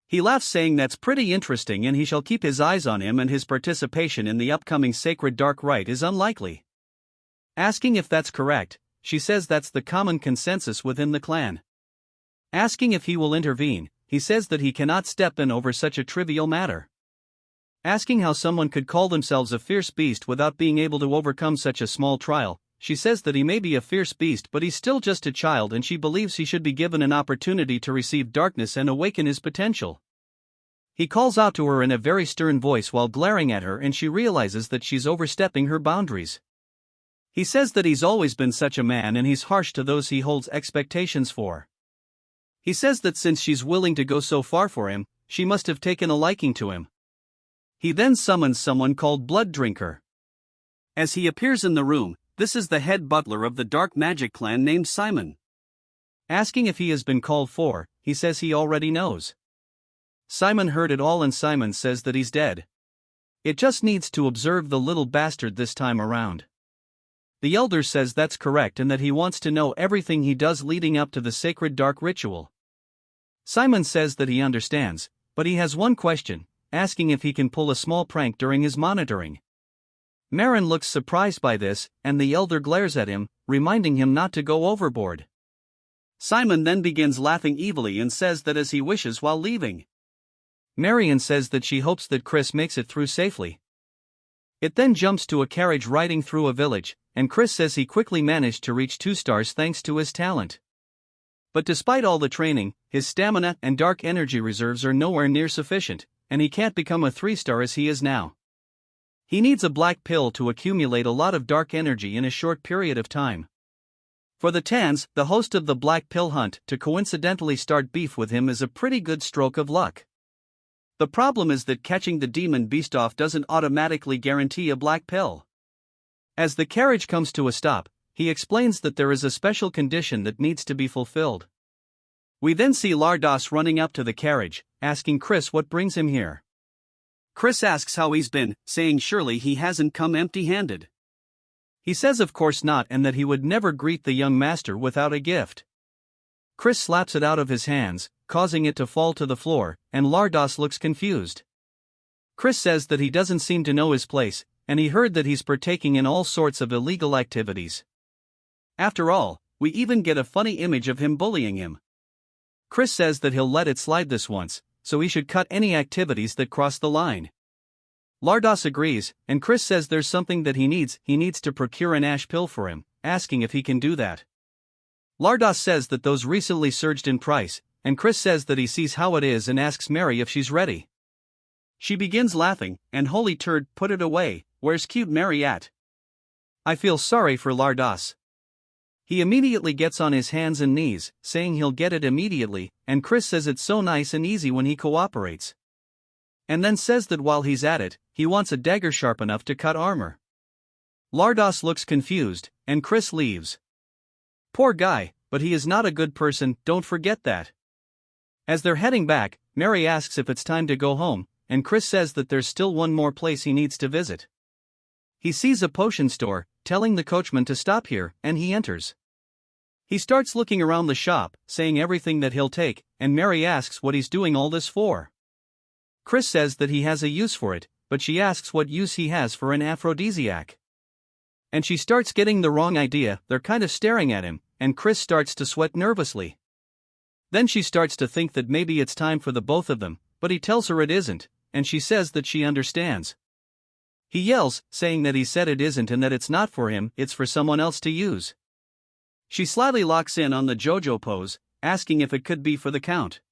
He laughs, saying that's pretty interesting and he shall keep his eyes on him, and his participation in the upcoming sacred dark rite is unlikely. Asking if that's correct, she says that's the common consensus within the clan. Asking if he will intervene, he says that he cannot step in over such a trivial matter. Asking how someone could call themselves a fierce beast without being able to overcome such a small trial, she says that he may be a fierce beast, but he's still just a child, and she believes he should be given an opportunity to receive darkness and awaken his potential. He calls out to her in a very stern voice while glaring at her, and she realizes that she's overstepping her boundaries. He says that he's always been such a man and he's harsh to those he holds expectations for. He says that since she's willing to go so far for him, she must have taken a liking to him. He then summons someone called Blood Drinker. As he appears in the room, this is the head butler of the dark magic clan named Simon. Asking if he has been called for, he says he already knows. Simon heard it all, and Simon says that he's dead. It just needs to observe the little bastard this time around. The elder says that's correct and that he wants to know everything he does leading up to the sacred dark ritual. Simon says that he understands, but he has one question, asking if he can pull a small prank during his monitoring. Marin looks surprised by this, and the elder glares at him, reminding him not to go overboard. Simon then begins laughing evilly and says that as he wishes while leaving. Marion says that she hopes that Chris makes it through safely. It then jumps to a carriage riding through a village, and Chris says he quickly managed to reach 2 stars thanks to his talent. But despite all the training, his stamina and dark energy reserves are nowhere near sufficient, and he can't become a 3-star as he is now. He needs a black pill to accumulate a lot of dark energy in a short period of time. For the Tans, the host of the black pill hunt, to coincidentally start beef with him is a pretty good stroke of luck. The problem is that catching the demon beast off doesn't automatically guarantee a black pill. As the carriage comes to a stop, he explains that there is a special condition that needs to be fulfilled. We then see Lardos running up to the carriage, asking Chris what brings him here. Chris asks how he's been, saying surely he hasn't come empty-handed. He says of course not, and that he would never greet the young master without a gift. Chris slaps it out of his hands, causing it to fall to the floor, and Lardos looks confused. Chris says that he doesn't seem to know his place, and he heard that he's partaking in all sorts of illegal activities. After all, we even get a funny image of him bullying him. Chris says that he'll let it slide this once, so he should cut any activities that cross the line. Lardos agrees, and Chris says there's something that he needs to procure an ash pill for him, asking if he can do that. Lardos says that those recently surged in price, and Chris says that he sees how it is and asks Mary if she's ready. She begins laughing, and holy turd, put it away, where's cute Mary at? I feel sorry for Lardos. He immediately gets on his hands and knees, saying he'll get it immediately, and Chris says it's so nice and easy when he cooperates. And then says that while he's at it, he wants a dagger sharp enough to cut armor. Lardos looks confused, and Chris leaves. Poor guy, but he is not a good person, don't forget that. As they're heading back, Mary asks if it's time to go home, and Chris says that there's still one more place he needs to visit. He sees a potion store, telling the coachman to stop here, and he enters. He starts looking around the shop, saying everything that he'll take, and Mary asks what he's doing all this for. Chris says that he has a use for it, but she asks what use he has for an aphrodisiac. And she starts getting the wrong idea, they're kind of staring at him, and Chris starts to sweat nervously. Then she starts to think that maybe it's time for the both of them, but he tells her it isn't, and she says that she understands. He yells, saying that he said it isn't and that it's not for him, it's for someone else to use. She slyly locks in on the JoJo pose, asking if it could be for the Count.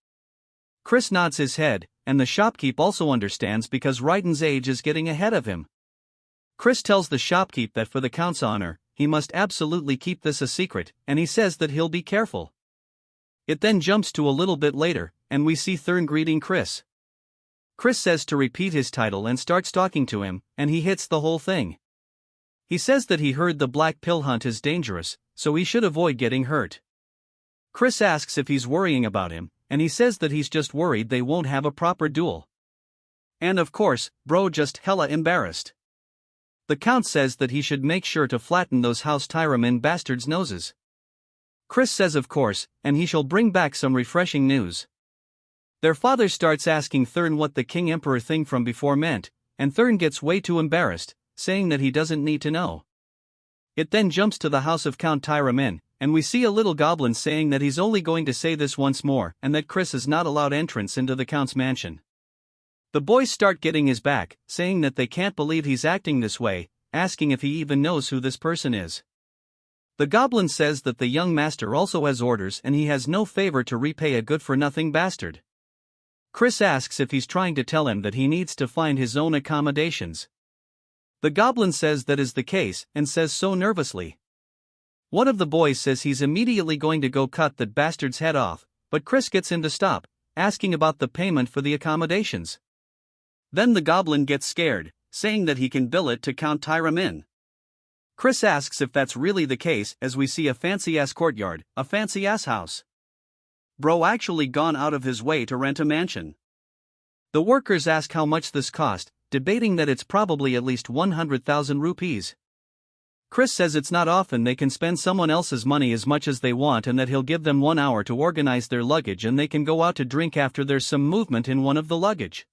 Chris nods his head, and the shopkeep also understands because Raiden's age is getting ahead of him. Chris tells the shopkeep that for the Count's honor, he must absolutely keep this a secret, and he says that he'll be careful. It then jumps to a little bit later, and we see Thurn greeting Chris. Chris says to repeat his title and starts talking to him, and he hits the whole thing. He says that he heard the black pill hunt is dangerous, so he should avoid getting hurt. Chris asks if he's worrying about him, and he says that he's just worried they won't have a proper duel. And of course, bro just hella embarrassed. The Count says that he should make sure to flatten those House Tyramin bastards' noses. Chris says of course, and he shall bring back some refreshing news. Their father starts asking Thurn what the King Emperor thing from before meant, and Thurn gets way too embarrassed, saying that he doesn't need to know. It then jumps to the house of Count Tyramin, and we see a little goblin saying that he's only going to say this once more and that Chris is not allowed entrance into the Count's mansion. The boys start getting his back, saying that they can't believe he's acting this way, asking if he even knows who this person is. The goblin says that the young master also has orders and he has no favor to repay a good-for-nothing bastard. Chris asks if he's trying to tell him that he needs to find his own accommodations. The goblin says that is the case and says so nervously. One of the boys says he's immediately going to go cut that bastard's head off, but Chris gets him to stop, asking about the payment for the accommodations. Then the goblin gets scared, saying that he can bill it to Count Tyramin. Chris asks if that's really the case as we see a fancy-ass courtyard, a fancy-ass house. Bro actually gone out of his way to rent a mansion. The workers ask how much this cost, debating that it's probably at least 100,000 rupees. Chris says it's not often they can spend someone else's money as much as they want and that he'll give them 1 hour to organize their luggage and they can go out to drink after there's some movement in one of the luggage.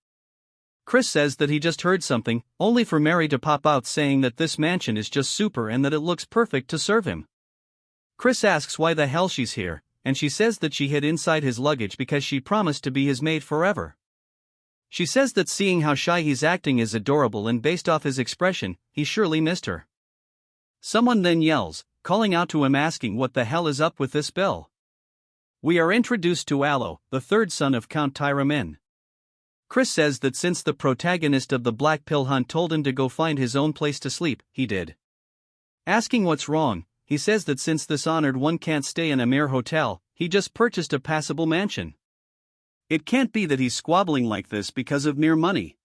Chris says that he just heard something, only for Mary to pop out saying that this mansion is just super and that it looks perfect to serve him. Chris asks why the hell she's here, and she says that she hid inside his luggage because she promised to be his maid forever. She says that seeing how shy he's acting is adorable and based off his expression, he surely missed her. Someone then yells, calling out to him asking what the hell is up with this bill. We are introduced to Yahello, the third son of Count Tyramin. Chris says that since the protagonist of the Black Pill Hunt told him to go find his own place to sleep, he did. Asking what's wrong, he says that since this honored one can't stay in a mere hotel, he just purchased a passable mansion. It can't be that he's squabbling like this because of mere money.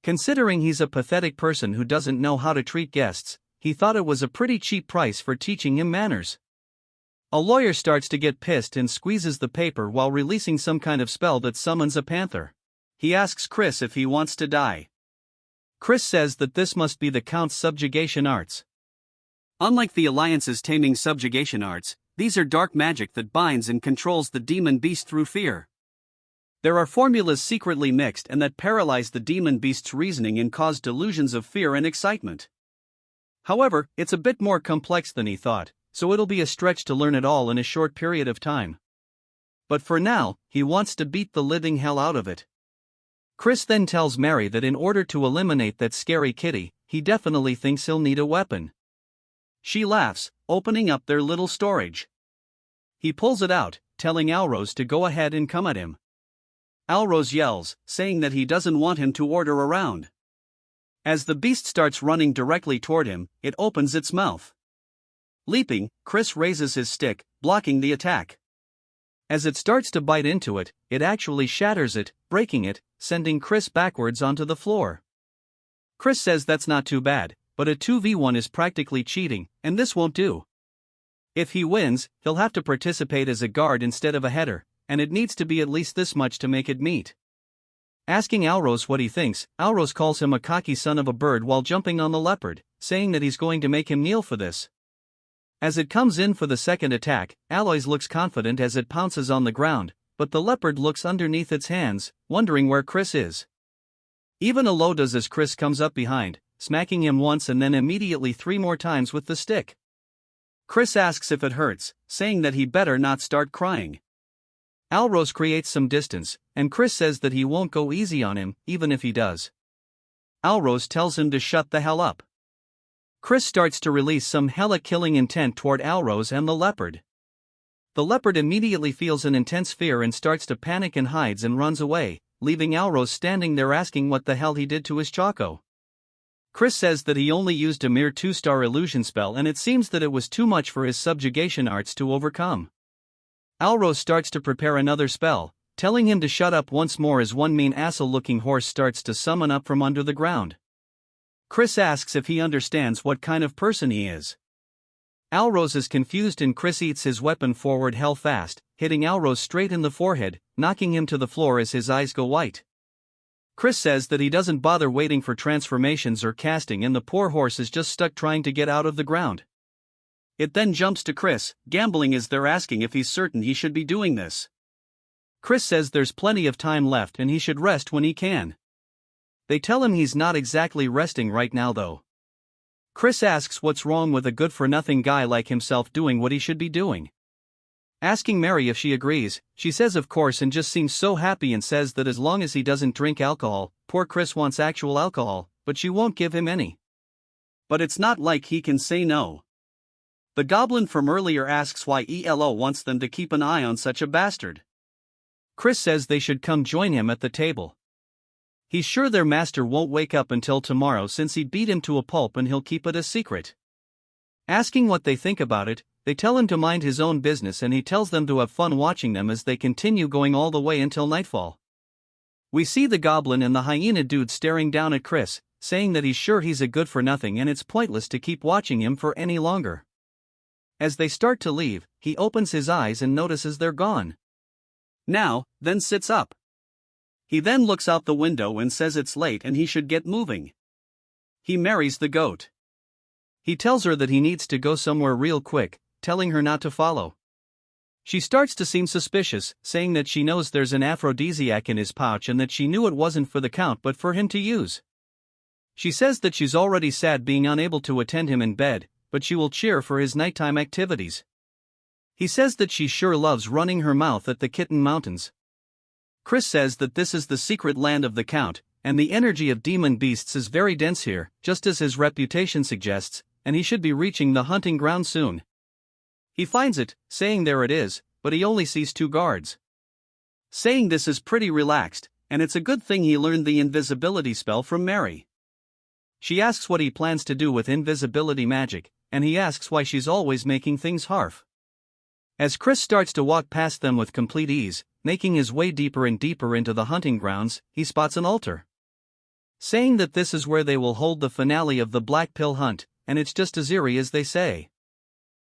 Considering he's a pathetic person who doesn't know how to treat guests, he thought it was a pretty cheap price for teaching him manners. A lawyer starts to get pissed and squeezes the paper while releasing some kind of spell that summons a panther. He asks Chris if he wants to die. Chris says that this must be the Count's subjugation arts. Unlike the Alliance's taming subjugation arts, these are dark magic that binds and controls the demon beast through fear. There are formulas secretly mixed and that paralyze the demon beast's reasoning and cause delusions of fear and excitement. However, it's a bit more complex than he thought, so it'll be a stretch to learn it all in a short period of time. But for now, he wants to beat the living hell out of it. Chris then tells Mary that in order to eliminate that scary kitty, he definitely thinks he'll need a weapon. She laughs, opening up their little storage. He pulls it out, telling Alrose to go ahead and come at him. Alrose yells, saying that he doesn't want him to order around. As the beast starts running directly toward him, it opens its mouth. Leaping, Chris raises his stick, blocking the attack. As it starts to bite into it, it actually shatters it, breaking it, sending Chris backwards onto the floor. Chris says that's not too bad, but a 2v1 is practically cheating, and this won't do. If he wins, he'll have to participate as a guard instead of a header, and it needs to be at least this much to make it meet. Asking Alrose what he thinks, Alrose calls him a cocky son of a bird while jumping on the leopard, saying that he's going to make him kneel for this. As it comes in for the second attack, Aloys looks confident as it pounces on the ground, but the leopard looks underneath its hands, wondering where Chris is. Even Alo does as Chris comes up behind, smacking him once and then immediately 3 more times with the stick. Chris asks if it hurts, saying that he better not start crying. Alrose creates some distance, and Chris says that he won't go easy on him, even if he does. Alrose tells him to shut the hell up. Chris starts to release some hella killing intent toward Alrose and the leopard. The leopard immediately feels an intense fear and starts to panic and hides and runs away, leaving Alrose standing there asking what the hell he did to his Choco. Chris says that he only used a mere 2-star illusion spell and it seems that it was too much for his subjugation arts to overcome. Alrose starts to prepare another spell, telling him to shut up once more as one mean asshole-looking horse starts to summon up from under the ground. Chris asks if he understands what kind of person he is. Alrose is confused and Chris eats his weapon forward hell fast, hitting Alrose straight in the forehead, knocking him to the floor as his eyes go white. Chris says that he doesn't bother waiting for transformations or casting and the poor horse is just stuck trying to get out of the ground. It then jumps to Chris, gambling as they're asking if he's certain he should be doing this. Chris says there's plenty of time left and he should rest when he can. They tell him he's not exactly resting right now though. Chris asks what's wrong with a good-for-nothing guy like himself doing what he should be doing. Asking Mary if she agrees, she says of course and just seems so happy and says that as long as he doesn't drink alcohol, poor Chris wants actual alcohol, but she won't give him any. But it's not like he can say no. The goblin from earlier asks why Yahello wants them to keep an eye on such a bastard. Chris says they should come join him at the table. He's sure their master won't wake up until tomorrow since he beat him to a pulp and he'll keep it a secret. Asking what they think about it, they tell him to mind his own business and he tells them to have fun watching them as they continue going all the way until nightfall. We see the goblin and the hyena dude staring down at Chris, saying that he's sure he's a good-for-nothing and it's pointless to keep watching him for any longer. As they start to leave, he opens his eyes and notices they're gone. Now, then sits up. He then looks out the window and says it's late and he should get moving. He marries the goat. He tells her that he needs to go somewhere real quick, telling her not to follow. She starts to seem suspicious, saying that she knows there's an aphrodisiac in his pouch and that she knew it wasn't for the count but for him to use. She says that she's already sad being unable to attend him in bed, but she will cheer for his nighttime activities. He says that she sure loves running her mouth at the Kitten Mountains. Chris says that this is the secret land of the Count, and the energy of demon beasts is very dense here, just as his reputation suggests, and he should be reaching the hunting ground soon. He finds it, saying there it is, but he only sees 2 guards. Saying this is pretty relaxed, and it's a good thing he learned the invisibility spell from Mary. She asks what he plans to do with invisibility magic, and he asks why she's always making things harf. As Chris starts to walk past them with complete ease, making his way deeper and deeper into the hunting grounds, he spots an altar. Saying that this is where they will hold the finale of the Black Pill hunt, and it's just as eerie as they say.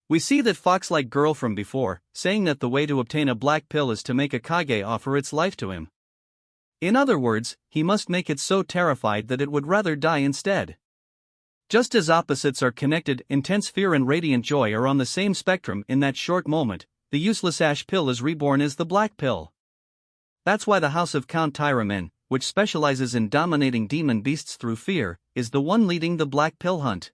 We see that fox-like girl from before, saying that the way to obtain a black pill is to make a kage offer its life to him. In other words, he must make it so terrified that it would rather die instead. Just as opposites are connected, intense fear and radiant joy are on the same spectrum in that short moment, the useless ash pill is reborn as the black pill. That's why the house of Count Tyramin, which specializes in dominating demon beasts through fear, is the one leading the black pill hunt.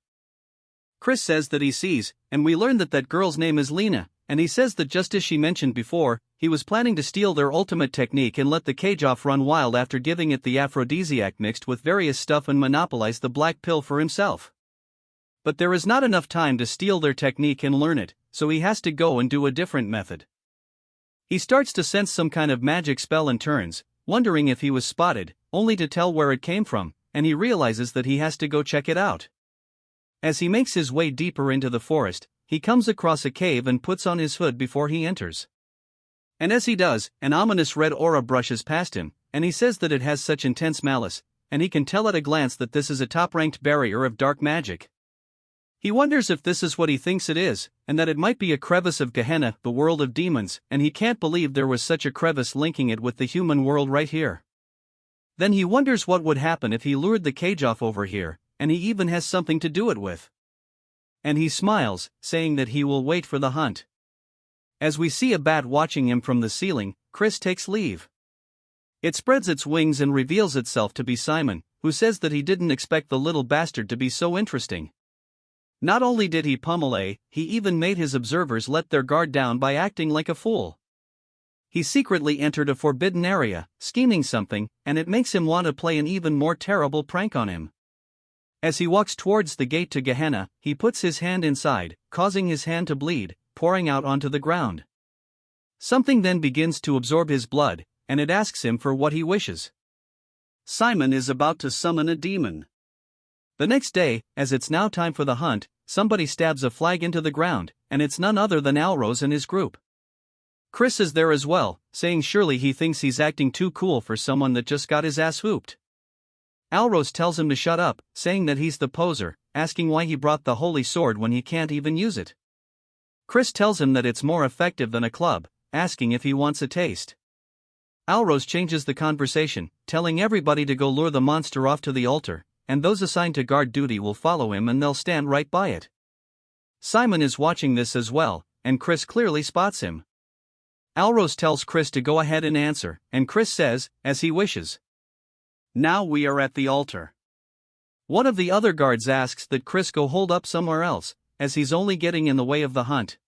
Chris says that he sees, and we learn that that girl's name is Lena, and he says that just as she mentioned before, he was planning to steal their ultimate technique and let the cage off run wild after giving it the aphrodisiac mixed with various stuff and monopolize the black pill for himself. But there is not enough time to steal their technique and learn it, so he has to go and do a different method. He starts to sense some kind of magic spell and turns, wondering if he was spotted, only to tell where it came from, and he realizes that he has to go check it out. As he makes his way deeper into the forest, he comes across a cave and puts on his hood before he enters. And as he does, an ominous red aura brushes past him, and he says that it has such intense malice, and he can tell at a glance that this is a top-ranked barrier of dark magic. He wonders if this is what he thinks it is, and that it might be a crevice of Gehenna, the world of demons, and he can't believe there was such a crevice linking it with the human world right here. Then he wonders what would happen if he lured the cage off over here, and he even has something to do it with. And he smiles, saying that he will wait for the hunt. As we see a bat watching him from the ceiling, Chris takes leave. It spreads its wings and reveals itself to be Simon, who says that he didn't expect the little bastard to be so interesting. Not only did he pummel he even made his observers let their guard down by acting like a fool. He secretly entered a forbidden area, scheming something, and it makes him want to play an even more terrible prank on him. As he walks towards the gate to Gehenna, he puts his hand inside, causing his hand to bleed, pouring out onto the ground. Something then begins to absorb his blood, and it asks him for what he wishes. Simon is about to summon a demon. The next day, as it's now time for the hunt, somebody stabs a flag into the ground, and it's none other than Alrose and his group. Chris is there as well, saying surely he thinks he's acting too cool for someone that just got his ass whooped. Alros tells him to shut up, saying that he's the poser, asking why he brought the holy sword when he can't even use it. Chris tells him that it's more effective than a club, asking if he wants a taste. Alros changes the conversation, telling everybody to go lure the monster off to the altar, and those assigned to guard duty will follow him and they'll stand right by it. Simon is watching this as well, and Chris clearly spots him. Alros tells Chris to go ahead and answer, and Chris says, as he wishes. Now we are at the altar. One of the other guards asks that Chris go hold up somewhere else, as he's only getting in the way of the hunt.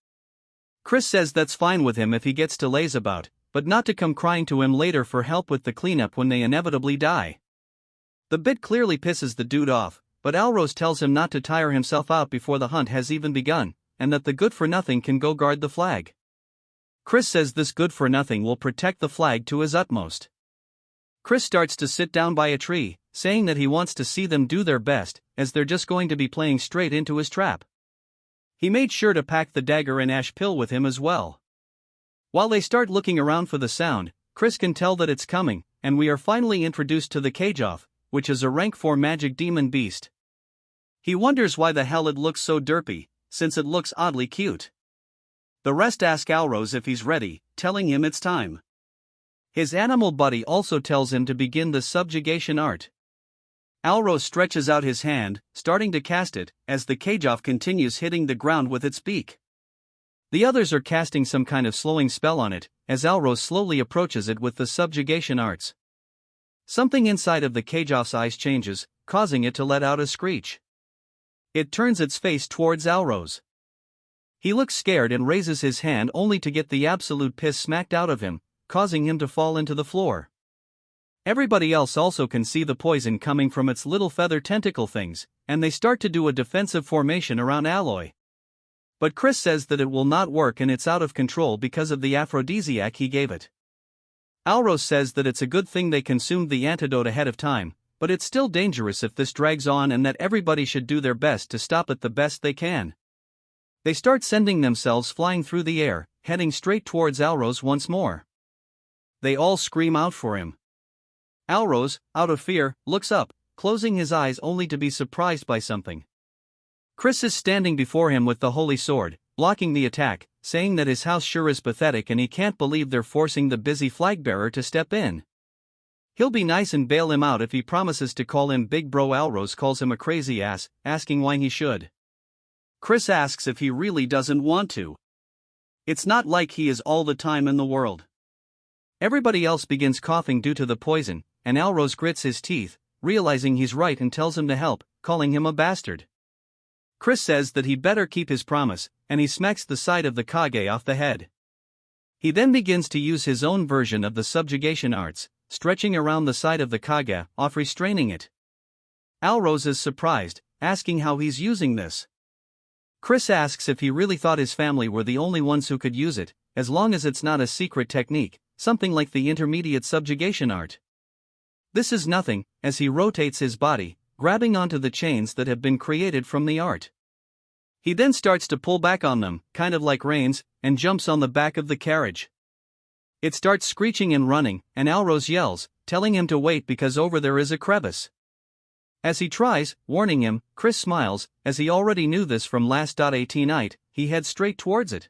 Chris says that's fine with him if he gets to laze about, but not to come crying to him later for help with the cleanup when they inevitably die. The bit clearly pisses the dude off, but Alros tells him not to tire himself out before the hunt has even begun, and that the good-for-nothing can go guard the flag. Chris says this good-for-nothing will protect the flag to his utmost. Chris starts to sit down by a tree, saying that he wants to see them do their best, as they're just going to be playing straight into his trap. He made sure to pack the dagger and ash pill with him as well. While they start looking around for the sound, Chris can tell that it's coming, and we are finally introduced to the Cageoff, which is a rank 4 magic demon beast. He wonders why the hell it looks so derpy, since it looks oddly cute. The rest ask Alros if he's ready, telling him it's time. His animal buddy also tells him to begin the subjugation art. Alros stretches out his hand, starting to cast it, as the Cageoff continues hitting the ground with its beak. The others are casting some kind of slowing spell on it, as Alros slowly approaches it with the subjugation arts. Something inside of the Cageoff's eyes changes, causing it to let out a screech. It turns its face towards Alros. He looks scared and raises his hand only to get the absolute piss smacked out of him, causing him to fall into the floor. Everybody else also can see the poison coming from its little feather tentacle things, and they start to do a defensive formation around Alloy. But Chris says that it will not work and it's out of control because of the aphrodisiac he gave it. Alros says that it's a good thing they consumed the antidote ahead of time, but it's still dangerous if this drags on and that everybody should do their best to stop it the best they can. They start sending themselves flying through the air, heading straight towards Alros once more. They all scream out for him. Alros, out of fear, looks up, closing his eyes only to be surprised by something. Chris is standing before him with the holy sword, blocking the attack, saying that his house sure is pathetic and he can't believe they're forcing the busy flagbearer to step in. He'll be nice and bail him out if he promises to call him Big Bro. Alros calls him a crazy ass, asking why he should. Chris asks if he really doesn't want to. It's not like he is all the time in the world. Everybody else begins coughing due to the poison, and Alros grits his teeth, realizing he's right and tells him to help, calling him a bastard. Chris says that he better keep his promise, and he smacks the side of the Kage off the head. He then begins to use his own version of the subjugation arts, stretching around the side of the Kage, off restraining it. Alros is surprised, asking how he's using this. Chris asks if he really thought his family were the only ones who could use it, as long as it's not a secret technique, something like the intermediate subjugation art. This is nothing, as he rotates his body, grabbing onto the chains that have been created from the art. He then starts to pull back on them, kind of like reins, and jumps on the back of the carriage. It starts screeching and running, and Alros yells, telling him to wait because over there is a crevice. As he tries, warning him, Chris smiles, as he already knew this from last 18 night, he heads straight towards it.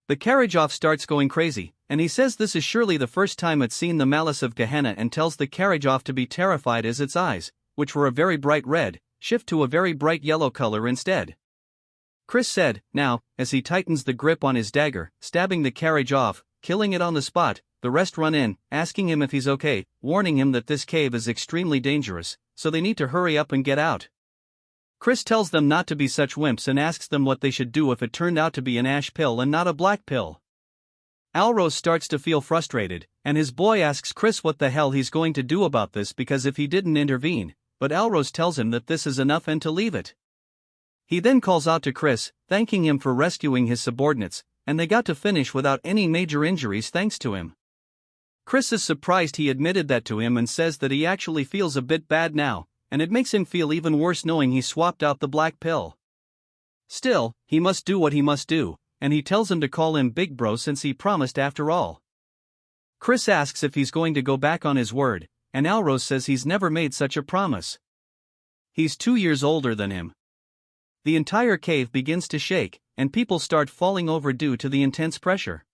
The carriage off starts going crazy, and he says this is surely the first time it's seen the malice of Gehenna and tells the carriage off to be terrified as its eyes, which were a very bright red, shift to a very bright yellow color instead. Chris said, now, as he tightens the grip on his dagger, stabbing the carriage off, killing it on the spot, the rest run in, asking him if he's okay, warning him that this cave is extremely dangerous, so they need to hurry up and get out. Chris tells them not to be such wimps and asks them what they should do if it turned out to be an ash pill and not a black pill. Alros starts to feel frustrated, and his boy asks Chris what the hell he's going to do about this because if he didn't intervene, but Alros tells him that this is enough and to leave it. He then calls out to Chris, thanking him for rescuing his subordinates, and they got to finish without any major injuries thanks to him. Chris is surprised he admitted that to him and says that he actually feels a bit bad now, and it makes him feel even worse knowing he swapped out the black pill. Still, he must do what he must do, and he tells him to call him Big Bro since he promised after all. Chris asks if he's going to go back on his word, and Alros says he's never made such a promise. He's 2 years older than him. The entire cave begins to shake, and people start falling over due to the intense pressure.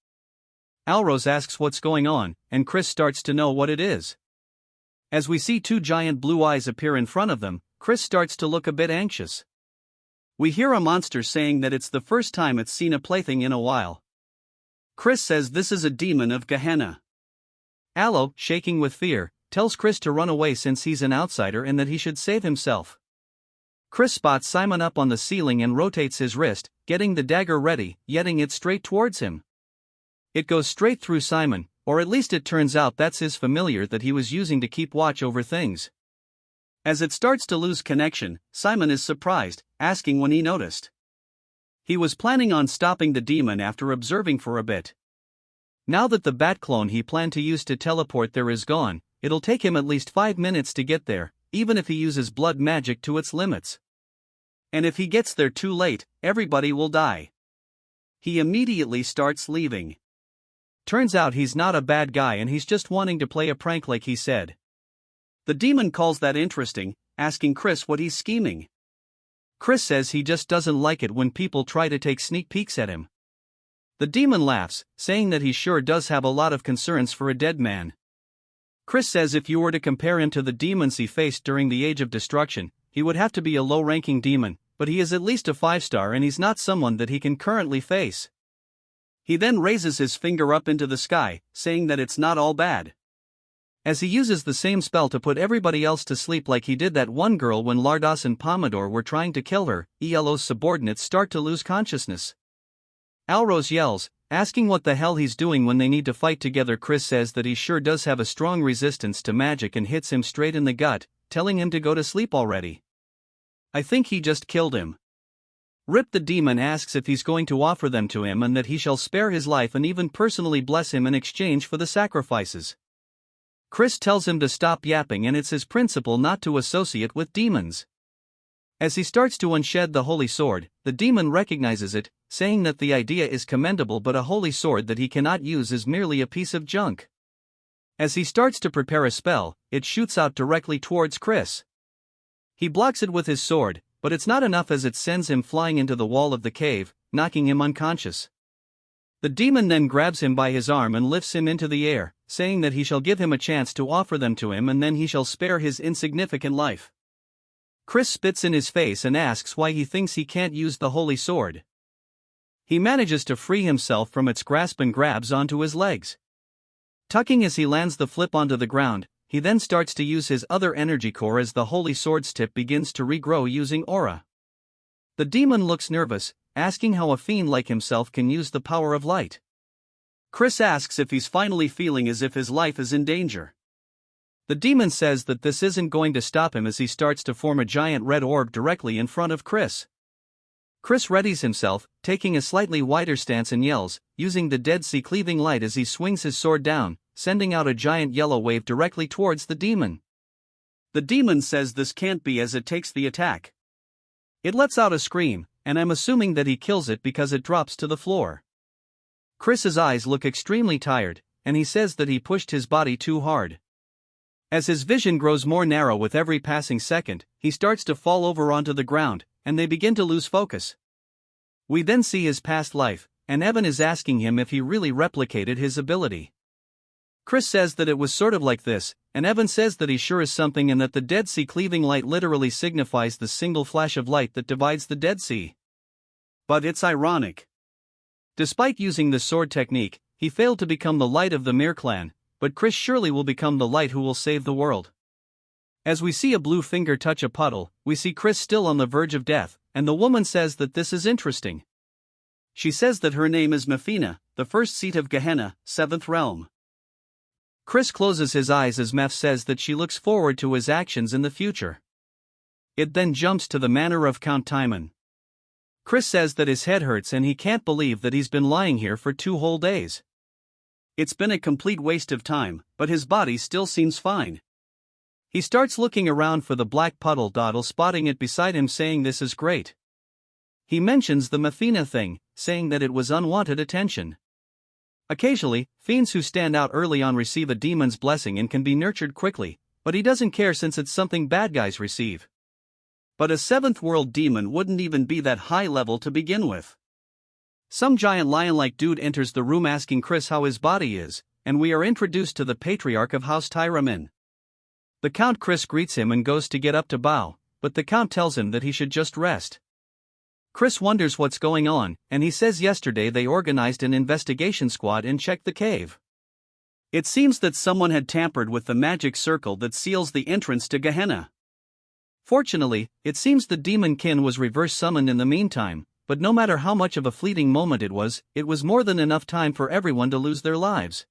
Alros asks what's going on, and Chris starts to know what it is. As we see 2 giant blue eyes appear in front of them, Chris starts to look a bit anxious. We hear a monster saying that it's the first time it's seen a plaything in a while. Chris says this is a demon of Gehenna. Allo, shaking with fear, tells Chris to run away since he's an outsider and that he should save himself. Chris spots Simon up on the ceiling and rotates his wrist, getting the dagger ready, jetting it straight towards him. It goes straight through Simon, or at least it turns out that's his familiar that he was using to keep watch over things. As it starts to lose connection, Simon is surprised, asking when he noticed. He was planning on stopping the demon after observing for a bit. Now that the bat clone he planned to use to teleport there is gone, it'll take him at least 5 minutes to get there, even if he uses blood magic to its limits. And if he gets there too late, everybody will die. He immediately starts leaving. Turns out he's not a bad guy and he's just wanting to play a prank like he said. The demon calls that interesting, asking Chris what he's scheming. Chris says he just doesn't like it when people try to take sneak peeks at him. The demon laughs, saying that he sure does have a lot of concerns for a dead man. Chris says if you were to compare him to the demons he faced during the Age of Destruction, he would have to be a low-ranking demon, but he is at least a 5-star and he's not someone that he can currently face. He then raises his finger up into the sky, saying that it's not all bad. As he uses the same spell to put everybody else to sleep like he did that one girl when Lardos and Pomodore were trying to kill her, Yahello's subordinates start to lose consciousness. Alros yells, asking what the hell he's doing when they need to fight together. Chris says that he sure does have a strong resistance to magic and hits him straight in the gut, telling him to go to sleep already. I think he just killed him. Rip the demon asks if he's going to offer them to him and that he shall spare his life and even personally bless him in exchange for the sacrifices. Chris tells him to stop yapping and it's his principle not to associate with demons. As he starts to unshed the holy sword, the demon recognizes it, saying that the idea is commendable but a holy sword that he cannot use is merely a piece of junk. As he starts to prepare a spell, it shoots out directly towards Chris. He blocks it with his sword, but it's not enough as it sends him flying into the wall of the cave, knocking him unconscious. The demon then grabs him by his arm and lifts him into the air, saying that he shall give him a chance to offer them to him and then he shall spare his insignificant life. Chris spits in his face and asks why he thinks he can't use the holy sword. He manages to free himself from its grasp and grabs onto his legs. Tucking as he lands the flip onto the ground, he then starts to use his other energy core as the holy sword's tip begins to regrow using aura. The demon looks nervous, asking how a fiend like himself can use the power of light. Chris asks if he's finally feeling as if his life is in danger. The demon says that this isn't going to stop him as he starts to form a giant red orb directly in front of Chris. Chris readies himself, taking a slightly wider stance and yells, using the Dead Sea cleaving light as he swings his sword down, sending out a giant yellow wave directly towards the demon. The demon says this can't be as it takes the attack. It lets out a scream, and I'm assuming that he kills it because it drops to the floor. Chris's eyes look extremely tired, and he says that he pushed his body too hard. As his vision grows more narrow with every passing second, he starts to fall over onto the ground, and they begin to lose focus. We then see his past life, and Evan is asking him if he really replicated his ability. Chris says that it was sort of like this, and Evan says that he sure is something and that the Dead Sea cleaving light literally signifies the single flash of light that divides the Dead Sea. But it's ironic. Despite using the sword technique, he failed to become the light of the Mir clan, but Chris surely will become the light who will save the world. As we see a blue finger touch a puddle, we see Chris still on the verge of death, and the woman says that this is interesting. She says that her name is Mefina, the first seat of Gehenna, 7th realm. Chris closes his eyes as Meph says that she looks forward to his actions in the future. It then jumps to the manor of Count Timon. Chris says that his head hurts and he can't believe that he's been lying here for 2 whole days. It's been a complete waste of time, but his body still seems fine. He starts looking around for the black puddle, spotting it beside him saying this is great. He mentions the Mefina thing, saying that it was unwanted attention. Occasionally, fiends who stand out early on receive a demon's blessing and can be nurtured quickly, but he doesn't care since it's something bad guys receive. But a seventh world demon wouldn't even be that high level to begin with. Some giant lion-like dude enters the room asking Chris how his body is, and we are introduced to the patriarch of House Tyramin. The Count Chris greets him and goes to get up to bow, but the Count tells him that he should just rest. Chris wonders what's going on, and he says yesterday they organized an investigation squad and checked the cave. It seems that someone had tampered with the magic circle that seals the entrance to Gehenna. Fortunately, it seems the demon kin was reverse summoned in the meantime, but no matter how much of a fleeting moment it was more than enough time for everyone to lose their lives.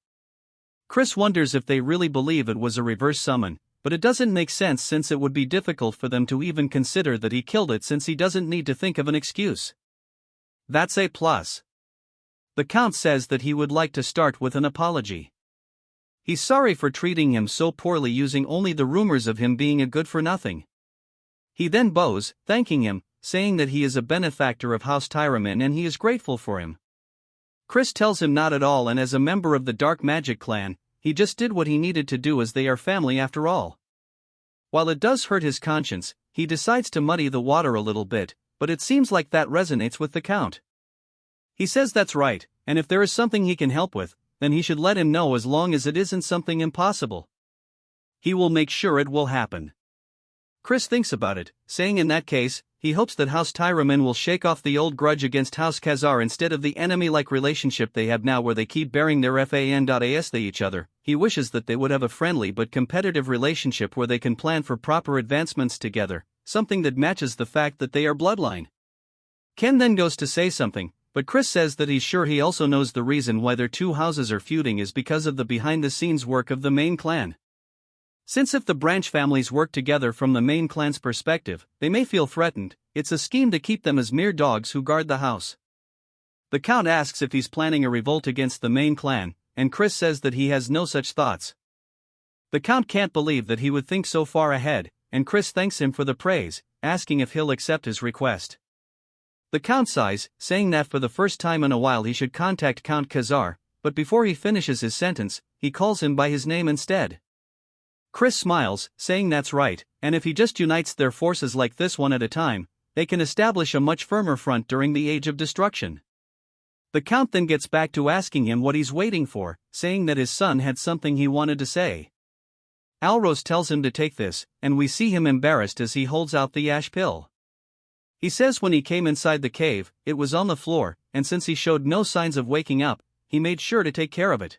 Chris wonders if they really believe it was a reverse summon, but it doesn't make sense since it would be difficult for them to even consider that he killed it since he doesn't need to think of an excuse. That's a plus. The Count says that he would like to start with an apology. He's sorry for treating him so poorly using only the rumors of him being a good-for-nothing. He then bows, thanking him, saying that he is a benefactor of House Tyramin and he is grateful for him. Chris tells him not at all, and as a member of the Dark Magic clan, he just did what he needed to do as they are family after all. While it does hurt his conscience, he decides to muddy the water a little bit, but it seems like that resonates with the Count. He says that's right, and if there is something he can help with, then he should let him know as long as it isn't something impossible. He will make sure it will happen. Chris thinks about it, saying in that case, he hopes that House Tyramin will shake off the old grudge against House Khazar instead of the enemy-like relationship they have now where they keep bearing their fan.as they each other. He wishes that they would have a friendly but competitive relationship where they can plan for proper advancements together, something that matches the fact that they are bloodline. Ken then goes to say something, but Chris says that he's sure he also knows the reason why their two houses are feuding is because of the behind-the-scenes work of the main clan. Since if the branch families work together from the main clan's perspective, they may feel threatened, it's a scheme to keep them as mere dogs who guard the house. The Count asks if he's planning a revolt against the main clan, and Chris says that he has no such thoughts. The Count can't believe that he would think so far ahead, and Chris thanks him for the praise, asking if he'll accept his request. The Count sighs, saying that for the first time in a while he should contact Count Khazar, but before he finishes his sentence, he calls him by his name instead. Chris smiles, saying that's right, and if he just unites their forces like this one at a time, they can establish a much firmer front during the Age of Destruction. The Count then gets back to asking him what he's waiting for, saying that his son had something he wanted to say. Alros tells him to take this, and we see him embarrassed as he holds out the ash pill. He says when he came inside the cave, it was on the floor, and since he showed no signs of waking up, he made sure to take care of it.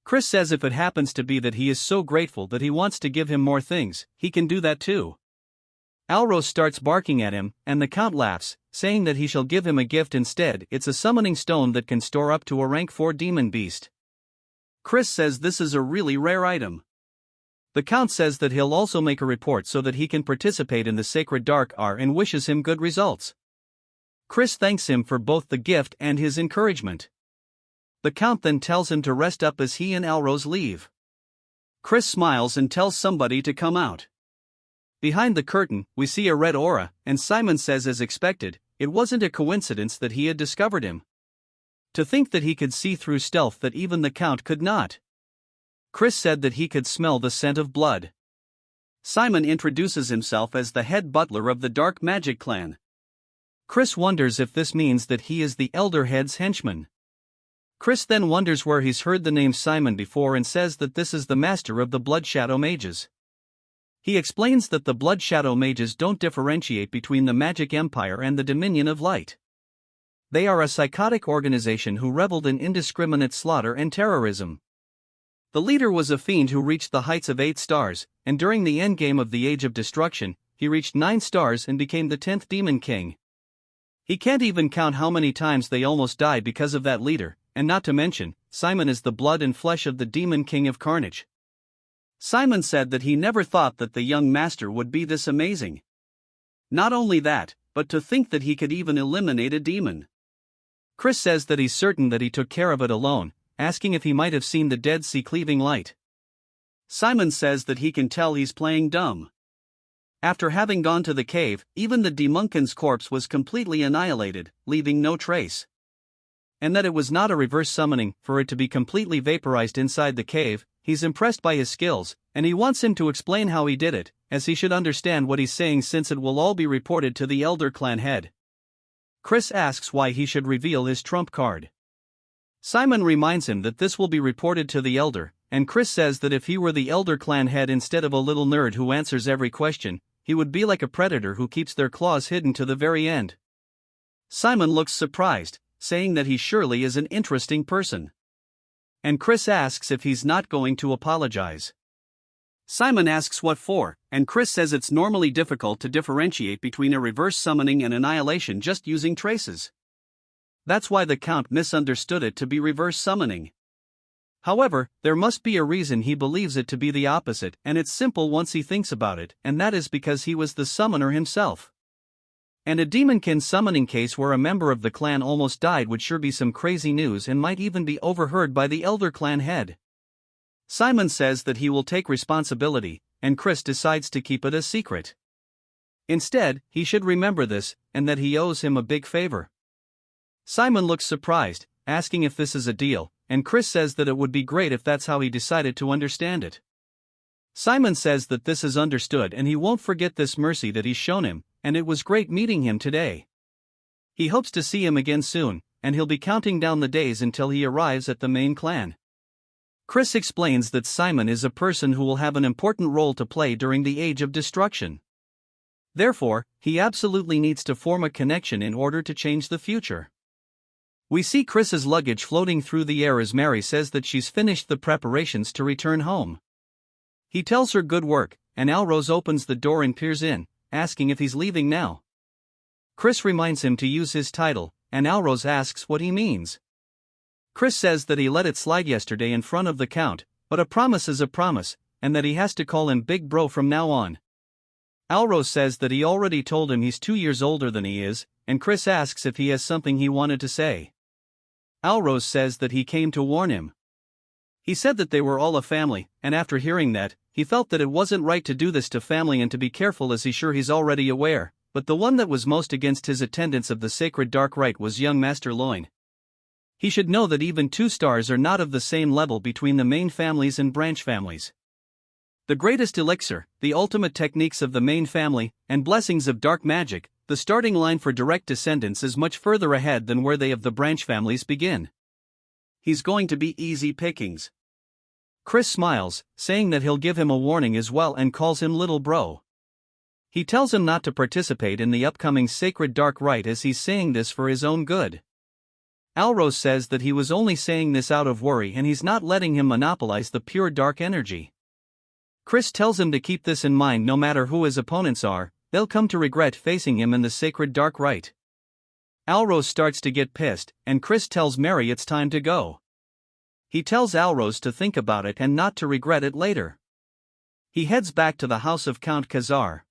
Chris says if it happens to be that he is so grateful that he wants to give him more things, he can do that too. Alros starts barking at him, and the Count laughs, saying that he shall give him a gift instead. It's a summoning stone that can store up to a rank 4 demon beast. Chris says this is a really rare item. The Count says that he'll also make a report so that he can participate in the Sacred Dark R and wishes him good results. Chris thanks him for both the gift and his encouragement. The Count then tells him to rest up as he and Alros leave. Chris smiles and tells somebody to come out. Behind the curtain, we see a red aura, and Simon says as expected, it wasn't a coincidence that he had discovered him. To think that he could see through stealth that even the Count could not. Chris said that he could smell the scent of blood. Simon introduces himself as the head butler of the Dark Magic clan. Chris wonders if this means that he is the Elder Head's henchman. Chris then wonders where he's heard the name Simon before and says that this is the master of the Blood Shadow Mages. He explains that the Blood Shadow Mages don't differentiate between the Magic Empire and the Dominion of Light. They are a psychotic organization who reveled in indiscriminate slaughter and terrorism. The leader was a fiend who reached the heights of 8 stars, and during the endgame of the Age of Destruction, he reached 9 stars and became the 10th Demon King. He can't even count how many times they almost died because of that leader, and not to mention, Simon is the blood and flesh of the Demon King of Carnage. Simon said that he never thought that the young master would be this amazing. Not only that, but to think that he could even eliminate a demon. Chris says that he's certain that he took care of it alone, asking if he might have seen the Dead Sea cleaving light. Simon says that he can tell he's playing dumb. After having gone to the cave, even the demonkin's corpse was completely annihilated, leaving no trace. And that it was not a reverse summoning, for it to be completely vaporized inside the cave. He's impressed by his skills, and he wants him to explain how he did it, as he should understand what he's saying since it will all be reported to the Elder Clan head. Chris asks why he should reveal his trump card. Simon reminds him that this will be reported to the Elder, and Chris says that if he were the Elder Clan head instead of a little nerd who answers every question, he would be like a predator who keeps their claws hidden to the very end. Simon looks surprised, saying that he surely is an interesting person. And Chris asks if he's not going to apologize. Simon asks what for, and Chris says it's normally difficult to differentiate between a reverse summoning and annihilation just using traces. That's why the Count misunderstood it to be reverse summoning. However, there must be a reason he believes it to be the opposite, and it's simple once he thinks about it, and that is because he was the summoner himself. And a demonkin summoning case where a member of the clan almost died would sure be some crazy news and might even be overheard by the Elder Clan head. Simon says that he will take responsibility, and Chris decides to keep it a secret. Instead, he should remember this, and that he owes him a big favor. Simon looks surprised, asking if this is a deal, and Chris says that it would be great if that's how he decided to understand it. Simon says that this is understood and he won't forget this mercy that he's shown him, and it was great meeting him today. He hopes to see him again soon, and he'll be counting down the days until he arrives at the main clan. Chris explains that Simon is a person who will have an important role to play during the Age of Destruction. Therefore, he absolutely needs to form a connection in order to change the future. We see Chris's luggage floating through the air as Mary says that she's finished the preparations to return home. He tells her good work, and Alrose opens the door and peers in, asking if he's leaving now. Chris reminds him to use his title, and Alrose asks what he means. Chris says that he let it slide yesterday in front of the Count, but a promise is a promise, and that he has to call him Big Bro from now on. Alrose says that he already told him he's 2 years older than he is, and Chris asks if he has something he wanted to say. Alrose says that he came to warn him. He said that they were all a family, and after hearing that, he felt that it wasn't right to do this to family and to be careful as he's already aware, but the one that was most against his attendance of the sacred dark rite was young Master Loin. He should know that even 2 stars are not of the same level between the main families and branch families. The greatest elixir, the ultimate techniques of the main family, and blessings of dark magic, the starting line for direct descendants is much further ahead than where they of the branch families begin. He's going to be easy pickings. Chris smiles, saying that he'll give him a warning as well and calls him Little Bro. He tells him not to participate in the upcoming sacred dark rite as he's saying this for his own good. Alrose says that he was only saying this out of worry and he's not letting him monopolize the pure dark energy. Chris tells him to keep this in mind no matter who his opponents are, they'll come to regret facing him in the sacred dark rite. Alrose starts to get pissed, and Chris tells Mary it's time to go. He tells Alrose to think about it and not to regret it later. He heads back to the house of Count Khazar.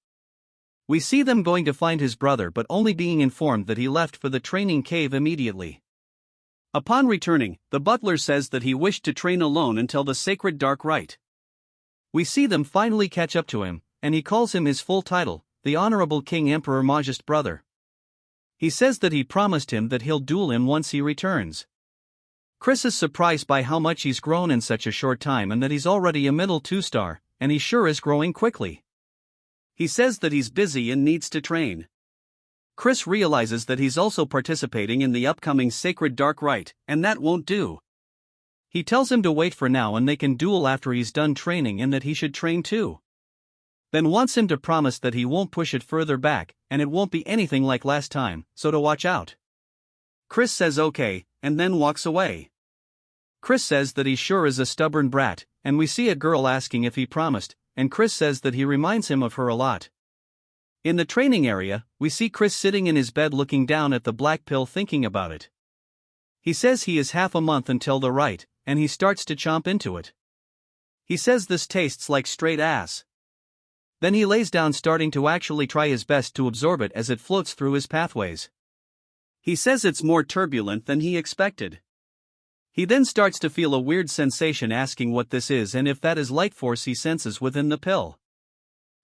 We see them going to find his brother but only being informed that he left for the training cave immediately. Upon returning, the butler says that he wished to train alone until the sacred dark rite. We see them finally catch up to him, and he calls him his full title, the Honorable King Emperor Majest brother. He says that he promised him that he'll duel him once he returns. Chris is surprised by how much he's grown in such a short time and that he's already a middle 2-star, and he sure is growing quickly. He says that he's busy and needs to train. Chris realizes that he's also participating in the upcoming sacred dark rite, and that won't do. He tells him to wait for now and they can duel after he's done training and that he should train too. Then wants him to promise that he won't push it further back, and it won't be anything like last time, so to watch out. Chris says okay, and then walks away. Chris says that he sure is a stubborn brat, and we see a girl asking if he promised, and Chris says that he reminds him of her a lot. In the training area, we see Chris sitting in his bed looking down at the black pill thinking about it. He says he is half a month until the rite, and he starts to chomp into it. He says this tastes like straight ass. Then he lays down starting to actually try his best to absorb it as it floats through his pathways. He says it's more turbulent than he expected. He then starts to feel a weird sensation asking what this is and if that is light force he senses within the pill.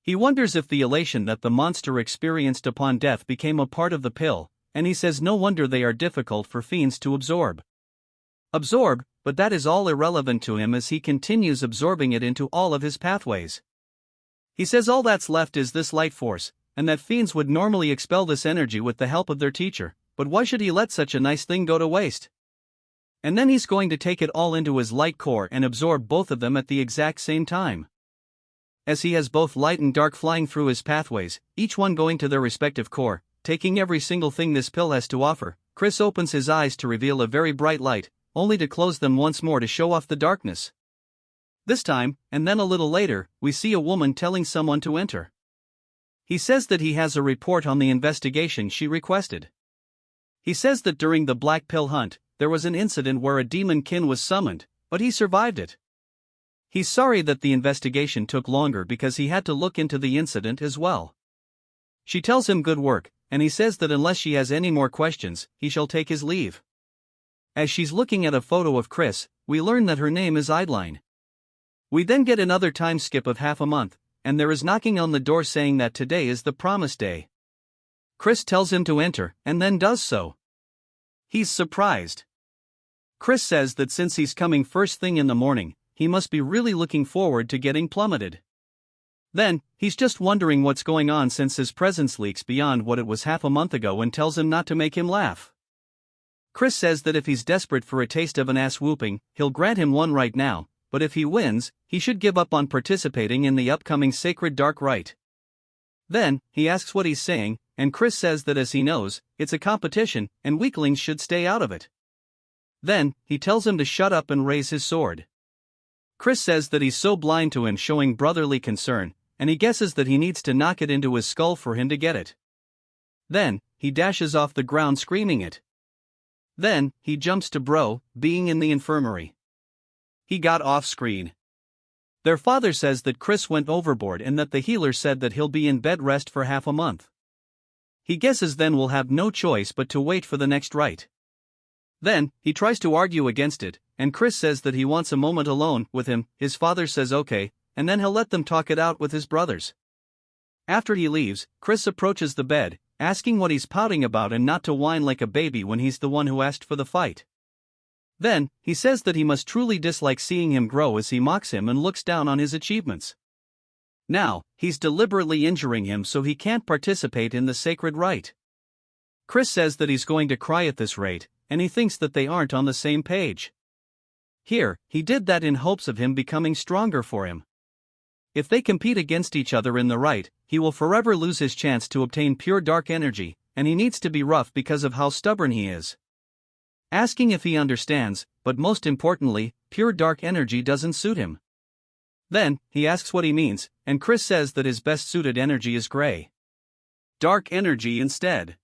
He wonders if the elation that the monster experienced upon death became a part of the pill, and he says no wonder they are difficult for fiends to absorb. But that is all irrelevant to him as he continues absorbing it into all of his pathways. He says all that's left is this light force, and that fiends would normally expel this energy with the help of their teacher, but why should he let such a nice thing go to waste? And then he's going to take it all into his light core and absorb both of them at the exact same time. As he has both light and dark flying through his pathways, each one going to their respective core, taking every single thing this pill has to offer, Chris opens his eyes to reveal a very bright light, only to close them once more to show off the darkness. This time, and then a little later, we see a woman telling someone to enter. He says that he has a report on the investigation she requested. He says that during the black pill hunt, there was an incident where a demon kin was summoned, but he survived it. He's sorry that the investigation took longer because he had to look into the incident as well. She tells him good work, and he says that unless she has any more questions, he shall take his leave. As she's looking at a photo of Chris, we learn that her name is Eidline. We then get another time skip of half a month, and there is knocking on the door saying that today is the promised day. Chris tells him to enter, and then does so. He's surprised. Chris says that since he's coming first thing in the morning, he must be really looking forward to getting plummeted. Then, he's just wondering what's going on since his presence leaks beyond what it was half a month ago and tells him not to make him laugh. Chris says that if he's desperate for a taste of an ass whooping, he'll grant him one right now, but if he wins, he should give up on participating in the upcoming Sacred Dark Rite. Then, he asks what he's saying, and Chris says that as he knows, it's a competition, and weaklings should stay out of it. Then, he tells him to shut up and raise his sword. Chris says that he's so blind to him showing brotherly concern, and he guesses that he needs to knock it into his skull for him to get it. Then, he dashes off the ground screaming it. Then, he jumps to Bro, being in the infirmary. He got off screen. Their father says that Chris went overboard and that the healer said that he'll be in bed rest for half a month. He guesses then we'll have no choice but to wait for the next rite. Then, he tries to argue against it, and Chris says that he wants a moment alone with him. His father says okay, and then he'll let them talk it out with his brothers. After he leaves, Chris approaches the bed, asking what he's pouting about and not to whine like a baby when he's the one who asked for the fight. Then, he says that he must truly dislike seeing him grow as he mocks him and looks down on his achievements. Now, he's deliberately injuring him so he can't participate in the sacred rite. Chris says that he's going to cry at this rate, and he thinks that they aren't on the same page. Here, he did that in hopes of him becoming stronger for him. If they compete against each other in the rite, he will forever lose his chance to obtain pure dark energy, and he needs to be rough because of how stubborn he is. Asking if he understands, but most importantly, pure dark energy doesn't suit him. Then, he asks what he means, and Chris says that his best suited energy is gray. Dark energy instead.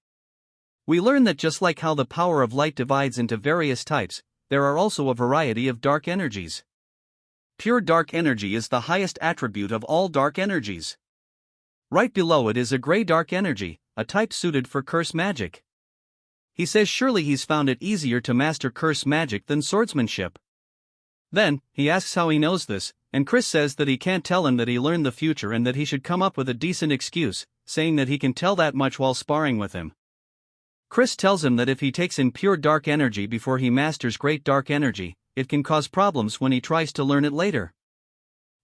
We learn that just like how the power of light divides into various types, there are also a variety of dark energies. Pure dark energy is the highest attribute of all dark energies. Right below it is a gray dark energy, a type suited for curse magic. He says surely he's found it easier to master curse magic than swordsmanship. Then, he asks how he knows this, and Chris says that he can't tell him that he learned the future and that he should come up with a decent excuse, saying that he can tell that much while sparring with him. Chris tells him that if he takes in pure dark energy before he masters great dark energy, it can cause problems when he tries to learn it later.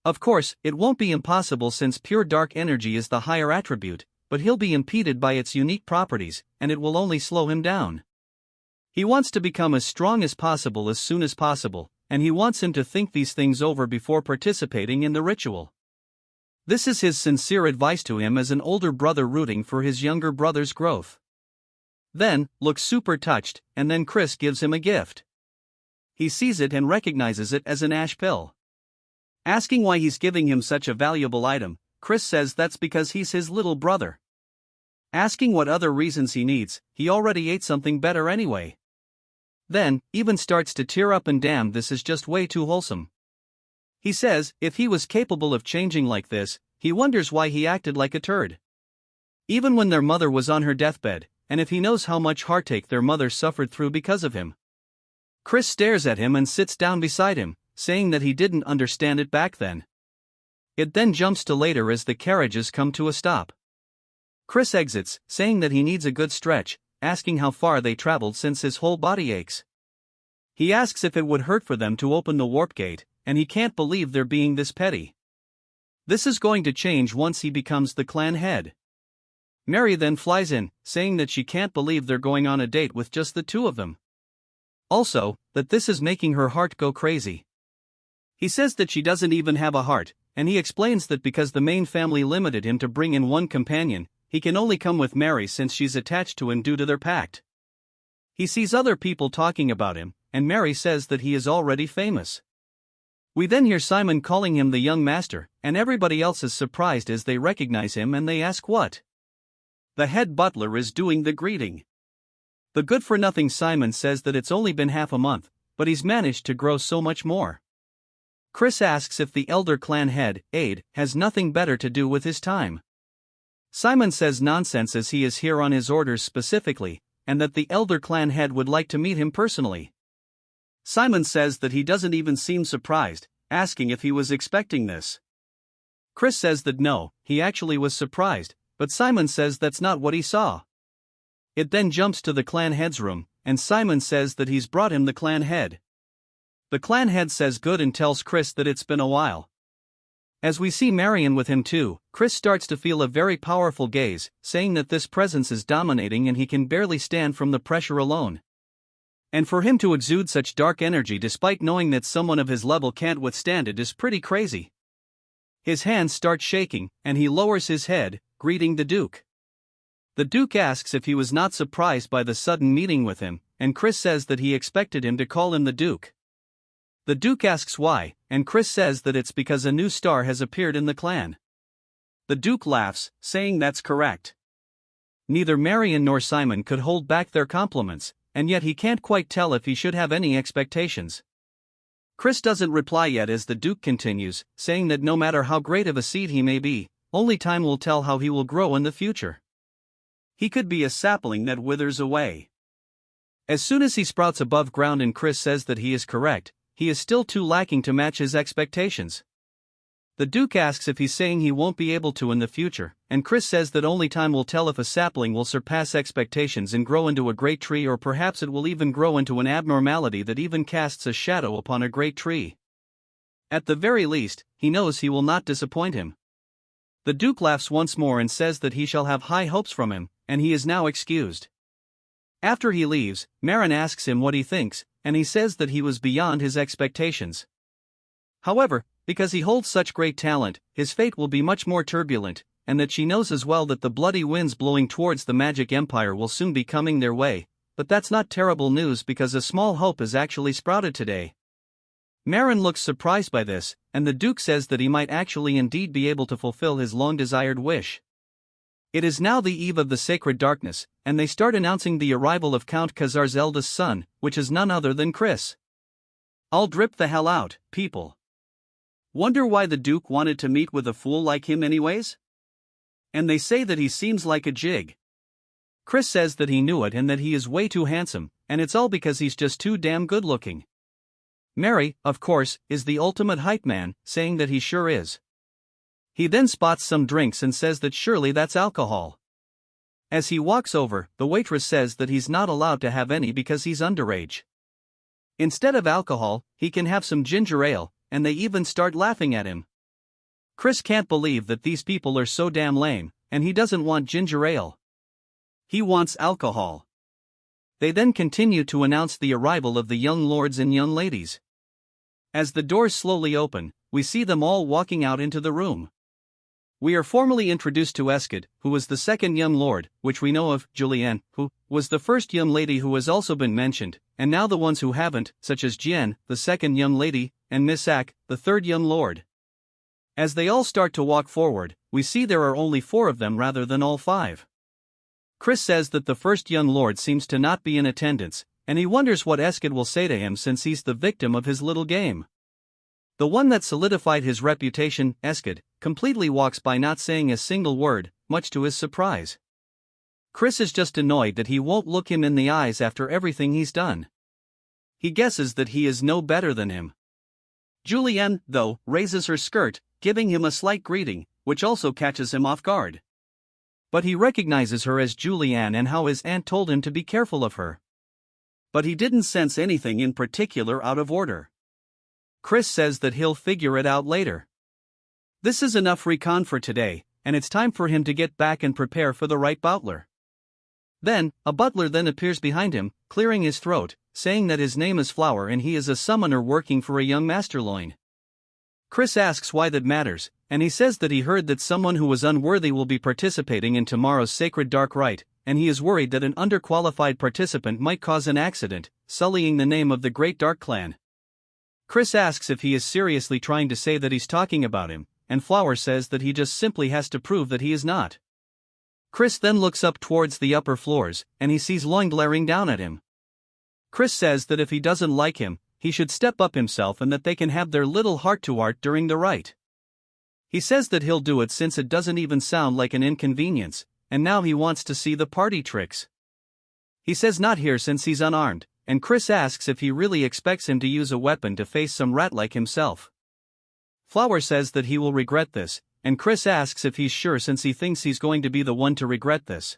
Of course, it won't be impossible since pure dark energy is the higher attribute, but he'll be impeded by its unique properties, and it will only slow him down. He wants to become as strong as possible as soon as possible, and he wants him to think these things over before participating in the ritual. This is his sincere advice to him as an older brother rooting for his younger brother's growth. Then, looks super touched, and then Chris gives him a gift. He sees it and recognizes it as an ash pill. Asking why he's giving him such a valuable item, Chris says that's because he's his little brother. Asking what other reasons he needs, he already ate something better anyway. Then, even starts to tear up and damn, this is just way too wholesome. He says, if he was capable of changing like this, he wonders why he acted like a turd. Even when their mother was on her deathbed, and if he knows how much heartache their mother suffered through because of him. Chris stares at him and sits down beside him, saying that he didn't understand it back then. It then jumps to later as the carriages come to a stop. Chris exits, saying that he needs a good stretch, asking how far they traveled since his whole body aches. He asks if it would hurt for them to open the warp gate, and he can't believe they're being this petty. This is going to change once he becomes the clan head. Mary then flies in, saying that she can't believe they're going on a date with just the two of them. Also, that this is making her heart go crazy. He says that she doesn't even have a heart, and he explains that because the main family limited him to bring in one companion, he can only come with Mary since she's attached to him due to their pact. He sees other people talking about him, and Mary says that he is already famous. We then hear Simon calling him the young master, and everybody else is surprised as they recognize him and they ask what the head butler is doing the greeting. The good-for-nothing Simon says that it's only been half a month, but he's managed to grow so much more. Chris asks if the elder clan head, Aide, has nothing better to do with his time. Simon says nonsense as he is here on his orders specifically, and that the elder clan head would like to meet him personally. Simon says that he doesn't even seem surprised, asking if he was expecting this. Chris says that no, he actually was surprised, but Simon says that's not what he saw. It then jumps to the clan head's room, and Simon says that he's brought him the clan head. The clan head says good and tells Chris that it's been a while. As we see Marion with him too, Chris starts to feel a very powerful gaze, saying that this presence is dominating and he can barely stand from the pressure alone. And for him to exude such dark energy despite knowing that someone of his level can't withstand it is pretty crazy. His hands start shaking, and he lowers his head, greeting the Duke. The Duke asks if he was not surprised by the sudden meeting with him, and Chris says that he expected him to call him the Duke. The Duke asks why, and Chris says that it's because a new star has appeared in the clan. The Duke laughs, saying that's correct. Neither Marion nor Simon could hold back their compliments, and yet he can't quite tell if he should have any expectations. Chris doesn't reply yet as the Duke continues, saying that no matter how great of a seed he may be, only time will tell how he will grow in the future. He could be a sapling that withers away. As soon as he sprouts above ground and Chris says that he is correct, he is still too lacking to match his expectations. The Duke asks if he's saying he won't be able to in the future, and Chris says that only time will tell if a sapling will surpass expectations and grow into a great tree, or perhaps it will even grow into an abnormality that even casts a shadow upon a great tree. At the very least, he knows he will not disappoint him. The Duke laughs once more and says that he shall have high hopes from him, and he is now excused. After he leaves, Marin asks him what he thinks, and he says that he was beyond his expectations. However, because he holds such great talent, his fate will be much more turbulent, and that she knows as well that the bloody winds blowing towards the magic empire will soon be coming their way, but that's not terrible news because a small hope has actually sprouted today. Marin looks surprised by this, and the Duke says that he might actually indeed be able to fulfill his long-desired wish. It is now the eve of the sacred darkness, and they start announcing the arrival of Count Khazar's eldest son, which is none other than Chris. I'll drip the hell out, people. Wonder why the Duke wanted to meet with a fool like him anyways? And they say that he seems like a jig. Chris says that he knew it and that he is way too handsome, and it's all because he's just too damn good looking. Mary, of course, is the ultimate hype man, saying that he sure is. He then spots some drinks and says that surely that's alcohol. As he walks over, the waitress says that he's not allowed to have any because he's underage. Instead of alcohol, he can have some ginger ale, and they even start laughing at him. Chris can't believe that these people are so damn lame, and he doesn't want ginger ale. He wants alcohol. They then continue to announce the arrival of the young lords and young ladies. As the doors slowly open, we see them all walking out into the room. We are formally introduced to Eskid, who was the second young lord, which we know of, Julienne, who was the first young lady who has also been mentioned, and now the ones who haven't, such as Jian, the second young lady, and Misak, the third young lord. As they all start to walk forward, we see there are only 4 of them rather than all 5. Chris says that the first young lord seems to not be in attendance, and he wonders what Eskid will say to him since he's the victim of his little game. The one that solidified his reputation, Eskid, completely walks by not saying a single word, much to his surprise. Chris is just annoyed that he won't look him in the eyes after everything he's done. He guesses that he is no better than him. Julienne, though, raises her skirt, giving him a slight greeting, which also catches him off guard. But he recognizes her as Julianne and how his aunt told him to be careful of her. But he didn't sense anything in particular out of order. Chris says that he'll figure it out later. This is enough recon for today, and it's time for him to get back and prepare for the right butler. Then, a butler then appears behind him, clearing his throat, saying that his name is Flower and he is a summoner working for a young master loin. Chris asks why that matters, and he says that he heard that someone who was unworthy will be participating in tomorrow's sacred dark rite, and he is worried that an underqualified participant might cause an accident, sullying the name of the Great Dark Clan. Chris asks if he is seriously trying to say that he's talking about him, and Flower says that he just simply has to prove that he is not. Chris then looks up towards the upper floors, and he sees Loin glaring down at him. Chris says that if he doesn't like him, he should step up himself and that they can have their little heart-to-heart during the rite. He says that he'll do it since it doesn't even sound like an inconvenience, and now he wants to see the party tricks. He says not here since he's unarmed, and Chris asks if he really expects him to use a weapon to face some rat like himself. Flower says that he will regret this, and Chris asks if he's sure since he thinks he's going to be the one to regret this.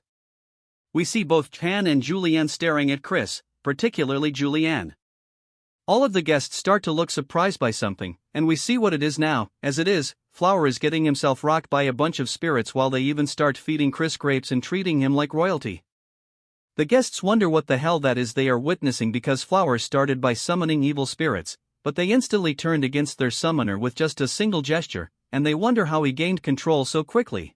We see both Chan and Julianne staring at Chris, particularly Julianne. All of the guests start to look surprised by something, and we see what it is now. As it is, Flower is getting himself rocked by a bunch of spirits while they even start feeding Chris grapes and treating him like royalty. The guests wonder what the hell that is they are witnessing because Flower started by summoning evil spirits, but they instantly turned against their summoner with just a single gesture, and they wonder how he gained control so quickly.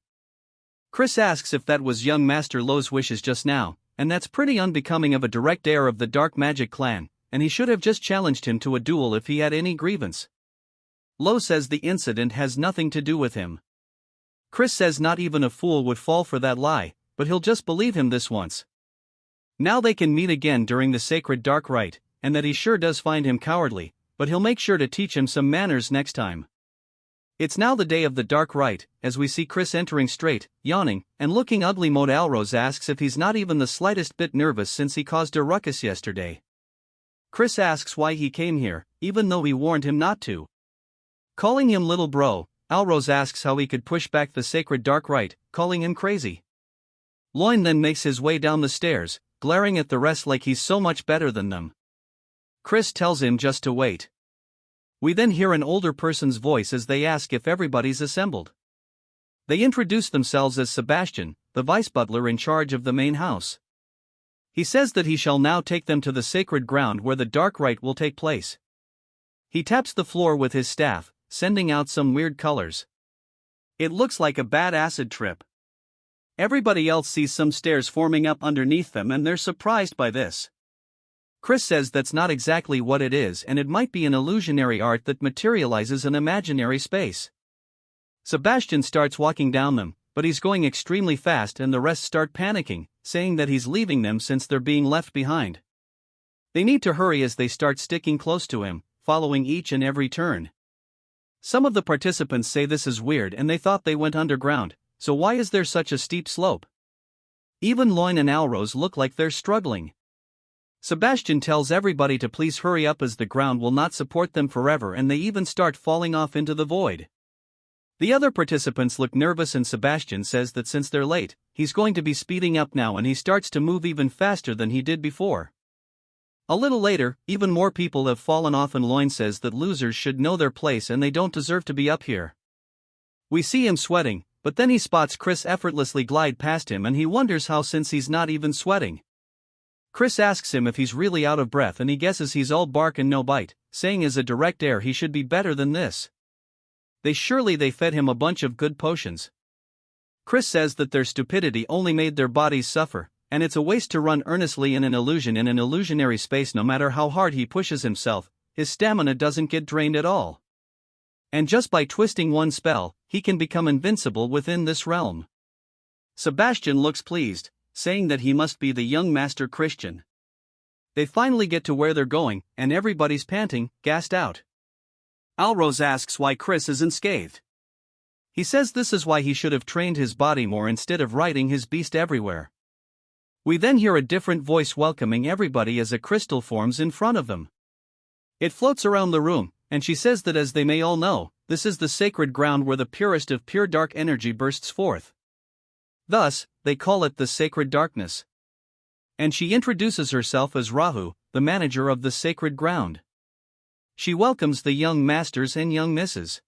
Chris asks if that was young Master Lo's wishes just now, and that's pretty unbecoming of a direct heir of the Dark Magic clan, and he should have just challenged him to a duel if he had any grievance. Lo says the incident has nothing to do with him. Chris says not even a fool would fall for that lie, but he'll just believe him this once. Now they can meet again during the sacred dark rite, and that he sure does find him cowardly, but he'll make sure to teach him some manners next time. It's now the day of the dark rite, as we see Chris entering straight, yawning, and looking ugly. Mode Alrose asks if he's not even the slightest bit nervous since he caused a ruckus yesterday. Chris asks why he came here, even though he warned him not to. Calling him little bro, Alrose asks how he could push back the sacred dark rite, calling him crazy. Loin then makes his way down the stairs, glaring at the rest like he's so much better than them. Chris tells him just to wait. We then hear an older person's voice as they ask if everybody's assembled. They introduce themselves as Sebastian, the vice butler in charge of the main house. He says that he shall now take them to the sacred ground where the dark rite will take place. He taps the floor with his staff, sending out some weird colors. It looks like a bad acid trip. Everybody else sees some stairs forming up underneath them and they're surprised by this. Chris says that's not exactly what it is and it might be an illusionary art that materializes an imaginary space. Sebastian starts walking down them, but he's going extremely fast and the rest start panicking, saying that he's leaving them since they're being left behind. They need to hurry as they start sticking close to him, following each and every turn. Some of the participants say this is weird and they thought they went underground, so why is there such a steep slope? Even Loin and Alrose look like they're struggling. Sebastian tells everybody to please hurry up as the ground will not support them forever and they even start falling off into the void. The other participants look nervous and Sebastian says that since they're late, he's going to be speeding up now and he starts to move even faster than he did before. A little later, even more people have fallen off and Loin says that losers should know their place and they don't deserve to be up here. We see him sweating, but then he spots Chris effortlessly glide past him and he wonders how since he's not even sweating. Chris asks him if he's really out of breath and he guesses he's all bark and no bite, saying as a direct heir he should be better than this. They fed him a bunch of good potions. Chris says that their stupidity only made their bodies suffer, and it's a waste to run earnestly in an illusionary space no matter how hard he pushes himself, his stamina doesn't get drained at all. And just by twisting one spell, he can become invincible within this realm. Sebastian looks pleased, saying that he must be the young Master Christian. They finally get to where they're going, and everybody's panting, gassed out. Alrose asks why Chris isn't scathed. He says this is why he should have trained his body more instead of riding his beast everywhere. We then hear a different voice welcoming everybody as a crystal forms in front of them. It floats around the room, and she says that as they may all know, this is the sacred ground where the purest of pure dark energy bursts forth. Thus, they call it the sacred darkness. And she introduces herself as Rahu, the manager of the sacred ground. She welcomes the young masters and young misses.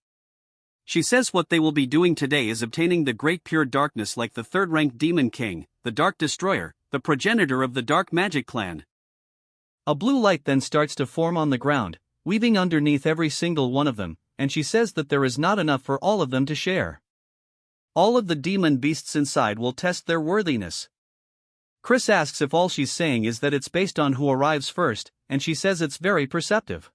She says what they will be doing today is obtaining the great pure darkness like the third-ranked demon king, the Dark Destroyer, the progenitor of the dark magic clan. A blue light then starts to form on the ground, weaving underneath every single one of them, and she says that there is not enough for all of them to share. All of the demon beasts inside will test their worthiness. Chris asks if all she's saying is that it's based on who arrives first, and she says it's very perceptive.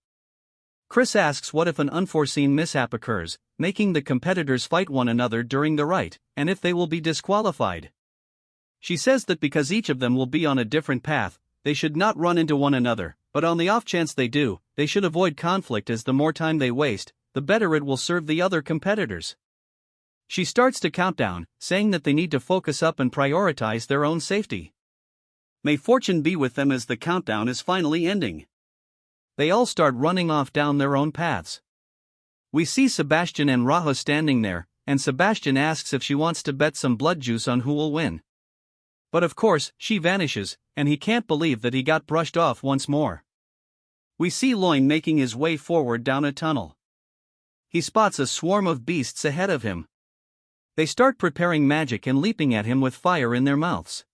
Chris asks what if an unforeseen mishap occurs, making the competitors fight one another during the rite, and if they will be disqualified. She says that because each of them will be on a different path, they should not run into one another, but on the off chance they do, they should avoid conflict as the more time they waste, the better it will serve the other competitors. She starts to count down, saying that they need to focus up and prioritize their own safety. May fortune be with them as the countdown is finally ending. They all start running off down their own paths. We see Sebastian and Raha standing there, and Sebastian asks if she wants to bet some blood juice on who will win. But of course, she vanishes, and he can't believe that he got brushed off once more. We see Loin making his way forward down a tunnel. He spots a swarm of beasts ahead of him. They start preparing magic and leaping at him with fire in their mouths.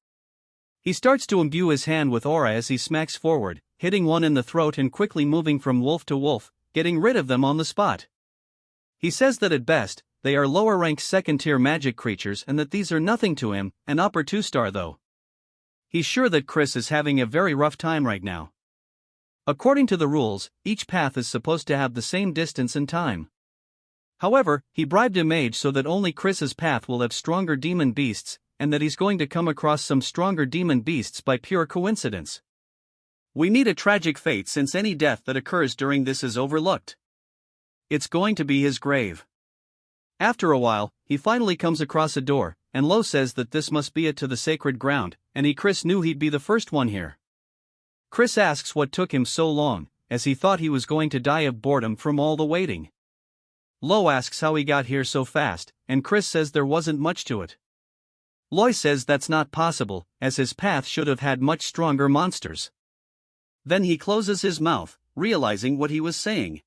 He starts to imbue his hand with aura as he smacks forward, hitting one in the throat and quickly moving from wolf to wolf, getting rid of them on the spot. He says that at best, they are lower-ranked second-tier magic creatures and that these are nothing to him, an upper 2-star though. He's sure that Chris is having a very rough time right now. According to the rules, each path is supposed to have the same distance and time. However, he bribed a mage so that only Chris's path will have stronger demon beasts, and that he's going to come across some stronger demon beasts by pure coincidence. We need a tragic fate since any death that occurs during this is overlooked. It's going to be his grave. After a while, he finally comes across a door, and Lo says that this must be it to the sacred ground, and Chris knew he'd be the first one here. Chris asks what took him so long, as he thought he was going to die of boredom from all the waiting. Lo asks how he got here so fast, and Chris says there wasn't much to it. Loy says that's not possible, as his path should have had much stronger monsters. Then he closes his mouth, realizing what he was saying.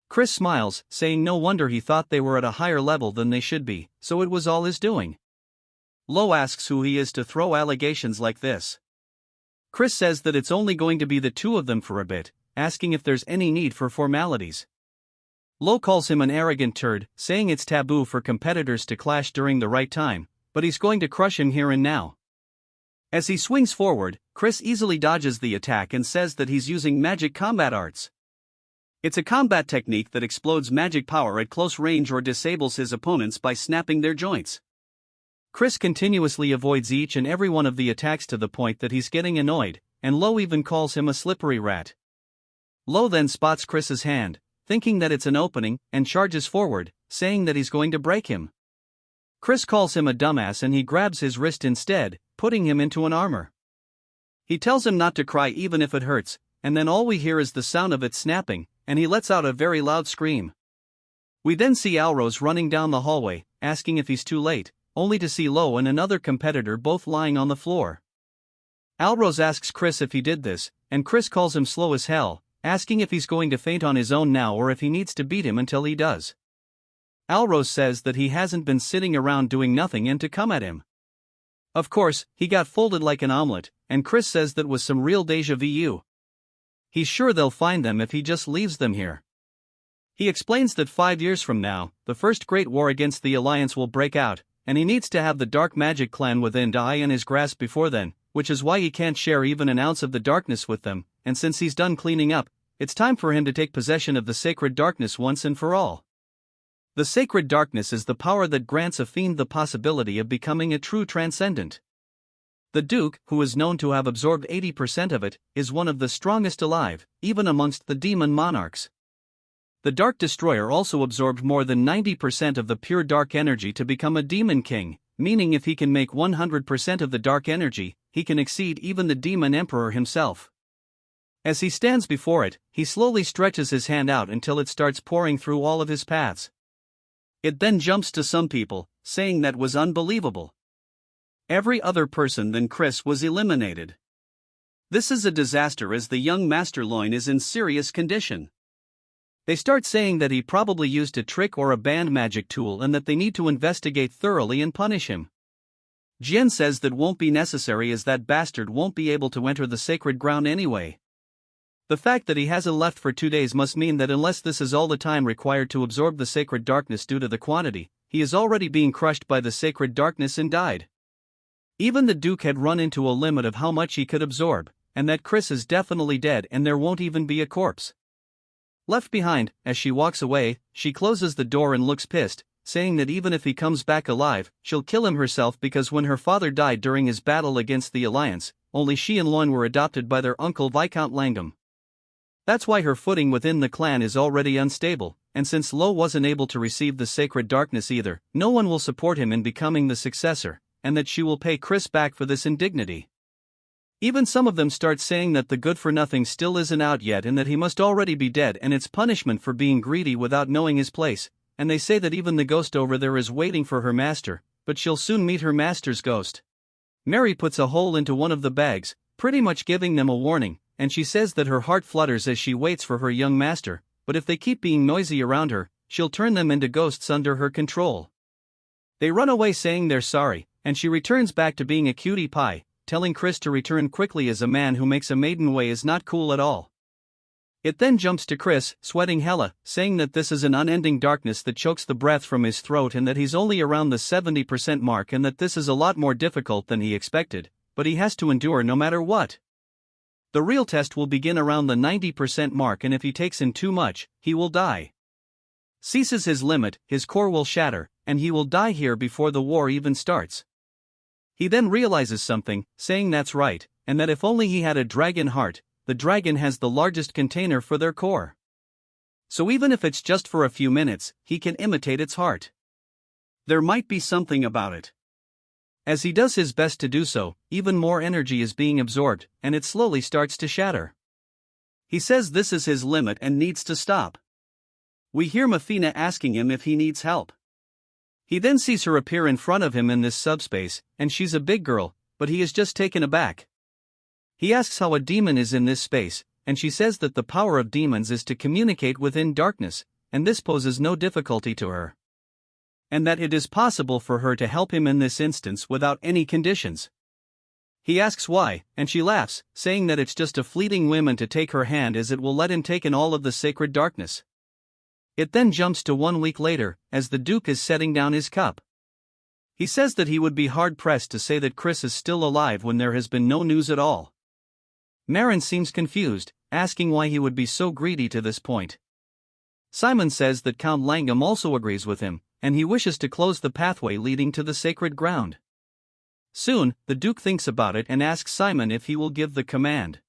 Chris smiles, saying no wonder he thought they were at a higher level than they should be, so it was all his doing. Lo asks who he is to throw allegations like this. Chris says that it's only going to be the two of them for a bit, asking if there's any need for formalities. Lo calls him an arrogant turd, saying it's taboo for competitors to clash during the right time, but he's going to crush him here and now. As he swings forward, Chris easily dodges the attack and says that he's using magic combat arts. It's a combat technique that explodes magic power at close range or disables his opponents by snapping their joints. Chris continuously avoids each and every one of the attacks to the point that he's getting annoyed, and Lo even calls him a slippery rat. Lo then spots Chris's hand, thinking that it's an opening, and charges forward, saying that he's going to break him. Chris calls him a dumbass and he grabs his wrist instead, putting him into an armor. He tells him not to cry even if it hurts, and then all we hear is the sound of it snapping, and he lets out a very loud scream. We then see Alrose running down the hallway, asking if he's too late, only to see Lo and another competitor both lying on the floor. Alrose asks Chris if he did this, and Chris calls him slow as hell, asking if he's going to faint on his own now or if he needs to beat him until he does. Alrose says that he hasn't been sitting around doing nothing and to come at him. Of course, he got folded like an omelet, and Chris says that was some real déjà vu. He's sure they'll find them if he just leaves them here. He explains that 5 years from now, the first great war against the Alliance will break out, and he needs to have the Dark Magic clan within die in his grasp before then, which is why he can't share even an ounce of the darkness with them, and since he's done cleaning up, it's time for him to take possession of the sacred darkness once and for all. The sacred darkness is the power that grants a fiend the possibility of becoming a true transcendent. The Duke, who is known to have absorbed 80% of it, is one of the strongest alive, even amongst the demon monarchs. The Dark Destroyer also absorbed more than 90% of the pure dark energy to become a demon king, meaning if he can make 100% of the dark energy, he can exceed even the demon emperor himself. As he stands before it, he slowly stretches his hand out until it starts pouring through all of his paths. It then jumps to some people, saying that was unbelievable. Every other person than Chris was eliminated. This is a disaster as the young Master Loin is in serious condition. They start saying that he probably used a trick or a banned magic tool and that they need to investigate thoroughly and punish him. Jian says that won't be necessary as that bastard won't be able to enter the sacred ground anyway. The fact that he hasn't left for 2 days must mean that unless this is all the time required to absorb the sacred darkness due to the quantity, he is already being crushed by the sacred darkness and died. Even the Duke had run into a limit of how much he could absorb, and that Chris is definitely dead and there won't even be a corpse. Left behind, as she walks away, she closes the door and looks pissed, saying that even if he comes back alive, she'll kill him herself because when her father died during his battle against the Alliance, only she and Loin were adopted by their uncle Viscount Langham. That's why her footing within the clan is already unstable, and since Lo wasn't able to receive the sacred darkness either, no one will support him in becoming the successor, and that she will pay Chris back for this indignity. Even some of them start saying that the good-for-nothing still isn't out yet and that he must already be dead and it's punishment for being greedy without knowing his place, and they say that even the ghost over there is waiting for her master, but she'll soon meet her master's ghost. Mary puts a hole into one of the bags, pretty much giving them a warning, and she says that her heart flutters as she waits for her young master, but if they keep being noisy around her, she'll turn them into ghosts under her control. They run away saying they're sorry, and she returns back to being a cutie pie, telling Chris to return quickly as a man who makes a maiden way is not cool at all. It then jumps to Chris, sweating hella, saying that this is an unending darkness that chokes the breath from his throat and that he's only around the 70% mark and that this is a lot more difficult than he expected, but he has to endure no matter what. The real test will begin around the 90% mark and if he takes in too much, he will die. Ceases his limit, his core will shatter, and he will die here before the war even starts. He then realizes something, saying that's right, and that if only he had a dragon heart, the dragon has the largest container for their core. So even if it's just for a few minutes, he can imitate its heart. There might be something about it. As he does his best to do so, even more energy is being absorbed, and it slowly starts to shatter. He says this is his limit and needs to stop. We hear Mafina asking him if he needs help. He then sees her appear in front of him in this subspace, and she's a big girl, but he is just taken aback. He asks how a demon is in this space, and she says that the power of demons is to communicate within darkness, and this poses no difficulty to her. And that it is possible for her to help him in this instance without any conditions. He asks why, and she laughs, saying that it's just a fleeting whim and to take her hand as it will let him take in all of the sacred darkness. It then jumps to 1 week later, as the Duke is setting down his cup. He says that he would be hard-pressed to say that Chris is still alive when there has been no news at all. Marin seems confused, asking why he would be so greedy to this point. Simon says that Count Langham also agrees with him, and he wishes to close the pathway leading to the sacred ground. Soon, the Duke thinks about it and asks Simon if he will give the command.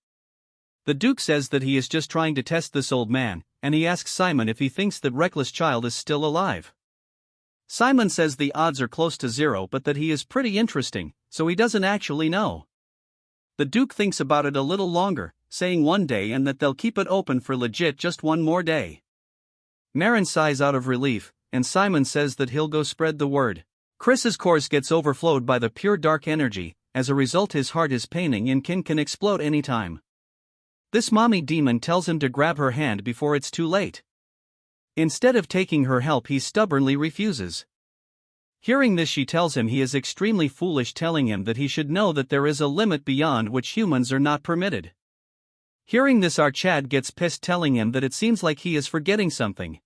The Duke says that he is just trying to test this old man, and he asks Simon if he thinks that Reckless Child is still alive. Simon says the odds are close to 0 but that he is pretty interesting, so he doesn't actually know. The Duke thinks about it a little longer, saying 1 day and that they'll keep it open for legit just 1 more day. Marin sighs out of relief, and Simon says that he'll go spread the word. Chris's course gets overflowed by the pure dark energy, as a result his heart is paining and can explode anytime. This mommy demon tells him to grab her hand before it's too late. Instead of taking her help he stubbornly refuses. Hearing this she tells him he is extremely foolish, telling him that he should know that there is a limit beyond which humans are not permitted. Hearing this Archad gets pissed, telling him that it seems like he is forgetting something.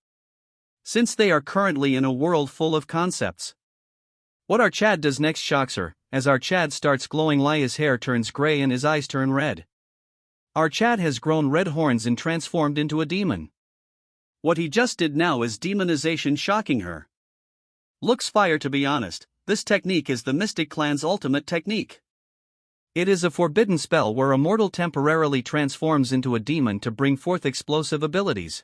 Since they are currently in a world full of concepts. What Archad does next shocks her, as Archad starts glowing, his hair turns gray and his eyes turn red. Archad has grown red horns and transformed into a demon. What he just did now is demonization, shocking her. Looks fire, to be honest. This technique is the Mystic Clan's ultimate technique. It is a forbidden spell where a mortal temporarily transforms into a demon to bring forth explosive abilities.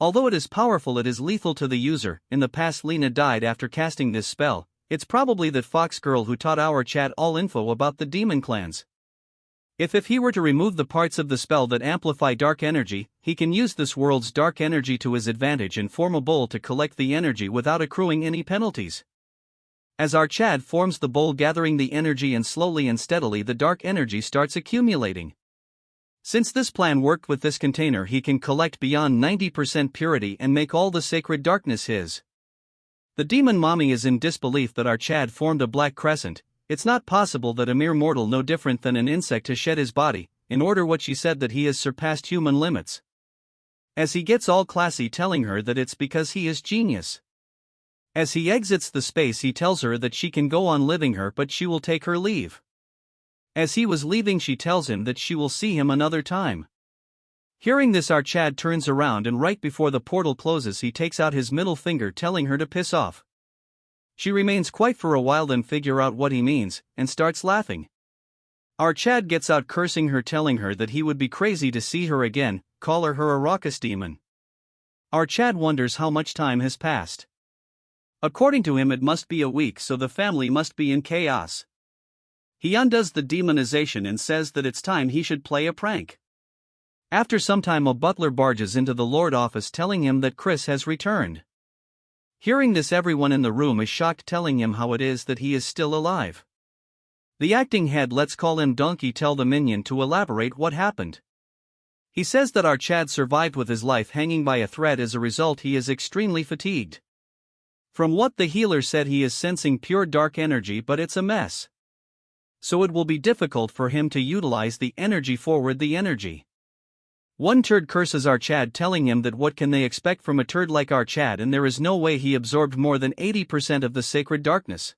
Although it is powerful, it is lethal to the user. In the past, Lena died after casting this spell. It's probably that Fox girl who taught our chat all info about the demon clans. If he were to remove the parts of the spell that amplify dark energy, he can use this world's dark energy to his advantage and form a bowl to collect the energy without accruing any penalties. As our Chad forms the bowl gathering the energy, and slowly and steadily the dark energy starts accumulating. Since this plan worked with this container, he can collect beyond 90% purity and make all the sacred darkness his. The demon mommy is in disbelief that our Chad formed a black crescent. It's not possible that a mere mortal no different than an insect has shed his body, in order what she said that he has surpassed human limits. As he gets all classy telling her that it's because he is genius. As he exits the space he tells her that she can go on living her but she will take her leave. As he was leaving she tells him that she will see him another time. Hearing this our Chad turns around and right before the portal closes he takes out his middle finger telling her to piss off. She remains quiet for a while, then figure out what he means, and starts laughing. Our Chad gets out cursing her, telling her that he would be crazy to see her again, call her a raucous demon. Our Chad wonders how much time has passed. According to him it must be a week, so the family must be in chaos. He undoes the demonization and says that it's time he should play a prank. After some time a butler barges into the Lord office telling him that Chris has returned. Hearing this everyone in the room is shocked, telling him how it is that he is still alive. The acting head, let's call him Donkey, tell the minion to elaborate what happened. He says that our Chad survived with his life hanging by a thread. As a result he is extremely fatigued. From what the healer said he is sensing pure dark energy, but it's a mess. So it will be difficult for him to utilize the energy forward the energy. One turd curses our Chad, telling him that what can they expect from a turd like our Chad, and there is no way he absorbed more than 80% of the sacred darkness.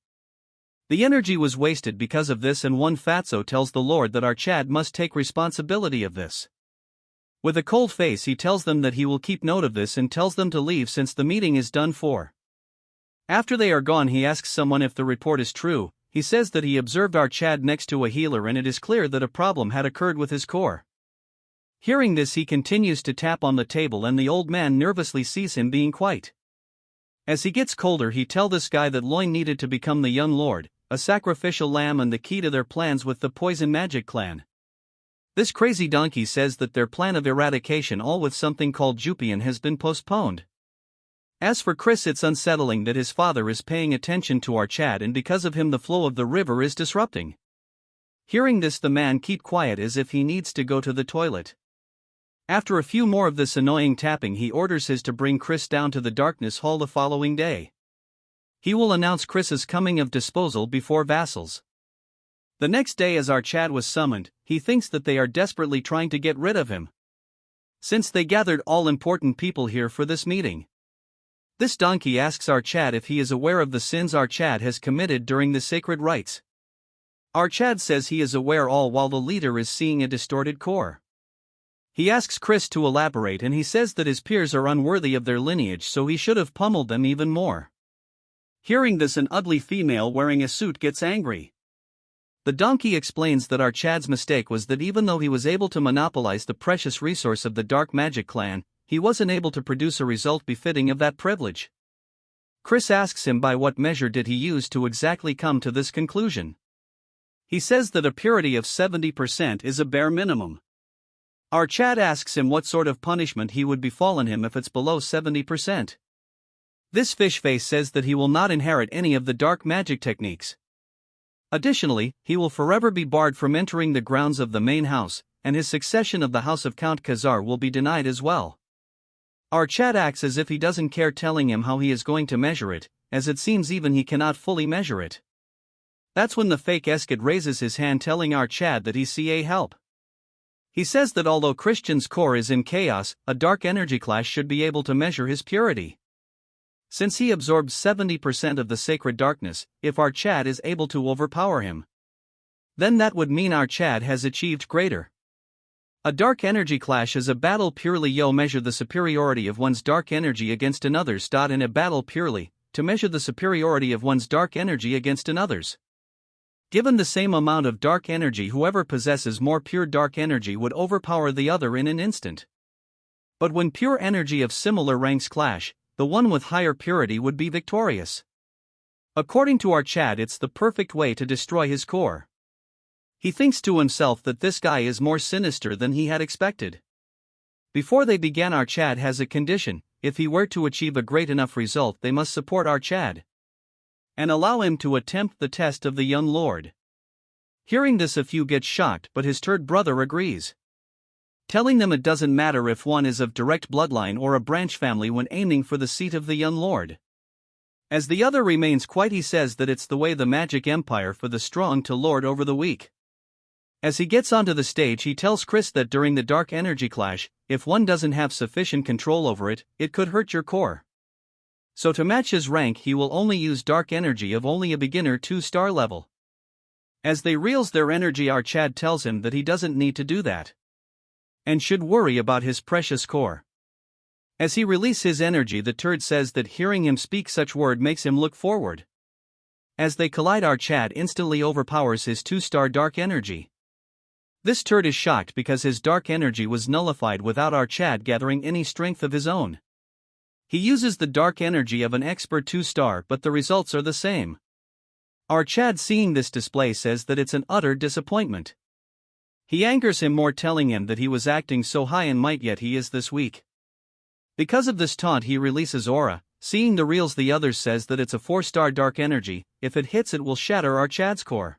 The energy was wasted because of this, and one fatso tells the Lord that our Chad must take responsibility of this. With a cold face he tells them that he will keep note of this and tells them to leave since the meeting is done for. After they are gone he asks someone if the report is true. He says that he observed our Chad next to a healer and it is clear that a problem had occurred with his core. Hearing this he continues to tap on the table and the old man nervously sees him being quiet. As he gets colder he tell this guy that Loin needed to become the young lord, a sacrificial lamb and the key to their plans with the poison magic clan. This crazy donkey says that their plan of eradication all with something called Jupian has been postponed. As for Chris, it's unsettling that his father is paying attention to our Chad and because of him the flow of the river is disrupting. Hearing this the man keep quiet as if he needs to go to the toilet. After a few more of this annoying tapping he orders his to bring Chris down to the darkness hall the following day. He will announce Chris's coming of disposal before vassals. The next day as our Chad was summoned, he thinks that they are desperately trying to get rid of him. Since they gathered all important people here for this meeting. This donkey asks our Chad if he is aware of the sins our Chad has committed during the sacred rites. Our Chad says he is aware all while the leader is seeing a distorted core. He asks Chris to elaborate and he says that his peers are unworthy of their lineage so he should have pummeled them even more. Hearing this an ugly female wearing a suit gets angry. The donkey explains that our Chad's mistake was that even though he was able to monopolize the precious resource of the dark magic clan, he wasn't able to produce a result befitting of that privilege. Chris asks him by what measure did he use to exactly come to this conclusion. He says that a purity of 70% is a bare minimum. Our Chad asks him what sort of punishment he would befallen him if it's below 70%. This fish face says that he will not inherit any of the dark magic techniques. Additionally, he will forever be barred from entering the grounds of the main house, and his succession of the house of Count Khazar will be denied as well. Our Chad acts as if he doesn't care, telling him how he is going to measure it, as it seems even he cannot fully measure it. That's when the fake Eskid raises his hand telling our Chad that he's CA help. He says that although Christian's core is in chaos, a dark energy clash should be able to measure his purity. Since he absorbs 70% of the sacred darkness, if our Chad is able to overpower him, then that would mean our Chad has achieved greater. A dark energy clash is a battle purely measure the superiority of one's dark energy against another's. In a battle purely, to measure the superiority of one's dark energy against another's. Given the same amount of dark energy, whoever possesses more pure dark energy would overpower the other in an instant. But when pure energy of similar ranks clash, the one with higher purity would be victorious. According to our Chad, it's the perfect way to destroy his core. He thinks to himself that this guy is more sinister than he had expected. Before they began, our Chad has a condition: if he were to achieve a great enough result, they must support our Chad and allow him to attempt the test of the young lord. Hearing this, a few get shocked, but his third brother agrees, telling them it doesn't matter if one is of direct bloodline or a branch family when aiming for the seat of the young lord. As the other remains quiet, he says that it's the way the magic empire for the strong to lord over the weak. As he gets onto the stage, he tells Chris that during the dark energy clash, if one doesn't have sufficient control over it, it could hurt your core. So to match his rank, he will only use dark energy of only a beginner 2-star level. As they reels their energy, our Chad tells him that he doesn't need to do that and should worry about his precious core. As he releases his energy, the turd says that hearing him speak such word makes him look forward. As they collide, our Chad instantly overpowers his 2-star dark energy. This turd is shocked because his dark energy was nullified without our Chad gathering any strength of his own. He uses the dark energy of an expert 2-star, but the results are the same. Our Chad, seeing this display, says that it's an utter disappointment. He angers him more, telling him that he was acting so high in might yet he is this weak. Because of this taunt, he releases aura. Seeing the reels, the others says that it's a 4-star dark energy. If it hits, it will shatter our Chad's core.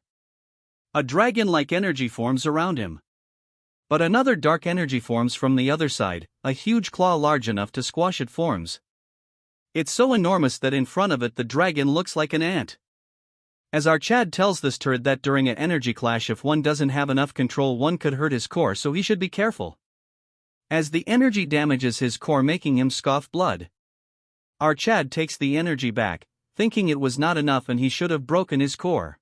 A dragon-like energy forms around him. But another dark energy forms from the other side. A huge claw large enough to squash it forms. It's so enormous that in front of it the dragon looks like an ant. As our Chad tells this turd that during an energy clash, if one doesn't have enough control, one could hurt his core, so he should be careful, as the energy damages his core, making him scoff blood. Our Chad takes the energy back, thinking it was not enough and he should have broken his core.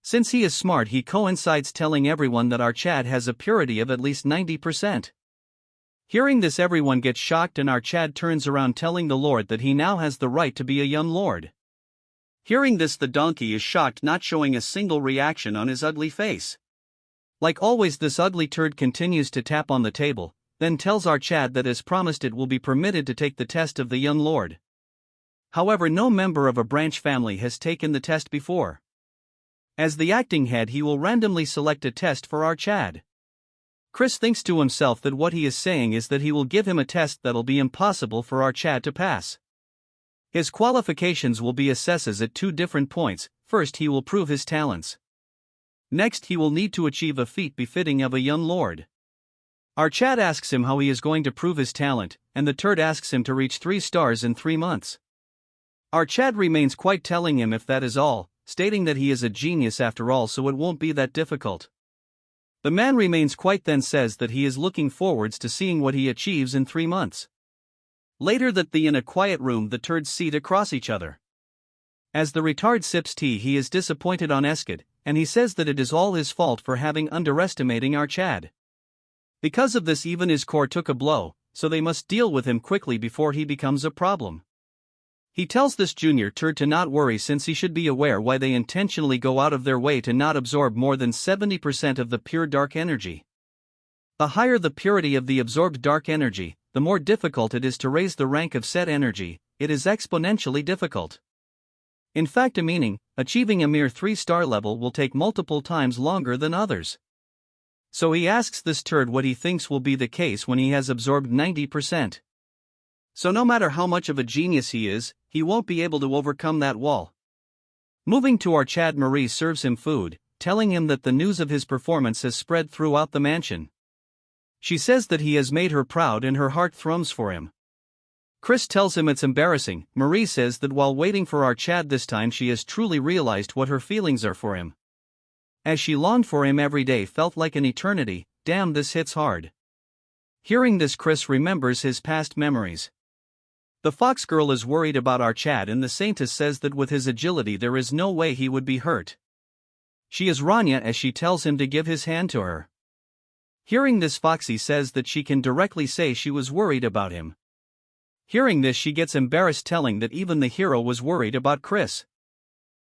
Since he is smart, he coincides telling everyone that our Chad has a purity of at least 90%. Hearing this, everyone gets shocked and our Chad turns around telling the Lord that he now has the right to be a young lord. Hearing this, the donkey is shocked, not showing a single reaction on his ugly face. Like always, this ugly turd continues to tap on the table, then tells our Chad that as promised it will be permitted to take the test of the young lord. However, no member of a branch family has taken the test before. As the acting head, he will randomly select a test for our Chad. Chris thinks to himself that what he is saying is that he will give him a test that'll be impossible for our Chad to pass. His qualifications will be assesses at 2 different points. First, he will prove his talents. Next, he will need to achieve a feat befitting of a young lord. Our Chad asks him how he is going to prove his talent, and the turd asks him to reach 3 stars in 3 months. Our Chad remains quiet, telling him if that is all, stating that he is a genius after all, so it won't be that difficult. The man remains quiet, then says that he is looking forwards to seeing what he achieves in 3 months. Later that in a quiet room, the turds sit across each other. As the retard sips tea, he is disappointed on Eskid, and he says that it is all his fault for having underestimating our Chad. Because of this, even his core took a blow, so they must deal with him quickly before he becomes a problem. He tells this junior turd to not worry, since he should be aware why they intentionally go out of their way to not absorb more than 70% of the pure dark energy. The higher the purity of the absorbed dark energy, the more difficult it is to raise the rank of said energy. It is exponentially difficult. In fact, achieving a mere 3-star level will take multiple times longer than others. So he asks this turd what he thinks will be the case when he has absorbed 90%. So no matter how much of a genius he is, he won't be able to overcome that wall. Moving to our Chad, Marie serves him food, telling him that the news of his performance has spread throughout the mansion. She says that he has made her proud and her heart thrums for him. Chris tells him it's embarrassing. Marie says that while waiting for our Chad this time, she has truly realized what her feelings are for him. As she longed for him every day felt like an eternity. Damn, this hits hard. Hearing this, Chris remembers his past memories. The fox girl is worried about our Chad, and the saintess says that with his agility there is no way he would be hurt. She is Rania, as she tells him to give his hand to her. Hearing this, Foxy says that she can directly say she was worried about him. Hearing this, she gets embarrassed, telling that even the hero was worried about Chris.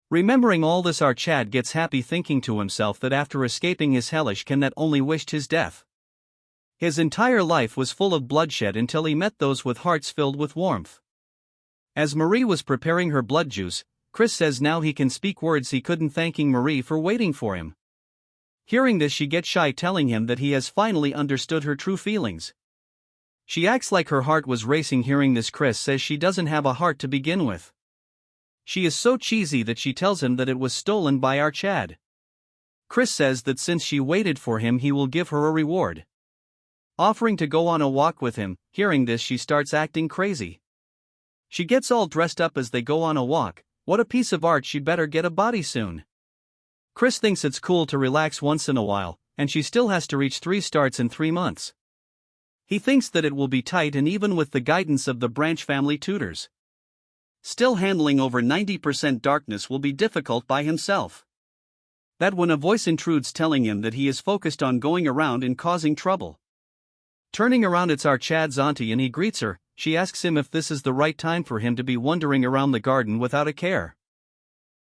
Remembering all this, our Chad gets happy, thinking to himself that after escaping his hellish can that only wished his death. His entire life was full of bloodshed until he met those with hearts filled with warmth. As Marie was preparing her blood juice, Chris says now he can speak words he couldn't, thanking Marie for waiting for him. Hearing this, she gets shy, telling him that he has finally understood her true feelings. She acts like her heart was racing. Hearing this, Chris says she doesn't have a heart to begin with. She is so cheesy that she tells him that it was stolen by our Chad. Chris says that since she waited for him, he will give her a reward, offering to go on a walk with him. Hearing this, she starts acting crazy. She gets all dressed up as they go on a walk. What a piece of art, she'd better get a body soon. Chris thinks it's cool to relax once in a while, and she still has to reach 3 starts in 3 months. He thinks that it will be tight, and even with the guidance of the Branch family tutors, still handling over 90% darkness will be difficult by himself. That when a voice intrudes, telling him that he is focused on going around and causing trouble. Turning around, it's our Chad's auntie, and he greets her. She asks him if this is the right time for him to be wandering around the garden without a care,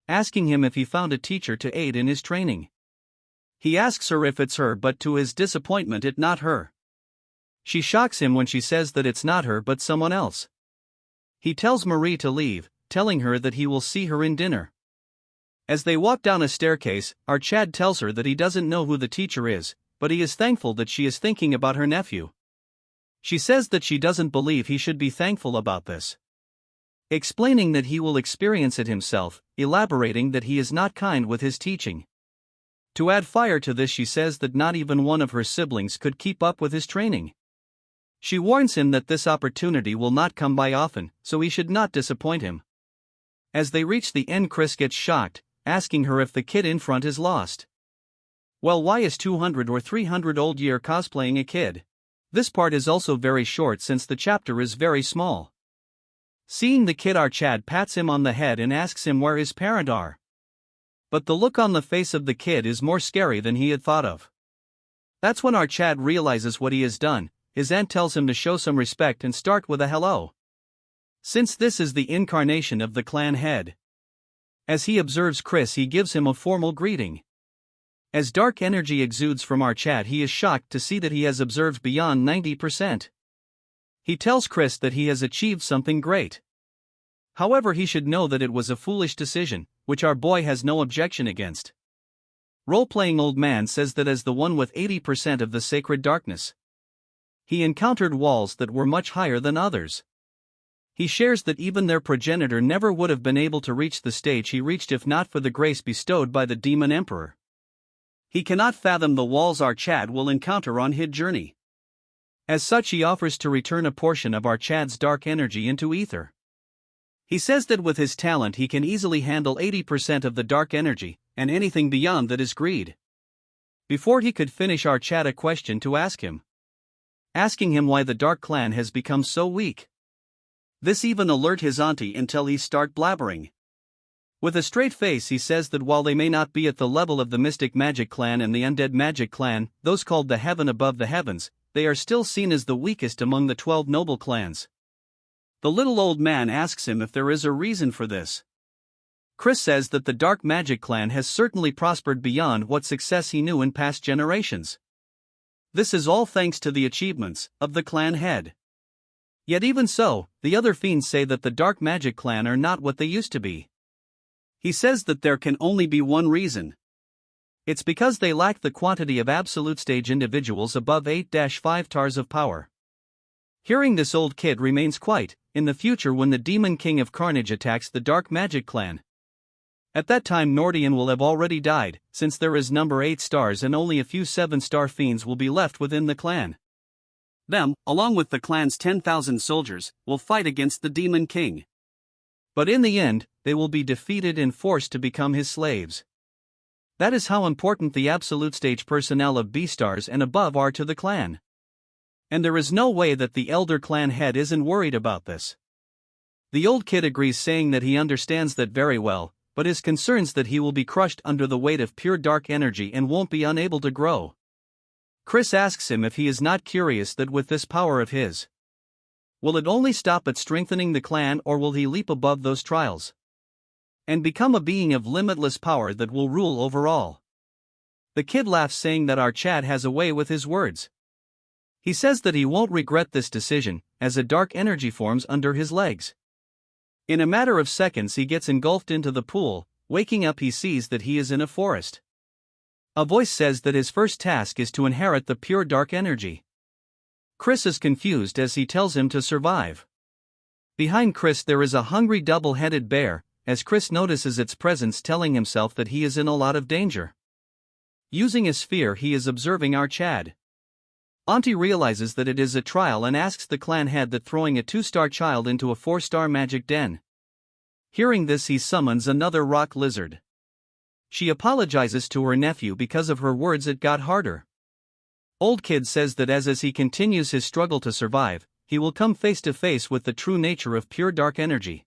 asking him if he found a teacher to aid in his training. He asks her if it's her, but to his disappointment, it's not her. She shocks him when she says that it's not her but someone else. He tells Marie to leave, telling her that he will see her in dinner. As they walk down a staircase, our Chad tells her that he doesn't know who the teacher is, but he is thankful that she is thinking about her nephew. She says that she doesn't believe he should be thankful about this, explaining that he will experience it himself, elaborating that he is not kind with his teaching. To add fire to this, she says that not even one of her siblings could keep up with his training. She warns him that this opportunity will not come by often, so he should not disappoint him. As they reach the end, Chris gets shocked, asking her if the kid in front is lost. Well, why is 200 or 300 old year cosplaying a kid? This part is also very short since the chapter is very small. Seeing the kid, our Chad pats him on the head and asks him where his parents are. But the look on the face of the kid is more scary than he had thought of. That's when our Chad realizes what he has done. His aunt tells him to show some respect and start with a hello, since this is the incarnation of the clan head. As he observes Chris, he gives him a formal greeting. As dark energy exudes from our Chad, he is shocked to see that he has observed beyond 90%. He tells Chris that he has achieved something great. However, he should know that it was a foolish decision, which our boy has no objection against. Role-playing old man says that as the one with 80% of the sacred darkness, he encountered walls that were much higher than others. He shares that even their progenitor never would have been able to reach the stage he reached if not for the grace bestowed by the Demon Emperor. He cannot fathom the walls our Chad will encounter on his journey. As such, he offers to return a portion of our Chad's dark energy into ether. He says that with his talent he can easily handle 80% of the dark energy, and anything beyond that is greed. Before he could finish, our Chad a question to ask him, asking him why the Dark Clan has become so weak. This even alert his auntie until he start blabbering. With a straight face, he says that while they may not be at the level of the Mystic Magic Clan and the Undead Magic Clan, those called the Heaven Above the Heavens, they are still seen as the weakest among the 12 noble clans. The little old man asks him if there is a reason for this. Chris says that the Dark Magic Clan has certainly prospered beyond what success he knew in past generations. This is all thanks to the achievements of the clan head. Yet even so, the other fiends say that the Dark Magic Clan are not what they used to be. He says that there can only be one reason. It's because they lack the quantity of absolute stage individuals above 8-5 tars of power. Hearing this, old kid remains quiet. In the future, when the Demon King of Carnage attacks the Dark Magic Clan, at that time Nordian will have already died, since there is number 8 stars and only a few 7-star fiends will be left within the clan. Them, along with the clan's 10,000 soldiers, will fight against the Demon King. But in the end, they will be defeated and forced to become his slaves. That is how important the absolute stage personnel of B-stars and above are to the clan. And there is no way that the elder clan head isn't worried about this. The old kid agrees, saying that he understands that very well, but is concerned that he will be crushed under the weight of pure dark energy and won't be unable to grow. Chris asks him if he is not curious that with this power of his, will it only stop at strengthening the clan, or will he leap above those trials and become a being of limitless power that will rule over all? The kid laughs, saying that our Chad has a way with his words. He says that he won't regret this decision, as a dark energy forms under his legs. In a matter of seconds he gets engulfed into the pool. Waking up, he sees that he is in a forest. A voice says that his first task is to inherit the pure dark energy. Chris is confused as he tells him to survive. Behind Chris there is a hungry double-headed bear, as Chris notices its presence, telling himself that he is in a lot of danger. Using his sphere, he is observing our Chad. Auntie realizes that it is a trial and asks the clan head that throwing a 2-star child into a 4-star magic den. Hearing this, he summons another rock lizard. She apologizes to her nephew because of her words. It got harder. Old Kid says that as he continues his struggle to survive, he will come face to face with the true nature of pure dark energy.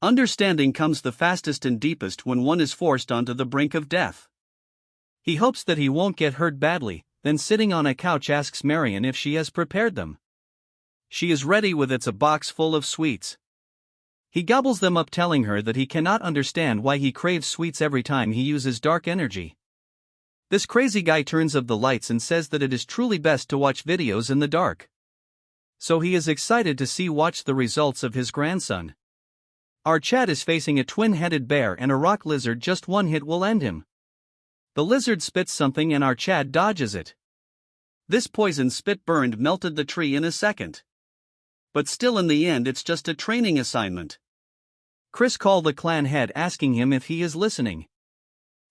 Understanding comes the fastest and deepest when one is forced onto the brink of death. He hopes that he won't get hurt badly, then sitting on a couch asks Marion if she has prepared them. She is ready with a box full of sweets. He gobbles them up, telling her that he cannot understand why he craves sweets every time he uses dark energy. This crazy guy turns off the lights and says that it is truly best to watch videos in the dark. So he is excited to watch the results of his grandson. Our Chad is facing a twin-headed bear and a rock lizard. Just one hit will end him. The lizard spits something and our Chad dodges it. This poison spit melted the tree in a second. But still, in the end, it's just a training assignment. Chris calls the clan head, asking him if he is listening.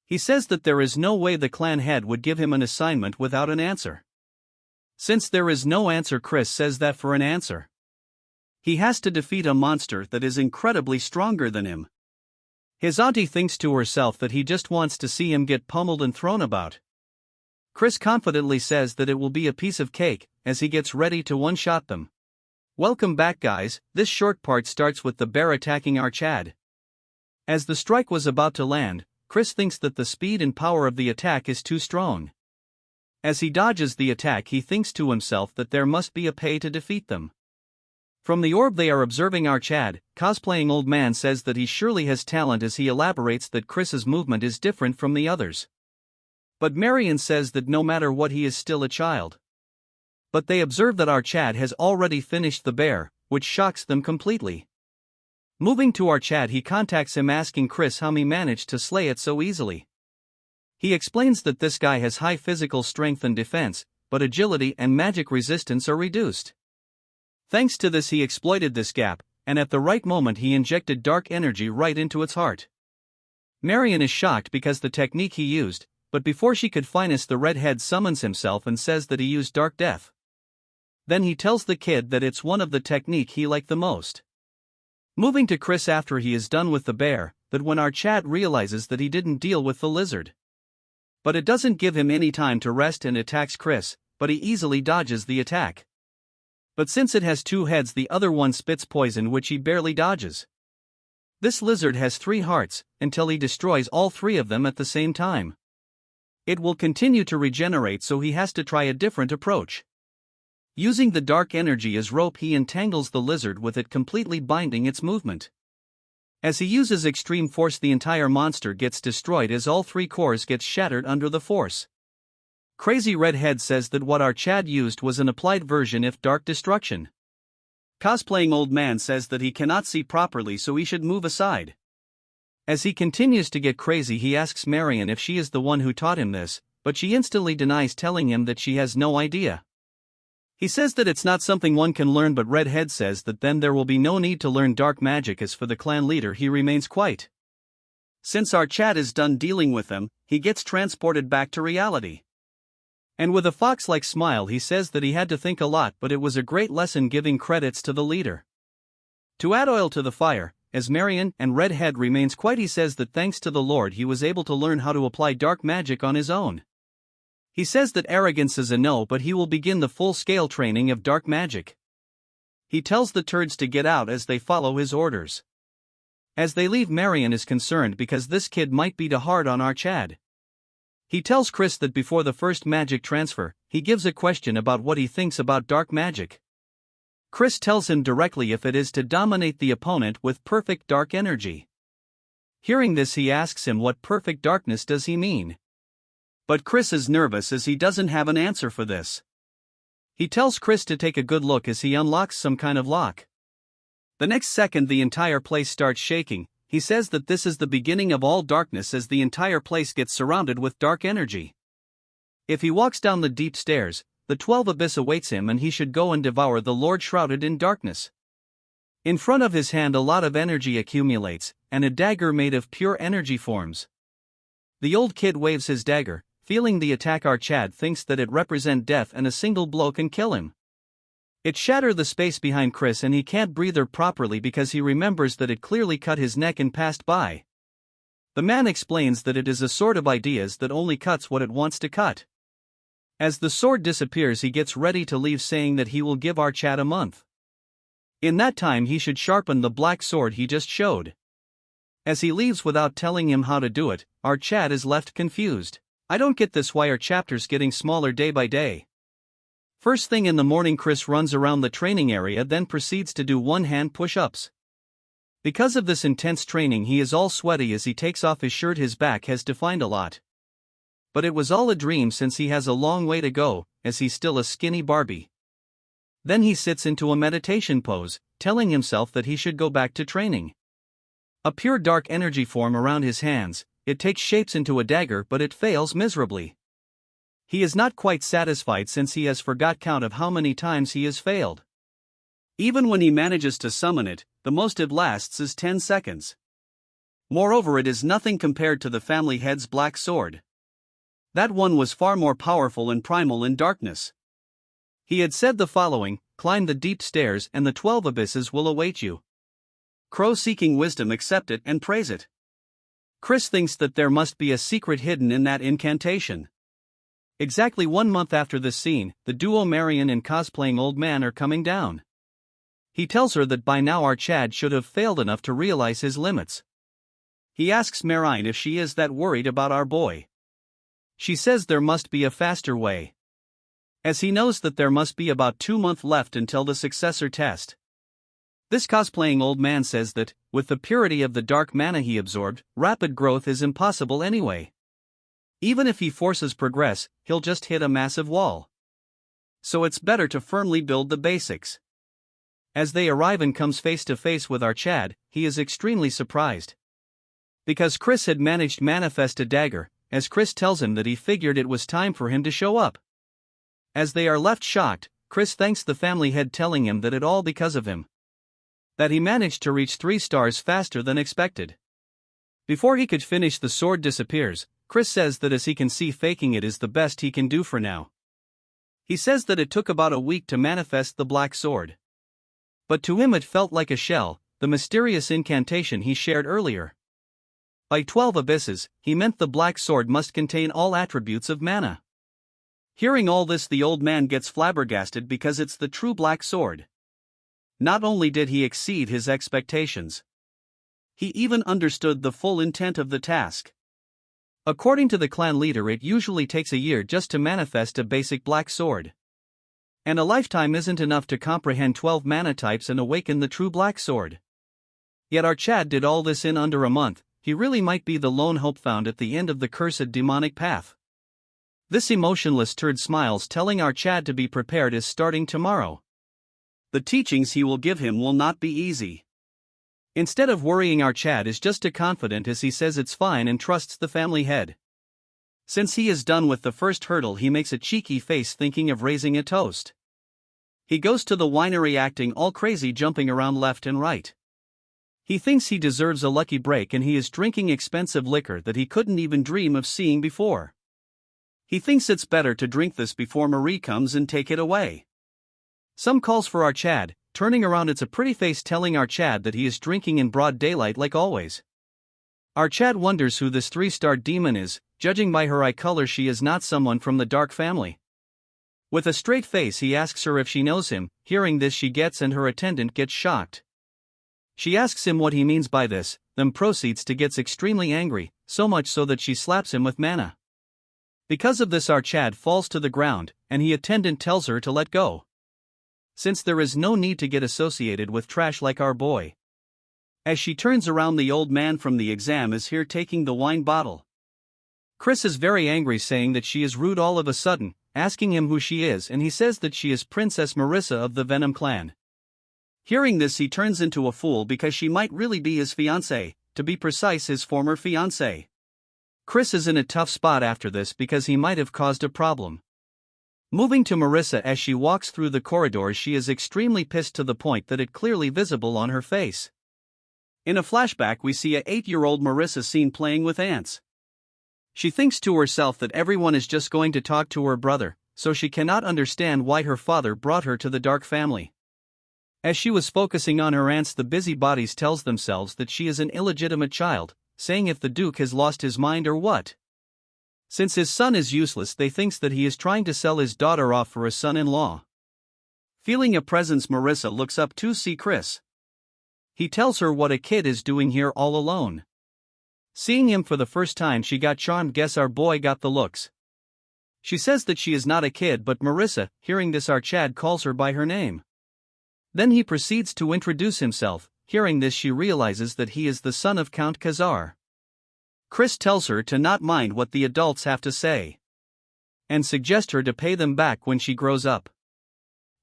He says that there is no way the clan head would give him an assignment without an answer. Since there is no answer, Chris says that for an answer, he has to defeat a monster that is incredibly stronger than him. His auntie thinks to herself that he just wants to see him get pummeled and thrown about. Chris confidently says that it will be a piece of cake, as he gets ready to one-shot them. Welcome back, guys. This short part starts with the bear attacking our Chad. As the strike was about to land, Chris thinks that the speed and power of the attack is too strong. As he dodges the attack, he thinks to himself that there must be a pay to defeat them. From the orb they are observing our Chad, cosplaying Old Man says that he surely has talent, as he elaborates that Chris's movement is different from the others. But Marion says that no matter what, he is still a child. But they observe that our Chad has already finished the bear, which shocks them completely. Moving to our Chad, he contacts him, asking Chris how he managed to slay it so easily. He explains that this guy has high physical strength and defense, but agility and magic resistance are reduced. Thanks to this, he exploited this gap, and at the right moment he injected dark energy right into its heart. Marion is shocked because the technique he used, but before she could finish, the redhead summons himself and says that he used dark death. Then he tells the kid that it's one of the technique he liked the most. Moving to Chris after he is done with the bear, that when our Chad realizes that he didn't deal with the lizard. But it doesn't give him any time to rest and attacks Chris, but he easily dodges the attack. But since it has 2 heads, the other one spits poison which he barely dodges. This lizard has 3 hearts, until he destroys all 3 of them at the same time. It will continue to regenerate, so he has to try a different approach. Using the dark energy as rope, he entangles the lizard with it, completely binding its movement. As he uses extreme force, the entire monster gets destroyed as all 3 cores get shattered under the force. Crazy Redhead says that what our Chad used was an applied version of dark destruction. Cosplaying Old Man says that he cannot see properly, so he should move aside. As he continues to get crazy, he asks Marion if she is the one who taught him this, but she instantly denies, telling him that she has no idea. He says that it's not something one can learn, but Redhead says that then there will be no need to learn dark magic, as for the clan leader he remains quiet. Since our Chad is done dealing with them, he gets transported back to reality. And with a fox-like smile he says that he had to think a lot, but it was a great lesson, giving credits to the leader. To add oil to the fire, as Marion and Redhead remains quiet, he says that thanks to the Lord he was able to learn how to apply dark magic on his own. He says that arrogance is a no, but he will begin the full-scale training of dark magic. He tells the turds to get out as they follow his orders. As they leave, Marion is concerned because this kid might be too hard on our Chad. He tells Chris that before the first magic transfer, he gives a question about what he thinks about dark magic. Chris tells him directly if it is to dominate the opponent with perfect dark energy. Hearing this, he asks him what perfect darkness does he mean. But Chris is nervous as he doesn't have an answer for this. He tells Chris to take a good look as he unlocks some kind of lock. The next second the entire place starts shaking. He says that this is the beginning of all darkness as the entire place gets surrounded with dark energy. If he walks down the deep stairs, the 12 abyss awaits him and he should go and devour the Lord shrouded in darkness. In front of his hand a lot of energy accumulates, and a dagger made of pure energy forms. The old kid waves his dagger, feeling the attack. Our Chad thinks that it represents death and a single blow can kill him. It shatters the space behind Chris and he can't breathe properly because he remembers that it clearly cut his neck and passed by. The man explains that it is a sword of ideas that only cuts what it wants to cut. As the sword disappears he gets ready to leave, saying that he will give our Chad a month. In that time he should sharpen the black sword he just showed. As he leaves without telling him how to do it, our Chad is left confused. I don't get this, why are chapters getting smaller day by day? First thing in the morning Chris runs around the training area, then proceeds to do one-hand push-ups. Because of this intense training he is all sweaty as he takes off his shirt. His back has defined a lot. But it was all a dream since he has a long way to go, as he's still a skinny Barbie. Then he sits into a meditation pose, telling himself that he should go back to training. A pure dark energy form around his hands, it takes shapes into a dagger but it fails miserably. He is not quite satisfied since he has forgot count of how many times he has failed. Even when he manages to summon it, the most it lasts is 10 seconds. Moreover, it is nothing compared to the family head's black sword. That one was far more powerful and primal in darkness. He had said the following: climb the deep stairs and the 12 abysses will await you. Crow seeking wisdom accept it and praise it. Chris thinks that there must be a secret hidden in that incantation. Exactly 1 month after this scene, the duo Marion and cosplaying old man are coming down. He tells her that by now our Chad should have failed enough to realize his limits. He asks Marion if she is that worried about our boy. She says there must be a faster way, as he knows that there must be about 2 months left until the successor test. This cosplaying old man says that, with the purity of the dark mana he absorbed, rapid growth is impossible anyway. Even if he forces progress, he'll just hit a massive wall. So it's better to firmly build the basics. As they arrive and comes face to face with our Chad, he is extremely surprised. Because Chris had managed to manifest a dagger, as Chris tells him that he figured it was time for him to show up. As they are left shocked, Chris thanks the family head, telling him that it all because of him. That he managed to reach 3 stars faster than expected. Before he could finish, the sword disappears. Chris says that as he can see, faking it is the best he can do for now. He says that it took about a week to manifest the black sword. But to him it felt like a shell, the mysterious incantation he shared earlier. By 12 abysses, he meant the black sword must contain all attributes of mana. Hearing all this, the old man gets flabbergasted because it's the true black sword. Not only did he exceed his expectations, he even understood the full intent of the task. According to the clan leader, it usually takes a year just to manifest a basic black sword. And a lifetime isn't enough to comprehend 12 mana types and awaken the true black sword. Yet our Chad did all this in under a month. He really might be the lone hope found at the end of the cursed demonic path. This emotionless turd smiles, telling our Chad to be prepared as starting tomorrow. The teachings he will give him will not be easy. Instead of worrying, our Chad is just as confident as he says it's fine and trusts the family head. Since he is done with the first hurdle, he makes a cheeky face, thinking of raising a toast. He goes to the winery acting all crazy, jumping around left and right. He thinks he deserves a lucky break and he is drinking expensive liquor that he couldn't even dream of seeing before. He thinks it's better to drink this before Marie comes and take it away. Some calls for our Chad, turning around, it's a pretty face telling our Chad that he is drinking in broad daylight like always. Our Chad wonders who this 3-star demon is. Judging by her eye color, she is not someone from the dark family. With a straight face he asks her if she knows him. Hearing this, she gets and her attendant gets shocked. She asks him what he means by this, then proceeds to get extremely angry, so much so that she slaps him with mana. Because of this, our Chad falls to the ground, and the attendant tells her to let go, since there is no need to get associated with trash like our boy. As she turns around, the old man from the exam is here taking the wine bottle. Chris is very angry, saying that she is rude all of a sudden, asking him who she is, and he says that she is Princess Marissa of the Venom clan. Hearing this, he turns into a fool because she might really be his fiancée, to be precise his former fiancée. Chris is in a tough spot after this because he might have caused a problem. Moving to Marissa, as she walks through the corridors, she is extremely pissed to the point that it clearly visible on her face. In a flashback we see a 8-year-old Marissa seen playing with ants. She thinks to herself that everyone is just going to talk to her brother, so she cannot understand why her father brought her to the dark family. As she was focusing on her ants, the busybodies tells themselves that she is an illegitimate child, saying if the Duke has lost his mind or what. Since his son is useless, they thinks that he is trying to sell his daughter off for a son-in-law. Feeling a presence, Marissa looks up to see Chris. He tells her what a kid is doing here all alone. Seeing him for the first time, she got charmed. Guess our boy got the looks. She says that she is not a kid, but Marissa, hearing this, our Chad calls her by her name. Then he proceeds to introduce himself. Hearing this, she realizes that he is the son of Count Khazar. Chris tells her to not mind what the adults have to say, and suggests her to pay them back when she grows up.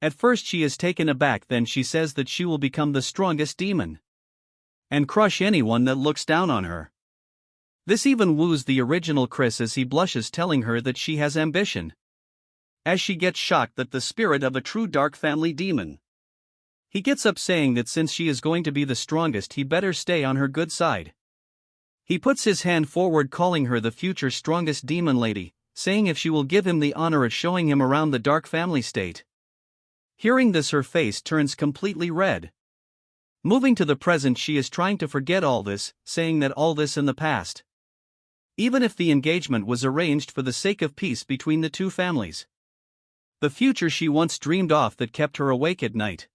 At first she is taken aback, then she says that she will become the strongest demon and crush anyone that looks down on her. This even woos the original Chris as he blushes, telling her that she has ambition, as she gets shocked that the spirit of a true dark family demon. He gets up, saying that since she is going to be the strongest, he better stay on her good side. He puts his hand forward, calling her the future strongest demon lady, saying if she will give him the honor of showing him around the dark family state. Hearing this, her face turns completely red. Moving to the present, she is trying to forget all this, saying that all this in the past. Even if the engagement was arranged for the sake of peace between the two families, the future she once dreamed of that kept her awake at night,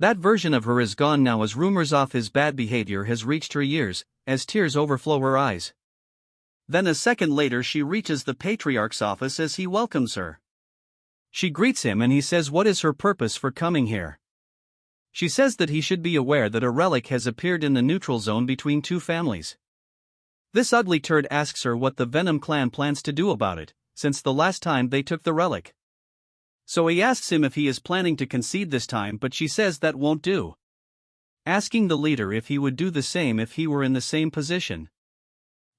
that version of her is gone now, as rumors of his bad behavior has reached her ears, as tears overflow her eyes. Then a second later she reaches the patriarch's office as he welcomes her. She greets him and he says what is her purpose for coming here. She says that he should be aware that a relic has appeared in the neutral zone between two families. This ugly turd asks her what the Venom clan plans to do about it, since the last time they took the relic. So he asks him if he is planning to concede this time, but she says that won't do, asking the leader if he would do the same if he were in the same position.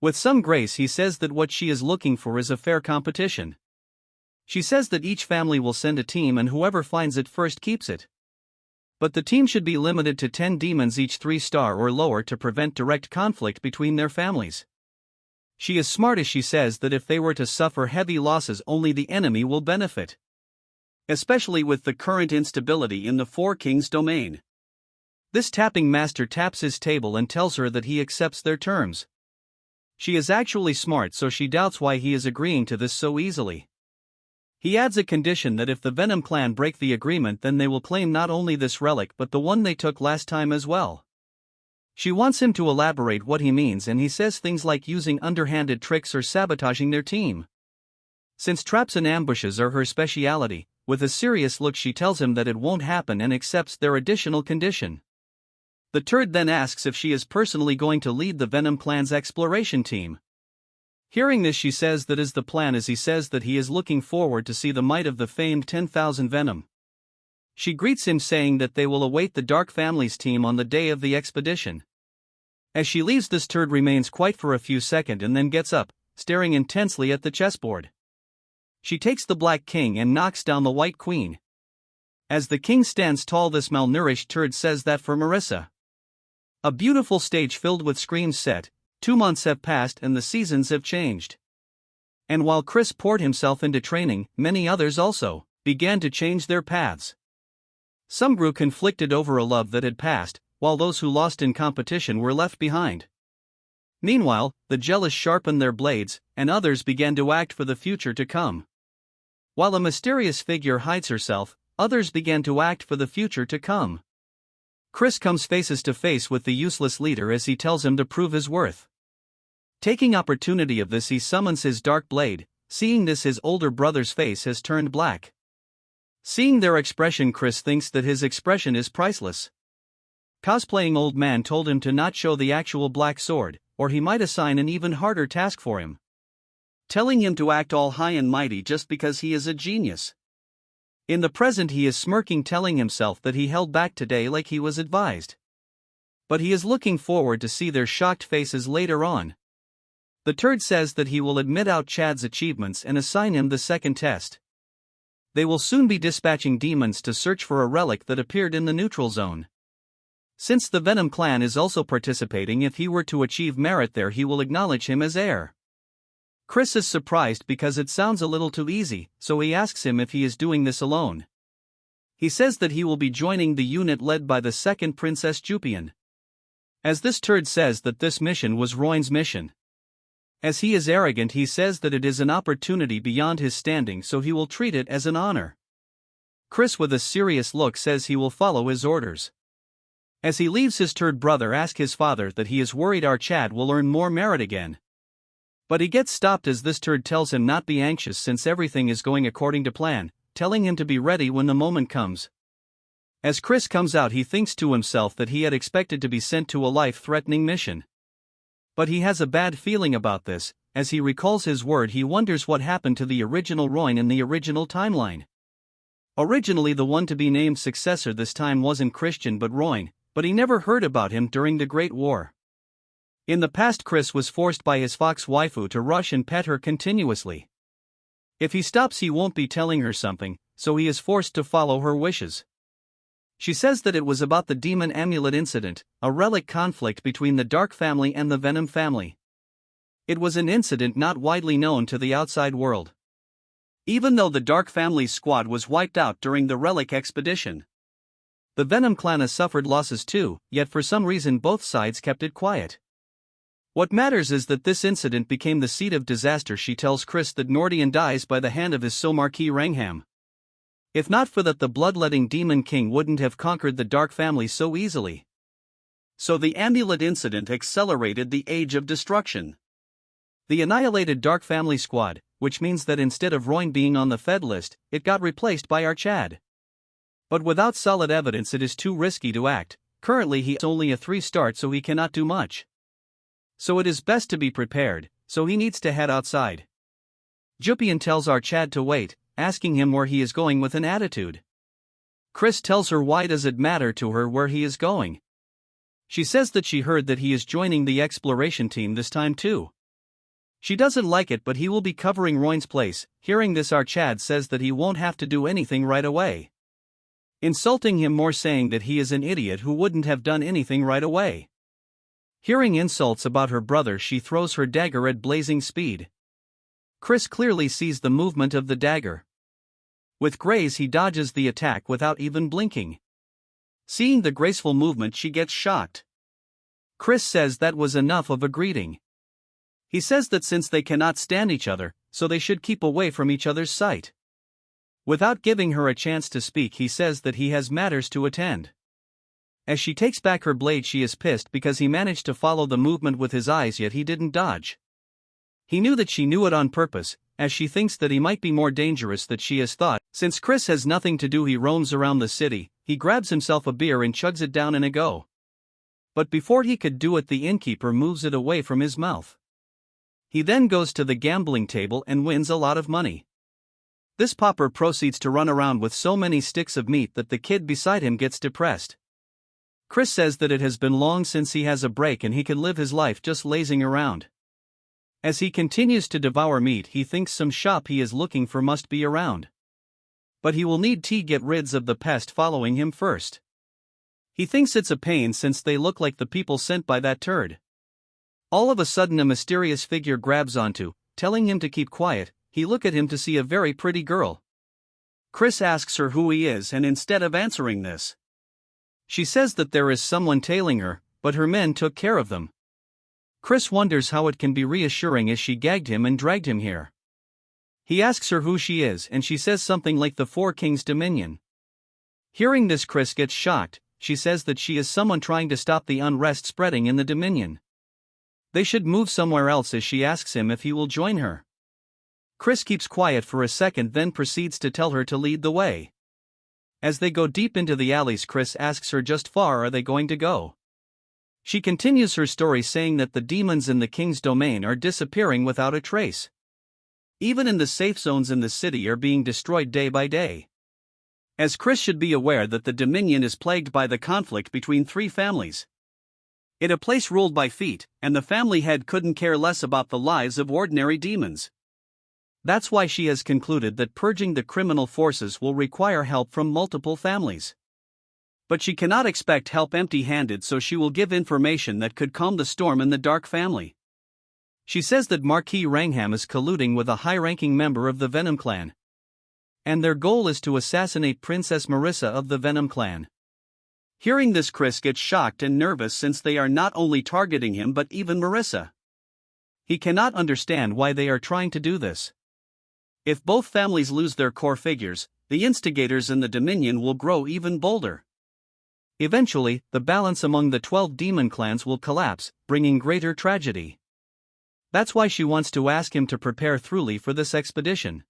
With some grace he says that what she is looking for is a fair competition. She says that each family will send a team and whoever finds it first keeps it. But the team should be limited to 10 demons each, 3-star or lower, to prevent direct conflict between their families. She is smart as she says that if they were to suffer heavy losses, only the enemy will benefit, especially with the current instability in the Four Kings domain. This tapping master taps his table and tells her that he accepts their terms. She is actually smart, so she doubts why he is agreeing to this so easily. He adds a condition that if the Venom clan break the agreement, then they will claim not only this relic but the one they took last time as well. She wants him to elaborate what he means, and he says things like using underhanded tricks or sabotaging their team, since traps and ambushes are her speciality. With a serious look she tells him that it won't happen and accepts their additional condition. The turd then asks if she is personally going to lead the Venom clan's exploration team. Hearing this, she says that is the plan, as he says that he is looking forward to see the might of the famed 10,000 Venom. She greets him, saying that they will await the Dark Family's team on the day of the expedition. As she leaves, this turd remains quiet for a few seconds and then gets up, staring intensely at the chessboard. She takes the Black King and knocks down the White Queen. As the king stands tall, this malnourished turd says that for Marissa, a beautiful stage filled with screams set. 2 months have passed and the seasons have changed. And while Chris poured himself into training, many others also began to change their paths. Some grew conflicted over a love that had passed, while those who lost in competition were left behind. Meanwhile, the jealous sharpened their blades, and others began to act for the future to come. While a mysterious figure hides herself, others began to act for the future to come. Chris comes faces to face with the useless leader as he tells him to prove his worth. Taking opportunity of this, he summons his dark blade. Seeing this, his older brother's face has turned black. Seeing their expression, Chris thinks that his expression is priceless. Cosplaying old man told him to not show the actual black sword, or he might assign an even harder task for him, telling him to act all high and mighty just because he is a genius. In the present, he is smirking, telling himself that he held back today like he was advised. but he is looking forward to see their shocked faces later on. The turd says that he will admit out Chad's achievements and assign him the second test. They will soon be dispatching demons to search for a relic that appeared in the neutral zone. Since the Venom clan is also participating, if he were to achieve merit there, he will acknowledge him as heir. Chris is surprised because it sounds a little too easy, so he asks him if he is doing this alone. He says that he will be joining the unit led by the second Princess Jupian. As this turd says that this mission was Roin's mission. As he is arrogant, he says that it is an opportunity beyond his standing, so he will treat it as an honor. Chris with a serious look says he will follow his orders. As he leaves, his turd brother asks his father that he is worried our Chad will earn more merit again. But he gets stopped as this turd tells him not be anxious since everything is going according to plan, telling him to be ready when the moment comes. As Chris comes out, he thinks to himself that he had expected to be sent to a life-threatening mission. But he has a bad feeling about this. As he recalls his word, he wonders what happened to the original Roin in the original timeline. Originally the one to be named successor this time wasn't Christian but Roin, but he never heard about him during the Great War. In the past, Chris was forced by his fox waifu to rush and pet her continuously. If he stops, he won't be telling her something, so he is forced to follow her wishes. She says that it was about the demon amulet incident, a relic conflict between the Dark family and the Venom family. It was an incident not widely known to the outside world. Even though the Dark family's squad was wiped out during the relic expedition, the Venom clan has suffered losses too, yet for some reason both sides kept it quiet. What matters is that this incident became the seed of disaster. She tells Chris that Nordian dies by the hand of his Somarquis Rangham. If not for that, the bloodletting demon king wouldn't have conquered the Dark family so easily. So the amulet incident accelerated the age of destruction. The annihilated Dark family squad, which means that instead of Roin being on the Fed list, it got replaced by our Chad. But without solid evidence it is too risky to act. Currently he has only a 3-star, so he cannot do much. So it is best to be prepared, so he needs to head outside. Jupian tells our Chad to wait, asking him where he is going with an attitude. Chris tells her why does it matter to her where he is going. She says that she heard that he is joining the exploration team this time too. She doesn't like it, but he will be covering Roin's place. Hearing this, our Chad says that he won't have to do anything right away, insulting him more, saying that he is an idiot who wouldn't have done anything right away. Hearing insults about her brother, she throws her dagger at blazing speed. Chris clearly sees the movement of the dagger. With grace he dodges the attack without even blinking. Seeing the graceful movement, she gets shocked. Chris says that was enough of a greeting. He says that since they cannot stand each other, so they should keep away from each other's sight. Without giving her a chance to speak, he says that he has matters to attend. As she takes back her blade, she is pissed because he managed to follow the movement with his eyes, yet he didn't dodge. He knew that she knew it on purpose, as she thinks that he might be more dangerous than she has thought. Since Chris has nothing to do, he roams around the city. He grabs himself a beer and chugs it down in a go. But before he could do it, the innkeeper moves it away from his mouth. He then goes to the gambling table and wins a lot of money. This pauper proceeds to run around with so many sticks of meat that the kid beside him gets depressed. Chris says that it has been long since he has a break and he can live his life just lazing around. As he continues to devour meat, he thinks some shop he is looking for must be around. But he will need to get rid of the pest following him first. He thinks it's a pain since they look like the people sent by that turd. All of a sudden a mysterious figure grabs onto, telling him to keep quiet. He looks at him to see a very pretty girl. Chris asks her who he is, and instead of answering this, she says that there is someone tailing her, but her men took care of them. Chris wonders how it can be reassuring as she gagged him and dragged him here. He asks her who she is, and she says something like the Four Kings Dominion. Hearing this, Chris gets shocked. She says that she is someone trying to stop the unrest spreading in the Dominion. They should move somewhere else, as she asks him if he will join her. Chris keeps quiet for a second, then proceeds to tell her to lead the way. As they go deep into the alleys, Chris asks her just far are they going to go. She continues her story, saying that the demons in the king's domain are disappearing without a trace. Even in the safe zones in the city are being destroyed day by day. As Chris should be aware that the Dominion is plagued by the conflict between 3 families. It a place ruled by feet, and the family head couldn't care less about the lives of ordinary demons. That's why she has concluded that purging the criminal forces will require help from multiple families. But she cannot expect help empty-handed, so she will give information that could calm the storm in the Dark family. She says that Marquis Rangham is colluding with a high-ranking member of the Venom clan. And their goal is to assassinate Princess Marissa of the Venom clan. Hearing this, Chris gets shocked and nervous since they are not only targeting him but even Marissa. He cannot understand why they are trying to do this. If both families lose their core figures, the instigators in the Dominion will grow even bolder. Eventually, the balance among the 12 demon clans will collapse, bringing greater tragedy. That's why she wants to ask him to prepare thoroughly for this expedition.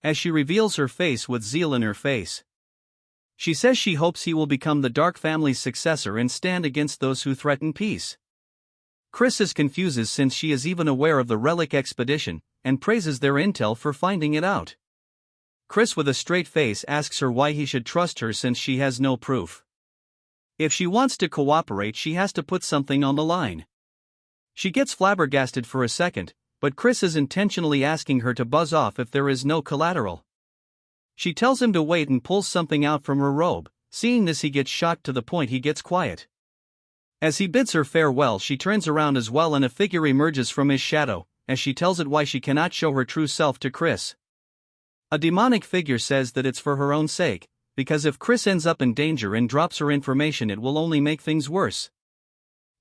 As she reveals her face with zeal in her face, she says she hopes he will become the Dark family's successor and stand against those who threaten peace. Chris is confused since she is even aware of the Relic expedition, and praises their intel for finding it out. Chris with a straight face asks her why he should trust her since she has no proof. If she wants to cooperate, she has to put something on the line. She gets flabbergasted for a second, but Chris is intentionally asking her to buzz off if there is no collateral. She tells him to wait and pulls something out from her robe. Seeing this, he gets shocked to the point he gets quiet. As he bids her farewell, she turns around as well and a figure emerges from his shadow, as she tells it why she cannot show her true self to Chris. A demonic figure says that it's for her own sake, because if Chris ends up in danger and drops her information, it will only make things worse.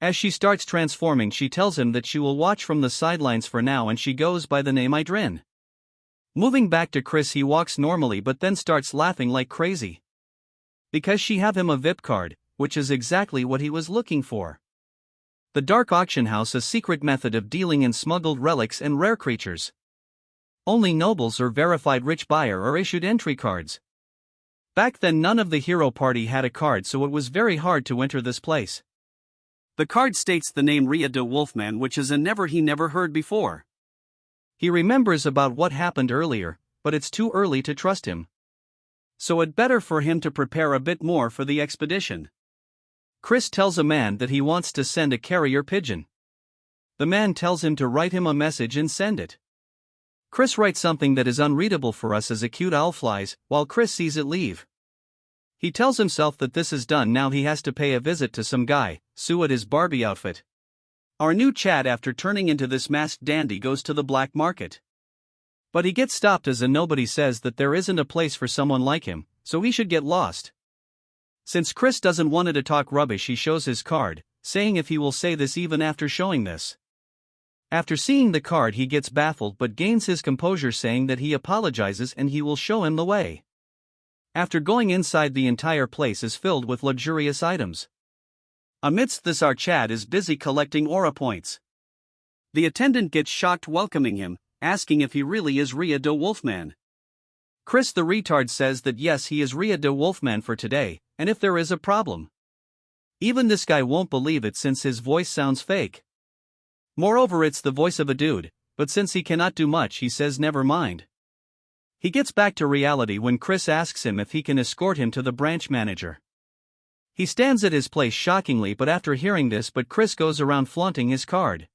As she starts transforming, she tells him that she will watch from the sidelines for now, and she goes by the name Idrin. Moving back to Chris, he walks normally but then starts laughing like crazy. Because she have him a VIP card, which is exactly what he was looking for. The Dark Auction House, a secret method of dealing in smuggled relics and rare creatures. Only nobles or verified rich buyer are issued entry cards. Back then none of the hero party had a card, so it was very hard to enter this place. The card states the name Ria de Wolfman, which is a never he never heard before. He remembers about what happened earlier, but it's too early to trust him. So it better for him to prepare a bit more for the expedition. Chris tells a man that he wants to send a carrier pigeon. The man tells him to write him a message and send it. Chris writes something that is unreadable for us as a cute owl flies, while Chris sees it leave. He tells himself that this is done, now he has to pay a visit to some guy, Sue at his Barbie outfit. Our new Chad, after turning into this masked dandy, goes to the black market. But he gets stopped as a nobody says that there isn't a place for someone like him, so he should get lost. Since Chris doesn't want to talk rubbish, he shows his card, saying if he will say this even after showing this. After seeing the card, he gets baffled but gains his composure, saying that he apologizes and he will show him the way. After going inside, the entire place is filled with luxurious items. Amidst this, our Chad is busy collecting aura points. The attendant gets shocked welcoming him, asking if he really is Ria de Wolfman. Chris the retard says that yes, he is Ria de Wolfman for today, and if there is a problem. Even this guy won't believe it since his voice sounds fake. Moreover, it's the voice of a dude, but since he cannot do much, he says never mind. He gets back to reality when Chris asks him if he can escort him to the branch manager. He stands at his place shockingly, but after hearing this, Chris goes around flaunting his card,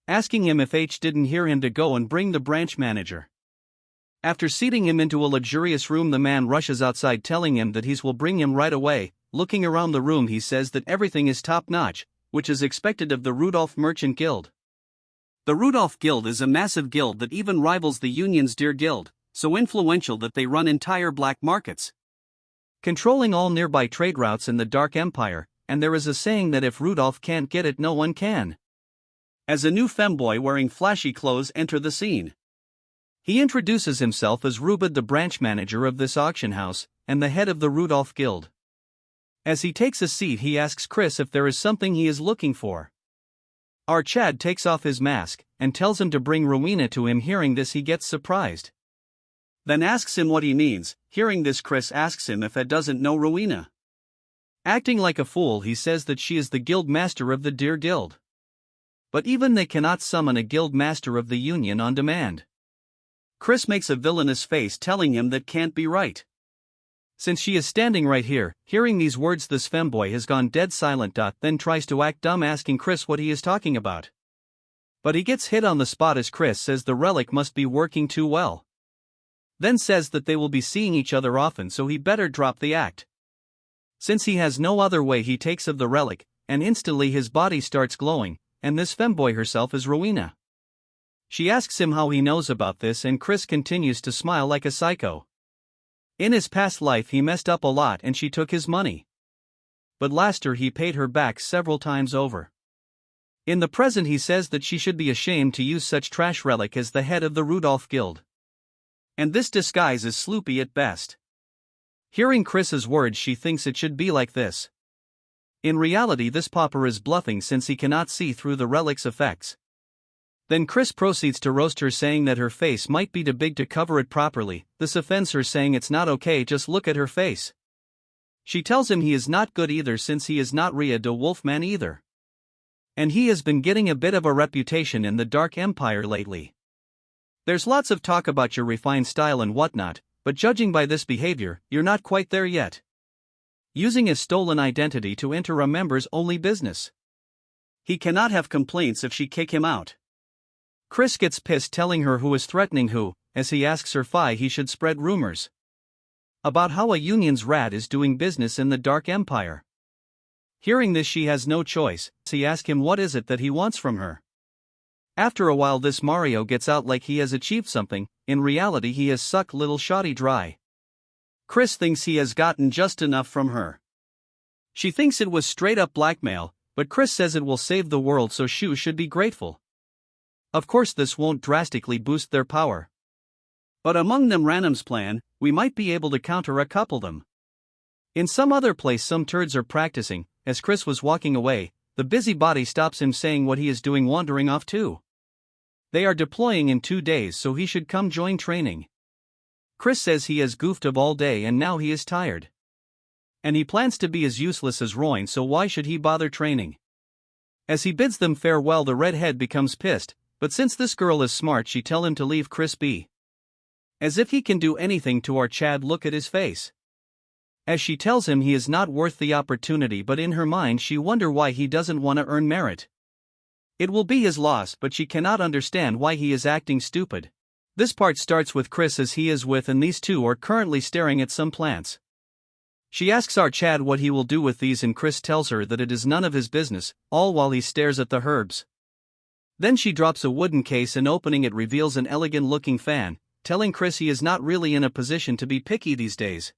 asking him if H didn't hear him to go and bring the branch manager. After seating him into a luxurious room, the man rushes outside telling him that he will bring him right away. Looking around the room, he says that everything is top-notch, which is expected of the Rudolph Merchant Guild. The Rudolph Guild is a massive guild that even rivals the Union's Deer Guild, so influential that they run entire black markets, controlling all nearby trade routes in the Dark Empire, and there is a saying that if Rudolph can't get it, no one can. As a new femboy wearing flashy clothes enter the scene, he introduces himself as Rubid, the branch manager of this auction house, and the head of the Rudolph Guild. As he takes a seat, he asks Chris if there is something he is looking for. Our Chad takes off his mask, and tells him to bring Rowena to him. Hearing this, he gets surprised. Then asks him what he means. Hearing this, Chris asks him if Ed doesn't know Rowena. Acting like a fool, he says that she is the guild master of the Deer Guild. But even they cannot summon a guild master of the Union on demand. Chris makes a villainous face, telling him that can't be right, Since she is standing right here, hearing these words, this femboy has gone dead silent. Then tries to act dumb, asking Chris what he is talking about. But he gets hit on the spot as Chris says the relic must be working too well. Then says that they will be seeing each other often, so he better drop the act. Since he has no other way, he takes of the relic, and instantly his body starts glowing, and this femboy herself is Rowena. She asks him how he knows about this, and Chris continues to smile like a psycho. In his past life he messed up a lot and she took his money. But last year he paid her back several times over. In the present he says that she should be ashamed to use such trash relic as the head of the Rudolph Guild. And this disguise is sloopy at best. Hearing Chris's words, she thinks it should be like this. In reality this pauper is bluffing since he cannot see through the relic's effects. Then Chris proceeds to roast her, saying that her face might be too big to cover it properly. This offends her, saying it's not okay, just look at her face. She tells him he is not good either since he is not Rhea de Wolfman either. And he has been getting a bit of a reputation in the Dark Empire lately. There's lots of talk about your refined style and whatnot, but judging by this behavior, you're not quite there yet. Using a stolen identity to enter a members-only business. He cannot have complaints if she kick him out. Chris gets pissed, telling her who is threatening who, as he asks her why he should spread rumors about how a union's rat is doing business in the Dark Empire. Hearing this, she has no choice, so he asks him what is it that he wants from her. After a while this Mario gets out like he has achieved something. In reality he has sucked little Shoddy dry. Chris thinks he has gotten just enough from her. She thinks it was straight up blackmail, but Chris says it will save the world, so Shu should be grateful. Of course this won't drastically boost their power. But among them Random's plan, we might be able to counter a couple them. In some other place some turds are practicing. As Chris was walking away, the busybody stops him, saying what he is doing, wandering off too. They are deploying in 2 days, so he should come join training. Chris says he has goofed of all day and now he is tired. And he plans to be as useless as Roin, so why should he bother training? As he bids them farewell, the redhead becomes pissed, but since this girl is smart she tell him to leave Chris be. As if he can do anything to our Chad, look at his face. As she tells him he is not worth the opportunity, but in her mind she wonder why he doesn't want to earn merit. It will be his loss, but she cannot understand why he is acting stupid. This part starts with Chris as he is with, and these two are currently staring at some plants. She asks our Chad what he will do with these, and Chris tells her that it is none of his business, all while he stares at the herbs. Then she drops a wooden case and opening it reveals an elegant looking fan, telling Chris he is not really in a position to be picky these days.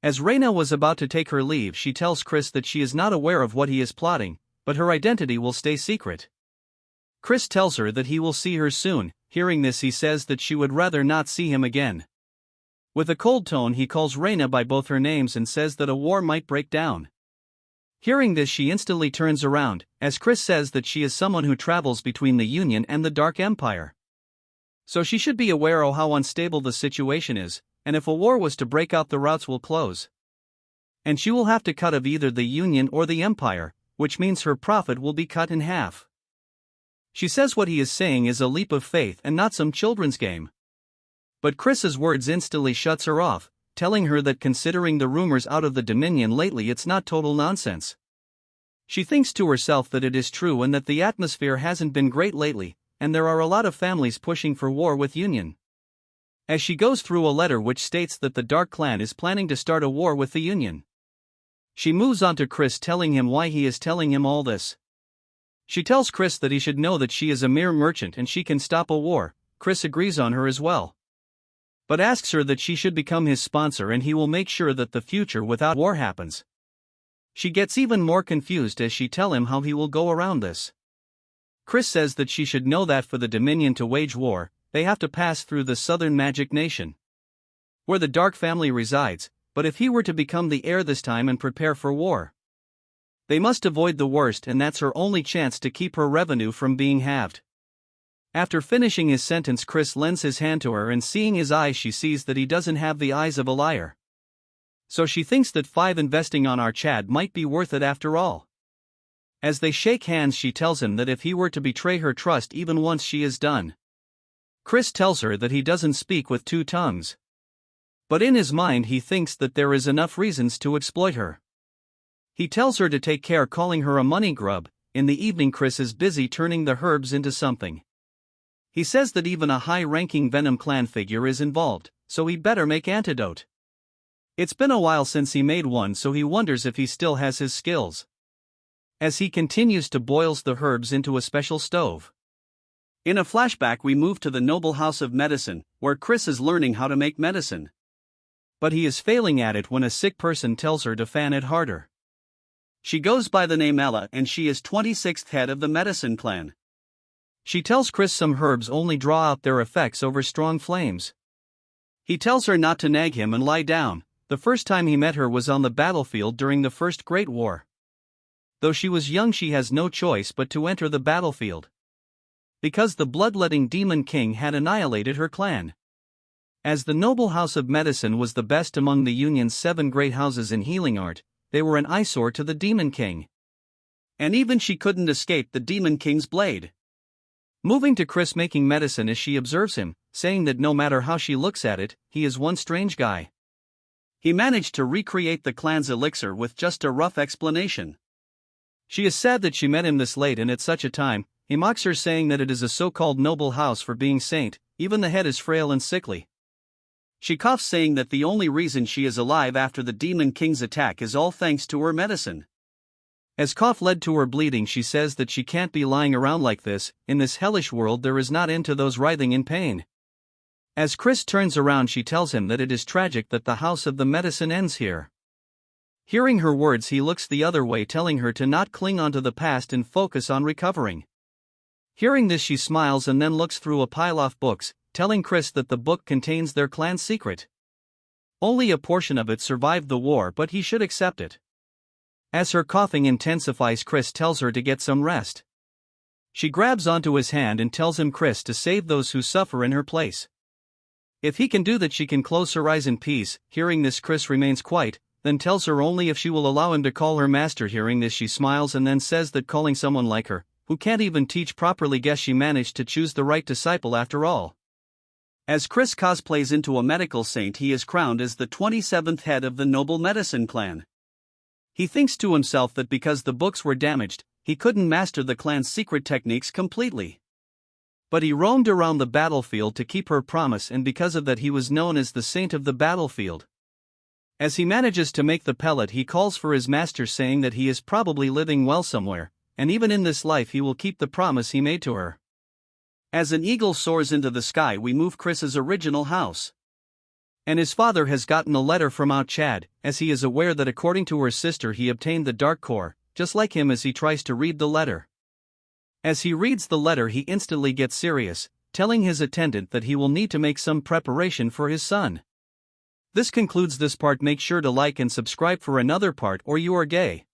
As Reyna was about to take her leave, she tells Chris that she is not aware of what he is plotting, but her identity will stay secret. Chris tells her that he will see her soon. Hearing this, he says that she would rather not see him again. With a cold tone he calls Reyna by both her names and says that a war might break down. Hearing this, she instantly turns around, as Chris says that she is someone who travels between the Union and the Dark Empire. So she should be aware of how unstable the situation is, and if a war was to break out, the routes will close. And she will have to cut of either the Union or the Empire, which means her profit will be cut in half. She says what he is saying is a leap of faith and not some children's game. But Chris's words instantly shuts her off, telling her that considering the rumors out of the Dominion lately, it's not total nonsense. She thinks to herself that it is true and that the atmosphere hasn't been great lately, and there are a lot of families pushing for war with Union. As she goes through a letter which states that the Dark Clan is planning to start a war with the Union. She moves on to Chris, telling him why he is telling him all this. She tells Chris that he should know that she is a mere merchant and she can stop a war. Chris agrees on her as well, but asks her that she should become his sponsor and he will make sure that the future without war happens. She gets even more confused as she tells him how he will go around this. Chris says that she should know that for the Dominion to wage war, they have to pass through the Southern Magic Nation, where the Dark family resides, but if he were to become the heir this time and prepare for war, they must avoid the worst, and that's her only chance to keep her revenue from being halved. After finishing his sentence, Chris lends his hand to her and seeing his eyes, she sees that he doesn't have the eyes of a liar. So she thinks that 5 investing on our Chad might be worth it after all. As they shake hands, she tells him that if he were to betray her trust even once, she is done. Chris tells her that he doesn't speak with 2 tongues. But in his mind he thinks that there is enough reasons to exploit her. He tells her to take care, calling her a money grub. In the evening Chris is busy turning the herbs into something. He says that even a high-ranking Venom clan figure is involved, so he better make antidote. It's been a while since he made one, so he wonders if he still has his skills. As he continues to boils the herbs into a special stove. In a flashback we move to the noble house of medicine, where Chris is learning how to make medicine. But he is failing at it when a sick person tells her to fan it harder. She goes by the name Ella and she is 26th head of the medicine clan. She tells Chris some herbs only draw out their effects over strong flames. He tells her not to nag him and lie down. The first time he met her was on the battlefield during the First Great War. Though she was young, she has no choice but to enter the battlefield. Because the bloodletting Demon King had annihilated her clan. As the noble house of medicine was the best among the Union's 7 great houses in healing art, they were an eyesore to the Demon King. And even she couldn't escape the Demon King's blade. Moving to Chris making medicine as she observes him, saying that no matter how she looks at it, he is one strange guy. He managed to recreate the clan's elixir with just a rough explanation. She is sad that she met him this late and at such a time. He mocks her, saying that it is a so-called noble house for being saint, even the head is frail and sickly. She coughs, saying that the only reason she is alive after the Demon King's attack is all thanks to her medicine. As cough led to her bleeding, she says that she can't be lying around like this. In this hellish world there is not end to those writhing in pain. As Chris turns around, she tells him that it is tragic that the house of the medicine ends here. Hearing her words, he looks the other way, telling her to not cling onto the past and focus on recovering. Hearing this, she smiles and then looks through a pile of books, telling Chris that the book contains their clan's secret. Only a portion of it survived the war, but he should accept it. As her coughing intensifies, Chris tells her to get some rest. She grabs onto his hand and tells him Chris to save those who suffer in her place. If he can do that, she can close her eyes in peace. Hearing this, Chris remains quiet, then tells her only if she will allow him to call her master. Hearing this, she smiles and then says that calling someone like her, who can't even teach properly, guess she managed to choose the right disciple after all. As Chris cosplays into a medical saint, he is crowned as the 27th head of the noble medicine clan. He thinks to himself that because the books were damaged, he couldn't master the clan's secret techniques completely. But he roamed around the battlefield to keep her promise, and because of that he was known as the saint of the battlefield. As he manages to make the pellet, he calls for his master, saying that he is probably living well somewhere, and even in this life he will keep the promise he made to her. As an eagle soars into the sky, we move Chris's original house. And his father has gotten a letter from Out Chad, as he is aware that according to her sister he obtained the Dark Core, just like him. As he tries to read the letter. As he reads the letter, he instantly gets serious, telling his attendant that he will need to make some preparation for his son. This concludes this part. Make sure to like and subscribe for another part, or you are gay.